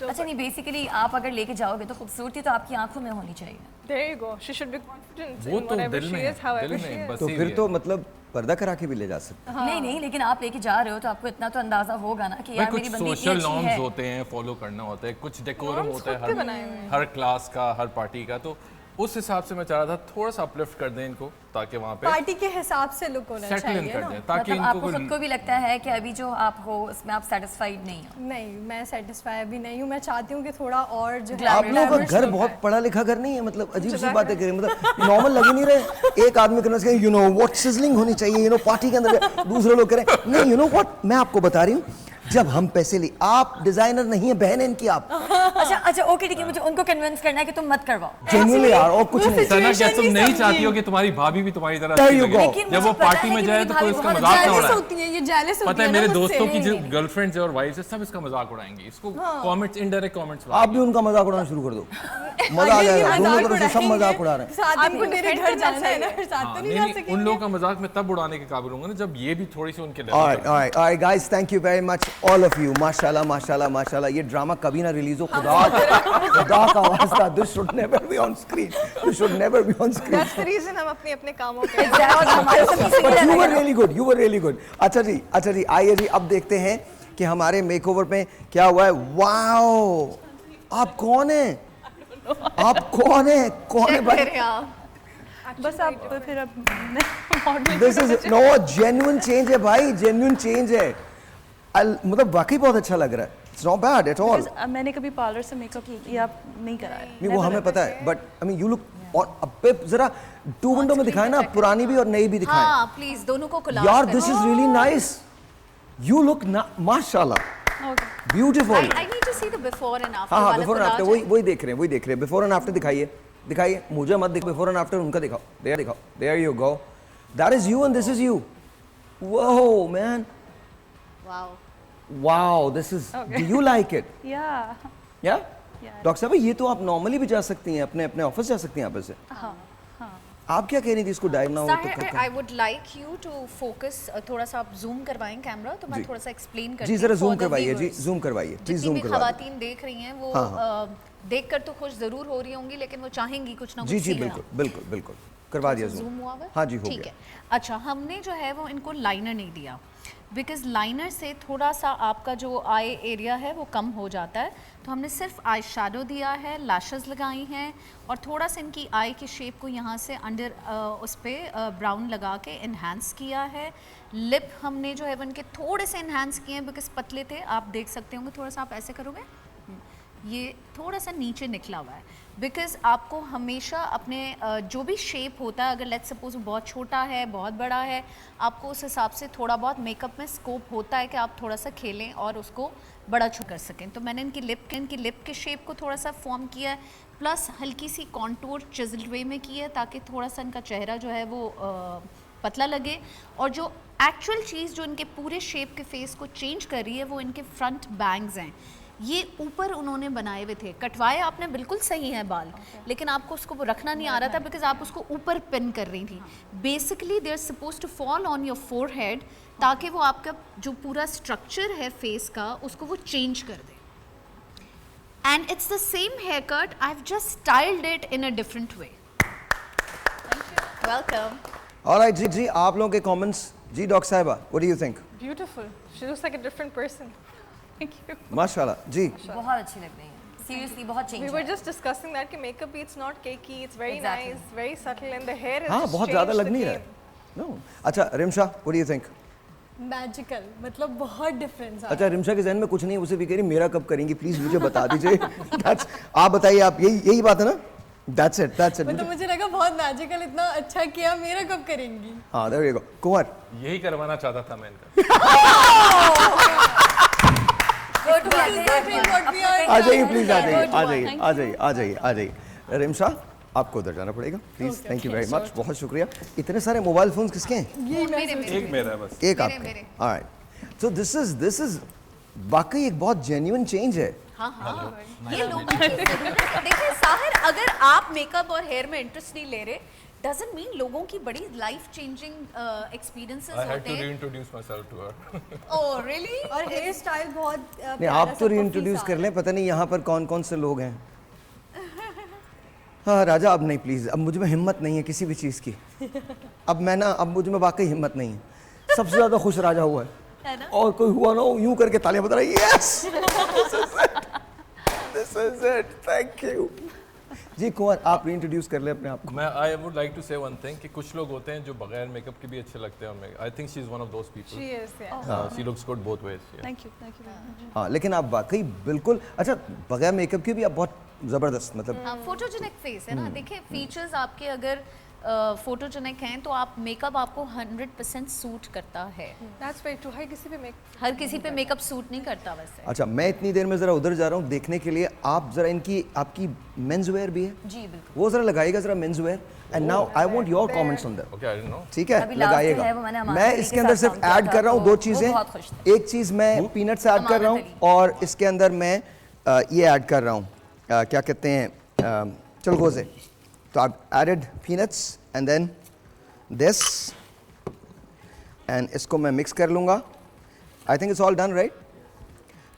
अच्छा नहीं, बेसिकली आप अगर लेके जाओगे तो खूबसूरती तो आपकी आंखों में होनी चाहिए। there you go. She should be confident वो in तो whatever दिल she में is, है, however दिल she में is. बस तो ही फिर है। तो मतलब पर्दा करा के भी ले जा सकते। नहीं नहीं, लेकिन आप लेके जा रहे हो तो आपको इतना तो अंदाजा होगा ना कि भाई यार कुछ मेरी बंदी इतनी सोशल अच्छी नॉर्म्स है। होते हैं, फॉलो करना होता है, कुछ डेकोरम Norms होता है खुद के बनाए हुए हैं। हर क्लास का, हर पार्टी का। तो उस हिसाब से मैं चाह रहा था थोड़ा सा अपलिफ्ट कर दें इनको, ताकि वहाँ पे पार्टी के हिसाब से लुक होना सेटल इन चाहिए कर ना। दें, ताकि मतलब आपको इनको खुद को भी लगता है कि अभी जो आप हो उसमें आप सेटिस्फाइड नहीं हो? नहीं, मैं सेटिस्फाई भी नहीं हूँ। मैं चाहती हूँ कि थोड़ा और जो है आप लोगों का glamorous घर look बहुत आए। पढ़ा लिखा घर नहीं है, मतलब अजीब सी बातें करें, मतलब नॉर्मल लग ही नहीं रहे। एक आदमी करना चाहिए, यू नो व्हाट सिजलिंग होनी चाहिए, यू नो पार्टी के अंदर, दूसरे लोग करें नहीं, यू नो व्हाट, मैं आपको बता रही हूँ, जब हम पैसे ले, आप डिजाइनर नहीं है, बहन है इनकी आप। अच्छा ओके ठीक है, मुझे उनको कन्विंस करना है कि तुम मत करवाओ। जेन्युइनली यार, और कुछ नहीं। सना, क्या तुम नहीं चाहती हो कि तुम्हारी भाभी भी तुम्हारी तरह There अच्छी you लगे? go. लेकिन जब वो मुझे पता पार्टी है में कि जाए मेरी तो भाभी कोई इसका बहुत मजाक ना जेलस उड़ाए। होती है, ये जेलस होती पता है है मेरे ना मुझसे। दोस्तों की जो गर्लफ्रेंड्स है और वाइफ्स है, सब इसका मजाक उड़ाएंगे, इसको कमेंट्स, इनडायरेक्ट कमेंट्स। आप भी उनका मजाक उड़ाना शुरू कर दो, मजा आ जाएगा। दोनों तरफ से सब मजाक उड़ा रहे हैं। साथ में मेरे घर जाना है ना, फिर साथ तो नहीं जा नहीं, सकेंगे। उन लोगों का मजाक मैं तब उड़ाने के काबिल होंगे ना जब ये भी थोड़ी सी उनके लेवल Alright, पे alright, alright, guys, thank you very much, all of you. माशाल्लाह, माशाल्लाह, माशाल्लाह। ये ड्रामा कभी ना रिलीज हो, खुदा का वास्ता। This should never be on screen. This should never be on screen. That's the reason हम अपने कामों पे But you were really good. You were really good. अच्छा जी, आइए जी, अब देखते हैं कि हमारे मेकओवर में क्या हुआ है। वाओ, आप कौन हैं? आप कौन हैं? कौन है भाई? करें आप। बस आप फिर अब This is no genuine change है भाई, genuine change है। मतलब वाकई बहुत अच्छा लग रहा है। It's not bad at all. मैंने कभी पार्लर से मेकअप किया आप नहीं कराया। नहीं, वो हमें पता है, but I mean you look, और अब जरा टू विंडो में दिखाए ना, पुरानी भी और नई भी दिखाएं। हाँ प्लीज दोनों को collage यार करें। This is really nice, you look माशाल्लाह, beautiful. I need to see the before and after हाँ, वाला बिफोर एंड आफ्टर, collage है। वही देख रहे हैं, बिफोर एंड आफ्टर दिखाइए, मुझे मत दिखाओ, बिफोर एंड आफ्टर उनका दिखाओ, there you go, that is you and this is you. Whoa man, wow, this is, do you like it? Yeah? Doctor साहब, ये तो आप नॉर्मली भी जा सकती हैं, अपने ऑफिस जा सकती हैं यहाँ पे से। आप क्या कह रही थी, इसको डाइव ना हो तो I would like you to focus, थोड़ा सा आप जूम करवाएं कैमरा, तो मैं थोड़ा सा एक्सप्लेन करती जी, हूँ जरा जूम for the करवाइए जी, viewers। जूम करवाइए प्लीज, जितनी जूम भी करवाइए। खवातीन देख रही हैं वो देखकर तो खुश जरूर हो रही होंगी, लेकिन वो चाहेंगी कुछ ना कुछ जी सीखना। बिल्कुल करवा दिया जूम जूम। हुआ हुआ है? हाँ जी, हो ठीक गया। है। अच्छा, हमने जो है वो इनको लाइनर नहीं दिया, बिकॉज लाइनर से थोड़ा सा आपका जो आई एरिया है वो कम हो जाता है, तो हमने सिर्फ आई शैडो दिया है, लैशेस लगाई हैं, और थोड़ा सा इनकी आई की शेप को यहाँ से अंडर उस पर ब्राउन लगा के इन्हांस किया है। लिप हमने जो है वो इनके थोड़े से इन्हांस किए हैं, बिकॉज पतले थे, आप देख सकते होंगे, थोड़ा सा आप ऐसे करोगे, ये थोड़ा सा नीचे निकला हुआ है, बिकॉज आपको हमेशा अपने जो भी शेप होता है, अगर लेट्स सपोज बहुत छोटा है, बहुत बड़ा है, आपको उस हिसाब से थोड़ा बहुत मेकअप में स्कोप होता है कि आप थोड़ा सा खेलें और उसको बड़ा छू कर सकें। तो मैंने इनकी लिप के शेप को थोड़ा सा फॉर्म किया है, प्लस हल्की सी कॉन्टूर चिज़ल्ड वे में की है, ताकि थोड़ा सा इनका चेहरा जो है वो पतला लगे। और जो एक्चुअल चीज़ जो इनके पूरे शेप के फेस को चेंज कर रही है वो इनके फ्रंट बैंग्स हैं। ये ऊपर उन्होंने बनाए हुए थे, कटवाए आपने बिल्कुल सही है बाल, लेकिन आपको उसको वो रखना नहीं आ रहा था, बिकॉज आप उसको ऊपर पिन कर रही थी। Basically they are suppose to fall on your forehead, ताकि वो आपका जो पूरा स्ट्रक्चर है फेस का उसको वो चेंज कर दे। And it's the same hair cut, I have just styled it in a different way. Welcome. Alright जी, आप लोगों के कमेंट्स जी। डॉक्टर साहिबा, what do you think? Beautiful. She looks like a different person. Thank you. माशाल्लाह जी, बहुत अच्छी लग रही है, सीरियसली बहुत चेंज We है। were just discussing that कि makeup भी it's not cakey, it's very Exactly. nice, very subtle, and the hair is हाँ, just बहुत ज़्यादा changed लग the नहीं game. रहा। नो, अच्छा Rimsha, what do you think? Magical, मतलब बहुत डिफरेंस आ अच्छा, रिमशा के जहन में कुछ नहीं, उसे भी कह रही मेरा कब करेंगी, प्लीज मुझे बता दीजिए। आप बताइए, आप यही बात है ना? That's it. मतलब मुझे लगा बहुत मैजिकल, इतना अच्छा किया, मेरा कब करेंगी? हाँ, there you go. कुंवर, यही करवाना चाहता था मैं इनका। आ जाइए प्लीज, आ जाइए। रिमशा, आपको उधर जाना पड़ेगा please. Thank you very much, बहुत शुक्रिया। इतने सारे मोबाइल फोन्स किसके हैं? एक मेरा है बस। एक आपका। ऑलराइट, सो दिस इज वाकई एक बहुत जेन्युइन चेंज है। हाँ, ये लोगों की ज़रूरत है। देखिए साहिर, अगर आप मेकअप और हेयर में इंटरेस्ट नहीं ले रहे, doesn't mean लोगों की बड़ी life changing experiences I had होते to हैं। reintroduce myself to her. Oh really? और हेयर स्टाइल बहुत नहीं, आप तो रीइंट्रोड्यूस कर लें, पता नहीं यहाँ पर कौन कौन से लोग हैं। हाँ राजा, अब नहीं प्लीज, अब मुझ में हिम्मत नहीं है किसी भी चीज़ की। अब मुझ में वाकई हिम्मत नहीं है। सबसे ज़्यादा खुश राजा हुआ है, और कोई हुआ ना हो, यूं करके तालियां बजा रही है। Yes, this is it, thank you. जी कुंवर, आप रीइंट्रोड्यूस कर ले अपने आप को। मैं आई वुड लाइक टू से वन थिंग कि कुछ लोग होते हैं जो बगैर मेकअप के भी अच्छे लगते हैं। I think she is one of those people. She is, yeah. She looks good both ways. Thank you very much. हाँ, लेकिन आप वाकई बिल्कुल अच्छा बगैर मेकअप के भी आप बहुत ज़बरदस्त, मतलब हाँ, फोटोजेनिक फेस है ना। देखिए फीचर्स आपके अगर फोटोजेनिक हैं तो आप मेकअप आपको 100% सूट करता है। That's very true. हर किसी पे make हर किसी पे मेकअप सूट नहीं करता वैसे। अच्छा, मैं इतनी देर में ज़रा उधर जा रहा हूँ देखने के लिए। आप ज़रा इनकी आपकी मेंस वेयर भी है जी बिल्कुल। वो ज़रा लगाइएगा ज़रा men's wear, and now I want your comments on that. Okay, I don't no. ठीक है, अभी last जो है वो मैंने लगाइएगा। अमानत मैं अली इसके के अंदर साथ सिर्फ काम किया ऐड था, कर रहा हूँ तो दो वो चीज़ें। बहुत खुश थे। एक चीज़ मैं पीनट्स ऐड कर रहा हूँ अली। और इसके अंदर मैं ये ऐड कर रहा हूँ क्या कहते हैं चलगोज़े। तो आप added peanuts and then this, and इसको मैं मिक्स कर लूँगा। I think it's all done right,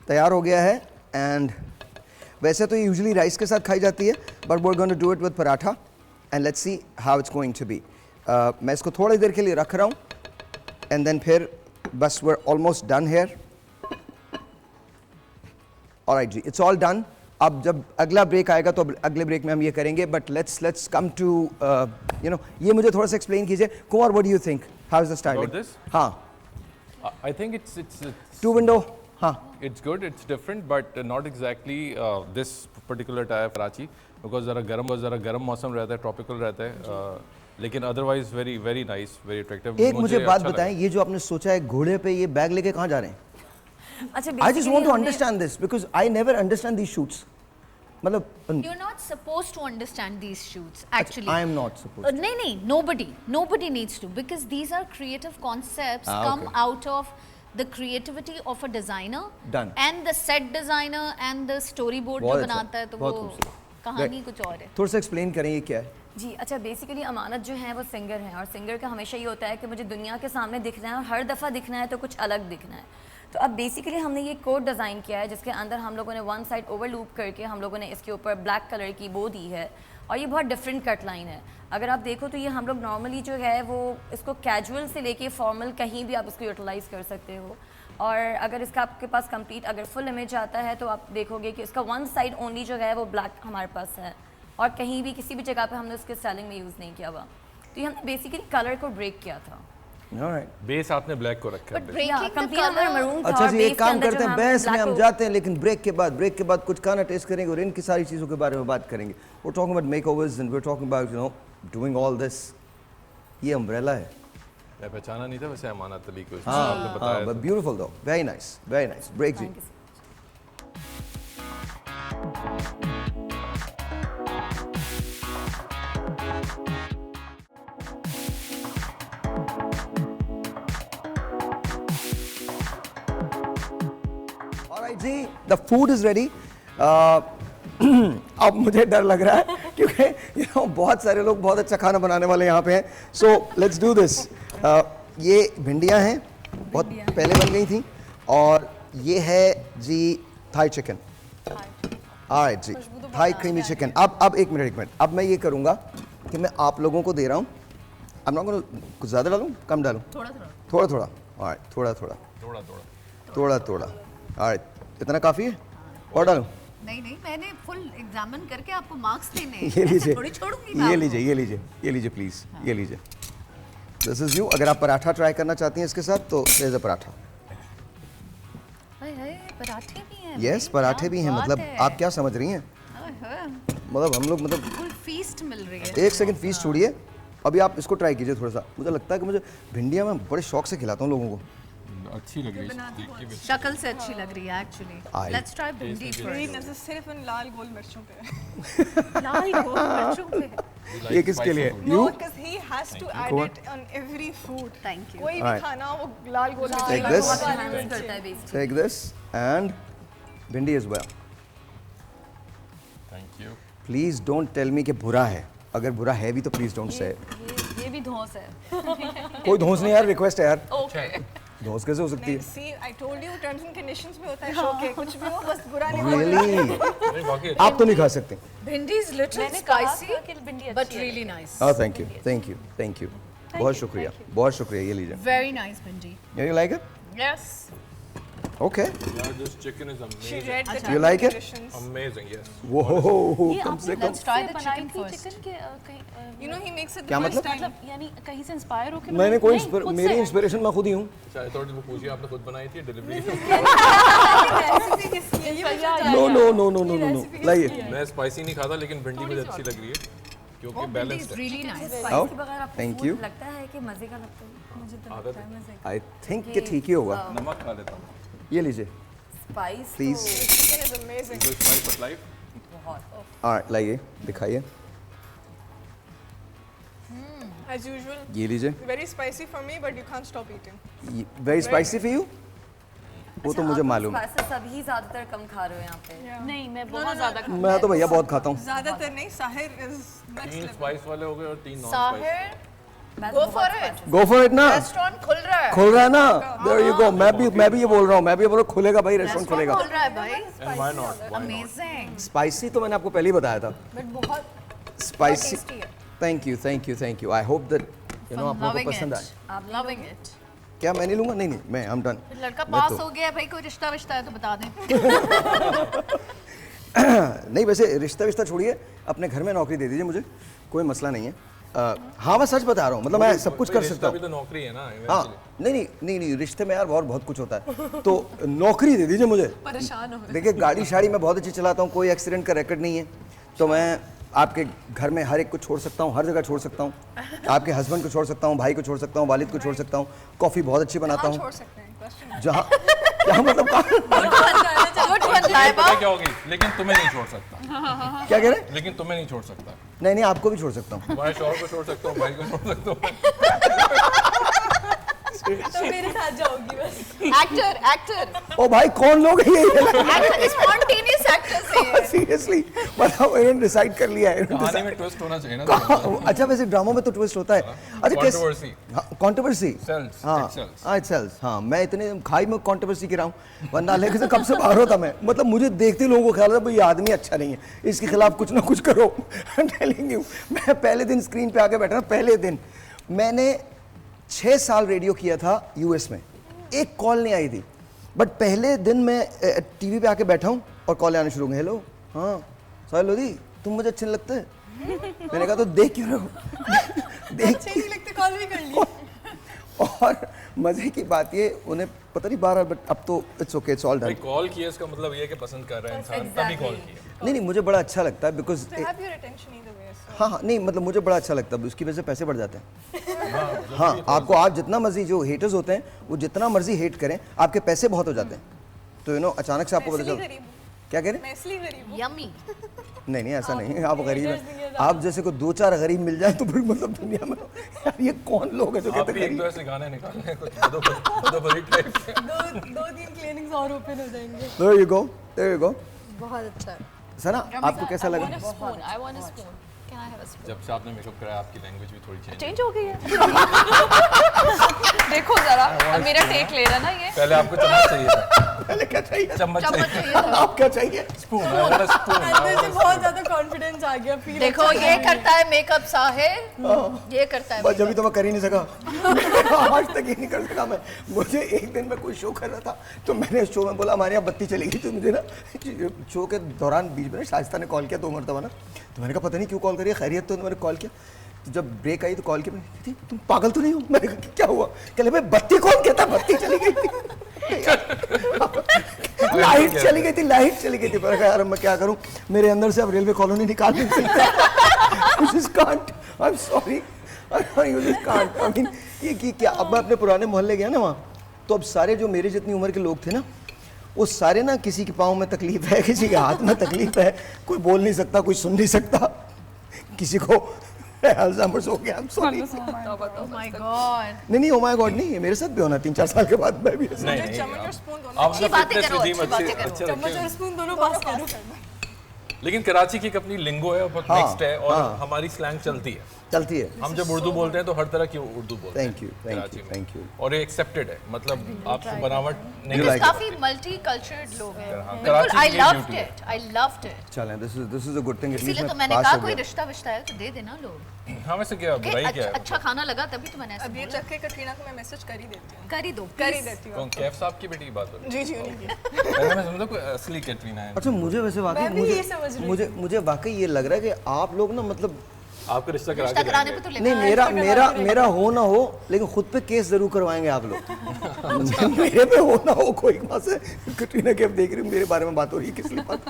तैयार हो गया है। एंड वैसे तो ये यूजुअली राइस के साथ खाई जाती है, but we are going to do it with paratha and let's see how it's going to be. मैं इसको थोड़ी देर के लिए रख रहा हूँ एंड देन फिर बस we are almost done here. Alright जी, इट्स ऑल डन। अब जब अगला ब्रेक आएगा तो अगले ब्रेक में हम ये करेंगे, but let's come to you know, ये मुझे थोड़ा सा एक्सप्लेन कीजिए। Kumar, what do you think, how is the styling? About this? हाँ, I think it's to window, हाँ It's good, it's different, but not exactly this particular type Karachi because ज़रा गर्म मौसम रहता है, tropical रहता है, लेकिन otherwise very nice, very attractive। एक मुझे बात बताएं, ये जो आपने सोचा है घोड़े पे ये बैग लेके कहाँ जा रहे हैं? अच्छा, I just basically want to हमने- understand this because I never understand these shoots. मतलब You're not supposed to understand these shoots actually. I am not supposed to. नहीं, nobody needs to, because these are creative concepts come okay. out of the creativity of a designer Done. and the set designer and the storyboard जो बहुत अच्छा, बनाता है तो बहुत वो खूबसूरत। कहानी कुछ और है। थोड़ा सा एक्सप्लेन करें ये क्या है? जी अच्छा, बेसिकली अमानत जो है वो सिंगर हैं और सिंगर का हमेशा ये होता है कि मुझे दुनिया के सामने दिखना है और हर दफ़ा दिखना है तो कुछ अलग दिखना है। तो अब बेसिकली हमने ये कोट डिज़ाइन किया है जिसके अंदर हम लोगों ने वन साइड ओवरलूप करके हम लोगों ने इसके ऊपर ब्लैक कलर की बो दी है और ये बहुत डिफरेंट कट लाइन है। अगर आप देखो तो ये हम लोग नॉर्मली जो है वो इसको कैजुअल से लेके फॉर्मल कहीं भी आप इसको यूटिलाइज़ कर सकते हो। और अगर इसका आपके पास कंप्लीट अगर फुल इमेज आता है तो आप देखोगे कि इसका वन साइड ओनली जो है वो ब्लैक हमारे पास है और कहीं भी किसी भी जगह पे हमने उसके स्टाइलिंग में यूज़ नहीं किया हुआ। तो ये हमने बेसिकली कलर को ब्रेक किया था। Alright. बेस आपने ब्लैक को रखा है। But breaking the कंप्लीट हमारा color, मरून था अच्छा और जी, base एक के काम अंदर करते जो हैं, बहस में black हम को- जाते हैं लेकिन ब्रेक के बाद कुछ खाना टेस्ट करेंगे और इनकी सारी चीज़ों के बारे में बात करेंगे। We're talking about makeovers and we're talking about, you know, doing all this. ये अम्ब्रेला है। मैं पहचाना नहीं था वैसे अमानत अली को, हाँ आपने बताया हाँ, but beautiful though, very nice, very nice. Break ji. Thank you so much. Alright ji, the food is ready. अब मुझे डर लग रहा है क्योंकि you know, बहुत सारे लोग बहुत अच्छा खाना बनाने वाले यहाँ पे हैं। So let's do this. ये भिंडियाँ हैं, बहुत पहले बन गई थी, और ये है जी थाई चिकन। Alright जी, थाई क्रीमी चिकन। अब एक मिनट, अब मैं ये करूँगा कि मैं आप लोगों को दे रहा हूँ। अब ना कुछ ज़्यादा डालूँ, कम डालूँ? थोड़ा। Alright, थोड़ा। Alright, इतना काफ़ी है और डालूं? नहीं, मैंने फुल एग्जामिन करके आपको मार्क्स देने हैं। ये लीजिए, थोड़ी छोड़ूंगी मैं ये आपको। लीजिए प्लीज़, ये लीजिए। This is you. अगर आप पराठा ट्राई करना चाहती हैं इसके साथ तो देयर इज़ अ पराठा। हाय पराठे भी हैं। यस, पराठे भी हैं। मतलब आप क्या समझ रही हैं? मतलब हम लोग फुल फीस्ट मिल रही है। एक सेकंड फीस छोड़िए, अभी आप इसको ट्राई कीजिए थोड़ा सा। मुझे लगता है कि मुझे भिंडियाँ मैं बड़े शौक से खिलाता हूँ लोगों को। अच्छी लग रही है देख के भी। शक्ल से अच्छी लग रही है एक्चुअली। लेट्स ट्राई भिंडी मेरी फर्स्ट। नजर सिर्फ उन लाल गोल मिर्चों पे है। लाल गोल मिर्चों पे। ये किसके लिए? No, you? because he has to add Go on. it on every food. Thank you. कोई भी Alright. खाना वो लाल गोल मिर्च Take लगा this. हुआ है। Handle करता है basically। Take this and भिंडी as well. Thank you. Please don't tell me कि बुरा है। अगर बुरा है भी तो प्लीज डोंट से। ये भी धौंस है। कोई धौंस नहीं यार, रिक्वेस्ट है यार। ओके। धौंस कैसे हो सकती नहीं, है? see, I told you terms and conditions में होता है शो के, कुछ भी हो बस बुरा नहीं बोलना। Really? नहीं वाकई आप तो नहीं खा सकते। भिंडी इज लिटिल मैंने कहा था स्पाइसी कि भिंडी बट अच्छी है। Really nice. Oh, thank you. बहुत शुक्रिया, बहुत शुक्रिया। ये लीजिए। वेरी नाइस भिंडी। You like it? Yes. Okay. Yeah, this chicken is She amazing. read the You like it? conditions. Amazing, yes. वो ये कम आपने से कम Let's try the बनाई chicken थी first. चिकन के कहीं You know, he makes it क्या the first मतलब? time. यानी कहीं से इंस्पायर होकर मैंने कोई नहीं, खुद मेरी से। इंस्पिरेशन मैं खुद ही हूँ. चाहे थोड़ी वो पूछिए आपने खुद बनाई थी डिलीवरी रेसिपी किसकी है? ये मुझे जानना No है। no no no no no no. लाइए. मैं स्पाइसी नहीं खाता लेकिन भिंडी मुझे अच्छी लग रही है क्योंकि बैलेंस्ड है। Really nice. आओ. के बगैर आपको Thank food you. लगता है कि मजे का लगता है? मुझे तो लगता है मजे का। I think कि ठीक ही होगा. नमक खा लेता हूँ। ये लीजिए. Spice Please. Chicken is amazing. जो स्पाइस ऑफ लाइफ। Alright, लाइए. दिखाइए. As usual. ये लीजिए. Very spicy for me, but you can't stop eating. Very spicy for you? वो तो मुझे मालूम. स्पाइसेस सभी ज्यादातर कम खा रहे हो यहाँ पे। नहीं मैं बहुत ज़्यादा मैं तो भैया बहुत खाता हूँ. ज़्यादातर नहीं, Sahir is next 3 level. Spice वाले हो गए और 3 नॉन स्पाइस। Sahir, मैं go तो for बहुत it. Go for it ना. Restaurant खुल रहा है. खुल रहा है ना. There you go. मैं भी ये बोल रहा हूँ. मैं भी ये बोल रहा हूँ खुलेगा भाई रेस्टोरेंट खुलेगा. खुल रहा है भाई. And why not? Why not? Amazing. Spicy तो मैंने आपको पहले ही बताया था. But बहुत स्पाइसी. tasty है. Thank you. I hope that you know आप लोगों को Loving पसंद आए. it. I'm loving it. क्या मैं नहीं लूंगा? नहीं मैं आई एम डन. लड़का मैं पास तो- हो गया भाई, कोई रिश्ता विश्ता है तो बता दें. नहीं वैसे रिश्ता छोड़िए, अपने घर में नौकरी दे दीजिए मुझे, कोई मसला नहीं है. हाँ मैं सच बता रहा हूँ, मतलब मैं सब कुछ कर सकता हूँ. अभी तो नौकरी है ना हाँ eventually। नहीं रिश्ते में यार बहुत कुछ होता है. तो नौकरी दे दीजिए मुझे. परेशान हो. देखिए गाड़ी शाड़ी मैं बहुत अच्छी चलाता हूँ, कोई एक्सीडेंट का रिकॉर्ड नहीं है, तो मैं आपके घर में हर एक को छोड़ सकता हूँ, हर जगह छोड़ सकता हूँ. आपके हस्बैंड को छोड़ सकता हूँ, भाई को छोड़ सकता हूँ, वालिद को छोड़ सकता हूँ. कॉफ़ी बहुत अच्छी बनाता हूँ. छोड़ सकते हैं. Question. जहाँ क्या मतलब गुड बनता है पता क्या होगी, लेकिन तुम्हें नहीं छोड़ सकता। क्या कह रहे हैं? लेकिन तुम्हें नहीं छोड़ सकता। नहीं आपको भी छोड़ सकता हूँ. तुम्हारे शौहर को छोड़ सकता हूँ, भाई को छोड़ सकता हूँ। तो मेरे साथ जाओगी बस. एक्टर ओ भाई कौन लोग हैं ये? स्पॉन्टेनियस एक्टर से. सीरियसली बताओ, इन्होंने डिसाइड कर लिया है. कहानी में ट्विस्ट होना चाहिए ना। अच्छा वैसे ड्रामा में तो ट्विस्ट होता है. अच्छा Controversy. कंट्रोवर्सी. Sells, हाँ it sells. हाँ it sells. हाँ मैं इतने खाई में कंट्रोवर्सी गिरा हूँ, वरना लेके से कब से बाहर होता मैं. मतलब मुझे देखते लोगों को ख्याल था भाई ये आदमी अच्छा नहीं है, इसके खिलाफ कुछ ना कुछ करो. टेलिंग यू, मैं पहले दिन स्क्रीन पे आके बैठा ना, पहले दिन मैंने 6 साल रेडियो किया था यूएस में, एक कॉल नहीं आई थी. बट पहले दिन मैं टीवी पे आके बैठा हूँ और कॉल आने शुरू हो गए. हेलो हाँ साहिल लोधी, तुम मुझे अच्छे नहीं लगते. मैंने कहा तो देख क्यों रहे हो? अच्छे नहीं लगते, कॉल भी कर ली. और मजे की बात ये, उन्हें पता नहीं 12, बट अब तो इट्स ओके, इट्स ऑल भाई डन. कॉल किया इसका मतलब ये है कि पसंद कर रहा है इंसान, तभी कॉल किया। नहीं मुझे बड़ा अच्छा लगता है because They have your attention either way. So. हाँ नहीं मतलब मुझे बड़ा अच्छा लगता है, उसकी वजह से पैसे बढ़ जाते हैं. हाँ आपको आप जितना मर्जी, जो हेटर्स होते हैं वो जितना मर्जी हेट करें, आपके पैसे बहुत हो जाते हैं. तो यू नो अचानक से आपको पता मैं इसलिए चला. गरीब हूँ. क्या कह रहे मैं इसलिए गरीब हूँ. यम्मी. नहीं ऐसा नहीं है, आप गरीब हैं. आप जैसे को 2-4 गरीब मिल जाए तो फिर मतलब दुनिया में यार ये कौन लोग हैं जो आप कहते भी हैं एक दो गरीब. ऐसे गाने निकालने हैं, कुछ अदोबरी टाइप के। दो तीन क्लिनिक्स और ओपन हो जाएंगे. There you go. बहुत अच्छा है. सना आपको कैसा लगा? Spoon. I want a spoon. Can I have a spoon? जब से आपने मेकअप कराया आपकी लैंग्वेज भी थोड़ी चेंज। चेंज हो गई है. देखो जरा, अब मेरा टेक ले रहा ना ये. पहले आपको चम्मच चाहिए था, पहले क्या चाहिए? चम्मच चाहिए, आप क्या चाहिए? Spoon. I want a spoon, I अंदर want से a बहुत spoon। ज्यादा कॉन्फिडेंस आ गया. feel देखो अच्छा ये कर करता है मेकअप साहिर, ये करता है बस जब makeup. तो मैं कर ही नहीं सका. आज तक ही नहीं कर सका मैं. मुझे एक दिन मैं कोई शो कर रहा था, तो मैंने शो में बोला हमारे यहाँ बत्ती चली गई, तो मुझे ना शो के दौरान बीच में शाइस्ता ने कॉल किया 2 मरतबा ना, तो मैंने कहा पता नहीं क्यों कॉल करी है, खैरियत तो मैंने कॉल किया. तो जब ब्रेक आई तो कॉल किया, मैंने कहा तुम पागल तो नहीं हो? मैंने कहा क्या हुआ? कहले भाई बत्ती कौन कहता, बत्ती चली गई थी. लाइट चली गई थी. पर यार मैं क्या करूं, मेरे अंदर से अब रेलवे कॉलोनी निकाल नहीं सकता. आई am sorry, you just can't. I mean ये क्या, अब मैं अपने पुराने मोहल्ले गया ना वहाँ, तो अब सारे जो मेरी जितनी उम्र के लोग थे ना, वो सारे ना, किसी के पाँव में तकलीफ है, किसी के हाथ में तकलीफ है, कोई बोल नहीं सकता, कोई सुन नहीं सकता, किसी को अल्जाइमर्स हो गया. Oh my God. नहीं ओ माय गॉड नहीं, ये मेरे साथ भी होना 3-4 साल के बाद मैं भी ऐसा. नहीं रही. नहीं, चम्मच और स्पून दोनों. आप अच्छी बातें करो, अच्छी बातें करो. अच्छे चम्मच रखे। और स्पून दोनों पास करो. लेकिन कराची की एक अपनी लिंगो है, बहुत हाँ, मिक्स्ड है और हाँ. हमारी स्लैंग चलती है. चलती है। हम जब उर्दू बोलते हैं तो हर तरह की उर्दू बोलते हैं। थैंक यू, कराची में। Thank you. और ये एक्सेप्टेड है, मतलब आपसे बनावट नहीं like it? काफी मल्टी कल्चर्ड लोग हैं बिल्कुल। कराची आई की लव्ड beauty है। It, I loved it. चलें, this is a good thing, इसीलिए एटलीस्ट तो मैं मैंने पास कहा हो कोई गया। रिश्ता विश्ता है तो दे देना लोग। हाँ वैसे क्या बुराई क्या है? अच्छा खाना लगा तभी तो मैंने ऐसा अब ये बोला। चक्के कटरीना को मैं मैसेज कर ही देती हूँ, कर ही दो कर ही please। देती हूँ। कौन कैफ साहब की बेटी की बात हो रही है? जी जी उन्हीं की। पहले मैं समझा कोई असली कैटरीना है। अच्छा, मुझे वैसे वाकई मैं भी ये समझ रही मुझे वाकई ये लग रहा है कि आप लोग ना, मतलब आपका रिश्ता करा रिश्ता के कराने जाएंगे। पे तो नहीं, लेना मेरा हो ना हो, लेकिन खुद पे केस जरूर करवाएंगे आप लोग। मेरे पे हो ना हो, कोई वहाँ से कटरीना कैफ देख रही हूँ, मेरे बारे में बात हो रही है, किस लिए बात?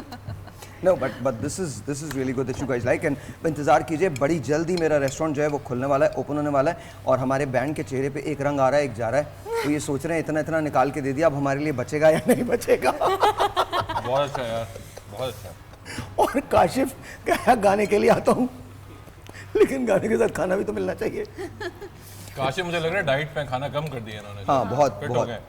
No, but this is really good that you guys like, and इंतज़ार कीजिए, बड़ी जल्दी मेरा रेस्टोरेंट जो है वो खुलने वाला है, ओपन होने वाला है, और हमारे बैंड के चेहरे पे एक रंग आ रहा है, एक जा रहा है, तो ये सोच रहे हैं इतना इतना निकाल के दे दिया, अब हमारे लिए बचेगा या नहीं बचेगा। बहुत अच्छा यार, बहुत अच्छा। और काशिफ कहा गाने के लिए आता हूँ, लेकिन गाने के साथ खाना भी तो मिलना चाहिए। काशी मुझे लग रहा है डाइट पे खाना कम कर दिया इन्होंने। हाँ, बहुत फिट हो बहुत। गए।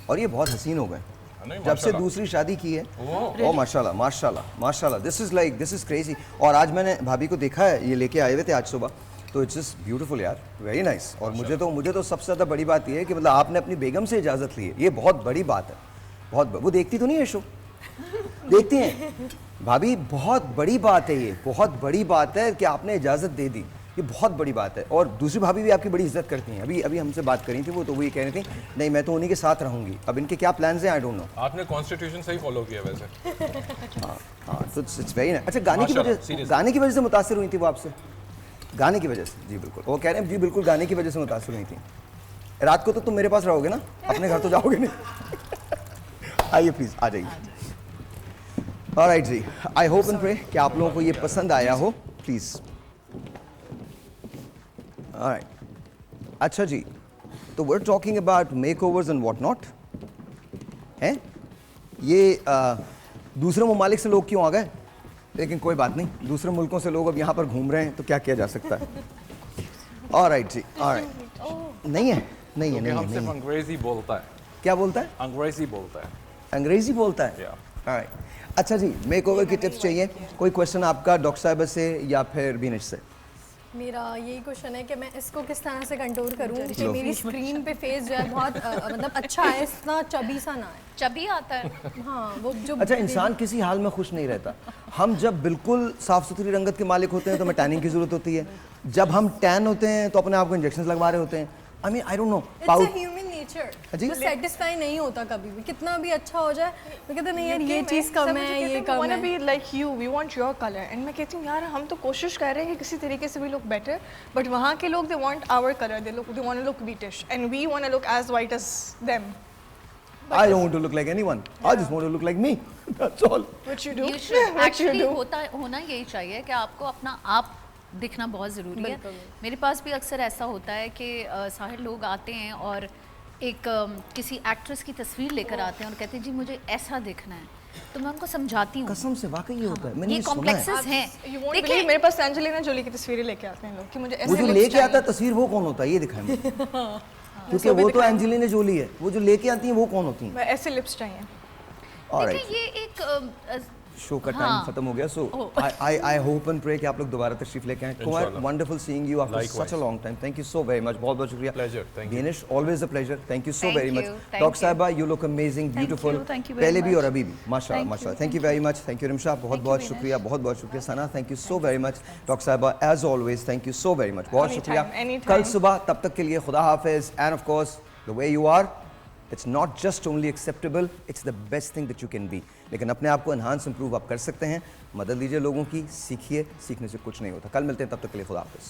और ये बहुत हसीन हो गए नहीं, जब से माशाल्लाह। दूसरी शादी की है। ओह। ओ माशाल्लाह माशाल्लाह माशाल्लाह, दिस इज क्रेजी। और आज मैंने भाभी को देखा है, ये लेके आए हुए थे आज सुबह, तो इट्स जस्ट ब्यूटीफुल यार, वेरी नाइस। और मुझे तो सबसे ज़्यादा बड़ी बात ये है कि मतलब आपने अपनी बेगम से इजाज़त ली है, ये बहुत बड़ी बात है। वो देखती तो नहीं है शो? देखती हैं भाभी, बहुत बड़ी बात है, ये बहुत बड़ी बात है कि आपने इजाज़त दे दी, ये बहुत बड़ी बात है। और दूसरी भाभी भी आपकी बड़ी इज्जत करती हैं। अभी हमसे बात करी थी वो, तो वो ये कह रही थी नहीं मैं तो उन्हीं के साथ रहूंगी। अब इनके क्या प्लान्स हैं आई डोंट नो। आपने कॉन्स्टिट्यूशन सही फॉलो किया वैसे। हाँ, तो इट्स वेरी नाइस। अच्छा, गाने माशाल्लाह, seriously। की वजह से मुतासिर हुई थी वो आपसे? गाने की वजह से? जी बिल्कुल, वो कह रहे हैं जी बिल्कुल गाने की वजह से मुतासिर हुई थी। रात को तो तुम मेरे पास रहोगे ना, अपने घर तो जाओगे नहीं। आइए प्लीज़, आ जाइए। ऑलराइट जी, आई होप एंड प्रे कि आप लोगों को ये पसंद आया हो, प्लीज़। ऑलराइट, अच्छा जी, तो we are talking about makeovers and what not, हैं? ये दूसरे ममालिक से लोग क्यों आ गए? लेकिन कोई बात नहीं, दूसरे मुल्कों से लोग अब यहाँ पर घूम रहे हैं, तो क्या किया जा सकता है। ऑलराइट जी, ऑलराइट। नहीं है, नहीं है, क्योंकि नहीं हम है, सिर्फ नहीं है। अंग्रेजी बोलता है। क्या बोलता है? अंग्रेजी बोलता है। अंग्रेजी बोलता है? Yeah. ऑलराइट। अच्छा जी, मेकओवर की टिप्स चाहिए, कोई क्वेश्चन आपका डॉक्टर साहिबा से या फिर बीनिश से? मेरा यही क्वेश्चन है कि मैं इसको किस तरह से कंट्रोल करूँ कि मेरी स्क्रीन पे फेस जो है बहुत मतलब अच्छा है, इतना चबी सा ना है। चबी आता है। हाँ, वो जो अच्छा, इंसान किसी हाल में खुश नहीं रहता। हम जब बिल्कुल साफ सुथरी रंगत के मालिक होते हैं तो हमें टैनिंग की जरूरत होती है, जब हम टैन होते हैं तो अपने आप को इंजेक्शन लगवा रहे होते हैं। I mean I don't know, it's a human nature, जी? वो सेटिस्फाई नहीं होता कभी भी, कितना भी अच्छा हो जाए मैं कहते नहीं यार ये चीज़ कम है, ये कम wanna है। be like you, we want your color, and मैं कहती हूँ यार हम तो कोशिश कर रहे हैं कि किसी तरीके से we look better, but वहाँ के लोग they want our color, they want to look British, and we want to look as white as them. I don't want to look like anyone. I just want to look like me. That's all. What you do? You should What you actually do? होना यही चाहिए कि आपको अपना आप दिखना बहुत ज़रूरी है। मेरे पास भी अक्सर ऐसा होता है कि साहिर लोग आते हैं और एक किसी एक्ट्रेस की तस्वीर लेकर आते हैं और कहते हैं जी मुझे ऐसा दिखना है, तो मैं उनको समझाती हूँ। कसम से वाकई ये होता है, मैंने ये ये सुना है। कॉम्प्लेक्सेस हैं। You won't देखिए believe, मेरे पास एंजेलिना जोली की तस्वीरें लेके आते हैं लोग कि मुझे वो ऐसे जो lips लेके आता चाहिए। है तस्वीर, वो कौन होता है ये दिखाएं मुझे। क्योंकि वो तो एंजेलिना जोली है, वो जो लेके आती हैं वो कौन होती हैं? मैं ऐसे लिप्स चाहिए। ऑलराइट, देखिए ये एक शो का टाइम हाँ। खत्म हो गया, सो आई होप एंड प्रे कि आप लोग दोबारा तशरीफ लेके आएं। कुमार, इंशाल्लाह। Wonderful seeing you after Likewise. Such a long time. Thank you so very much, बहुत बहुत शुक्रिया। Pleasure, thank you. Danish, always a pleasure. Thank you so Thank very much. you, thank doctor you. साहिबा, you look amazing, beautiful. thank you very पहले भी much. और अभी भी माशाल्लाह माशाल्लाह। Thank you very much, thank you Rimsha, बहुत बहुत शुक्रिया, बहुत बहुत शुक्रिया। Sana, thank you so very much. Doctor साहिबा, as always thank you so very much, बहुत Anytime, शुक्रिया। anytime. कल सुबह, तब तक के लिए खुदा हाफिज। And of course the way you are, it's not just only acceptable, it's the best thing that you can be. लेकिन अपने आप को एनहांस इंप्रूव आप कर सकते हैं, मदद लीजिए लोगों की, सीखिए, सीखने से कुछ नहीं होता। कल मिलते हैं, तब तक के लिए खुदा हाफिज।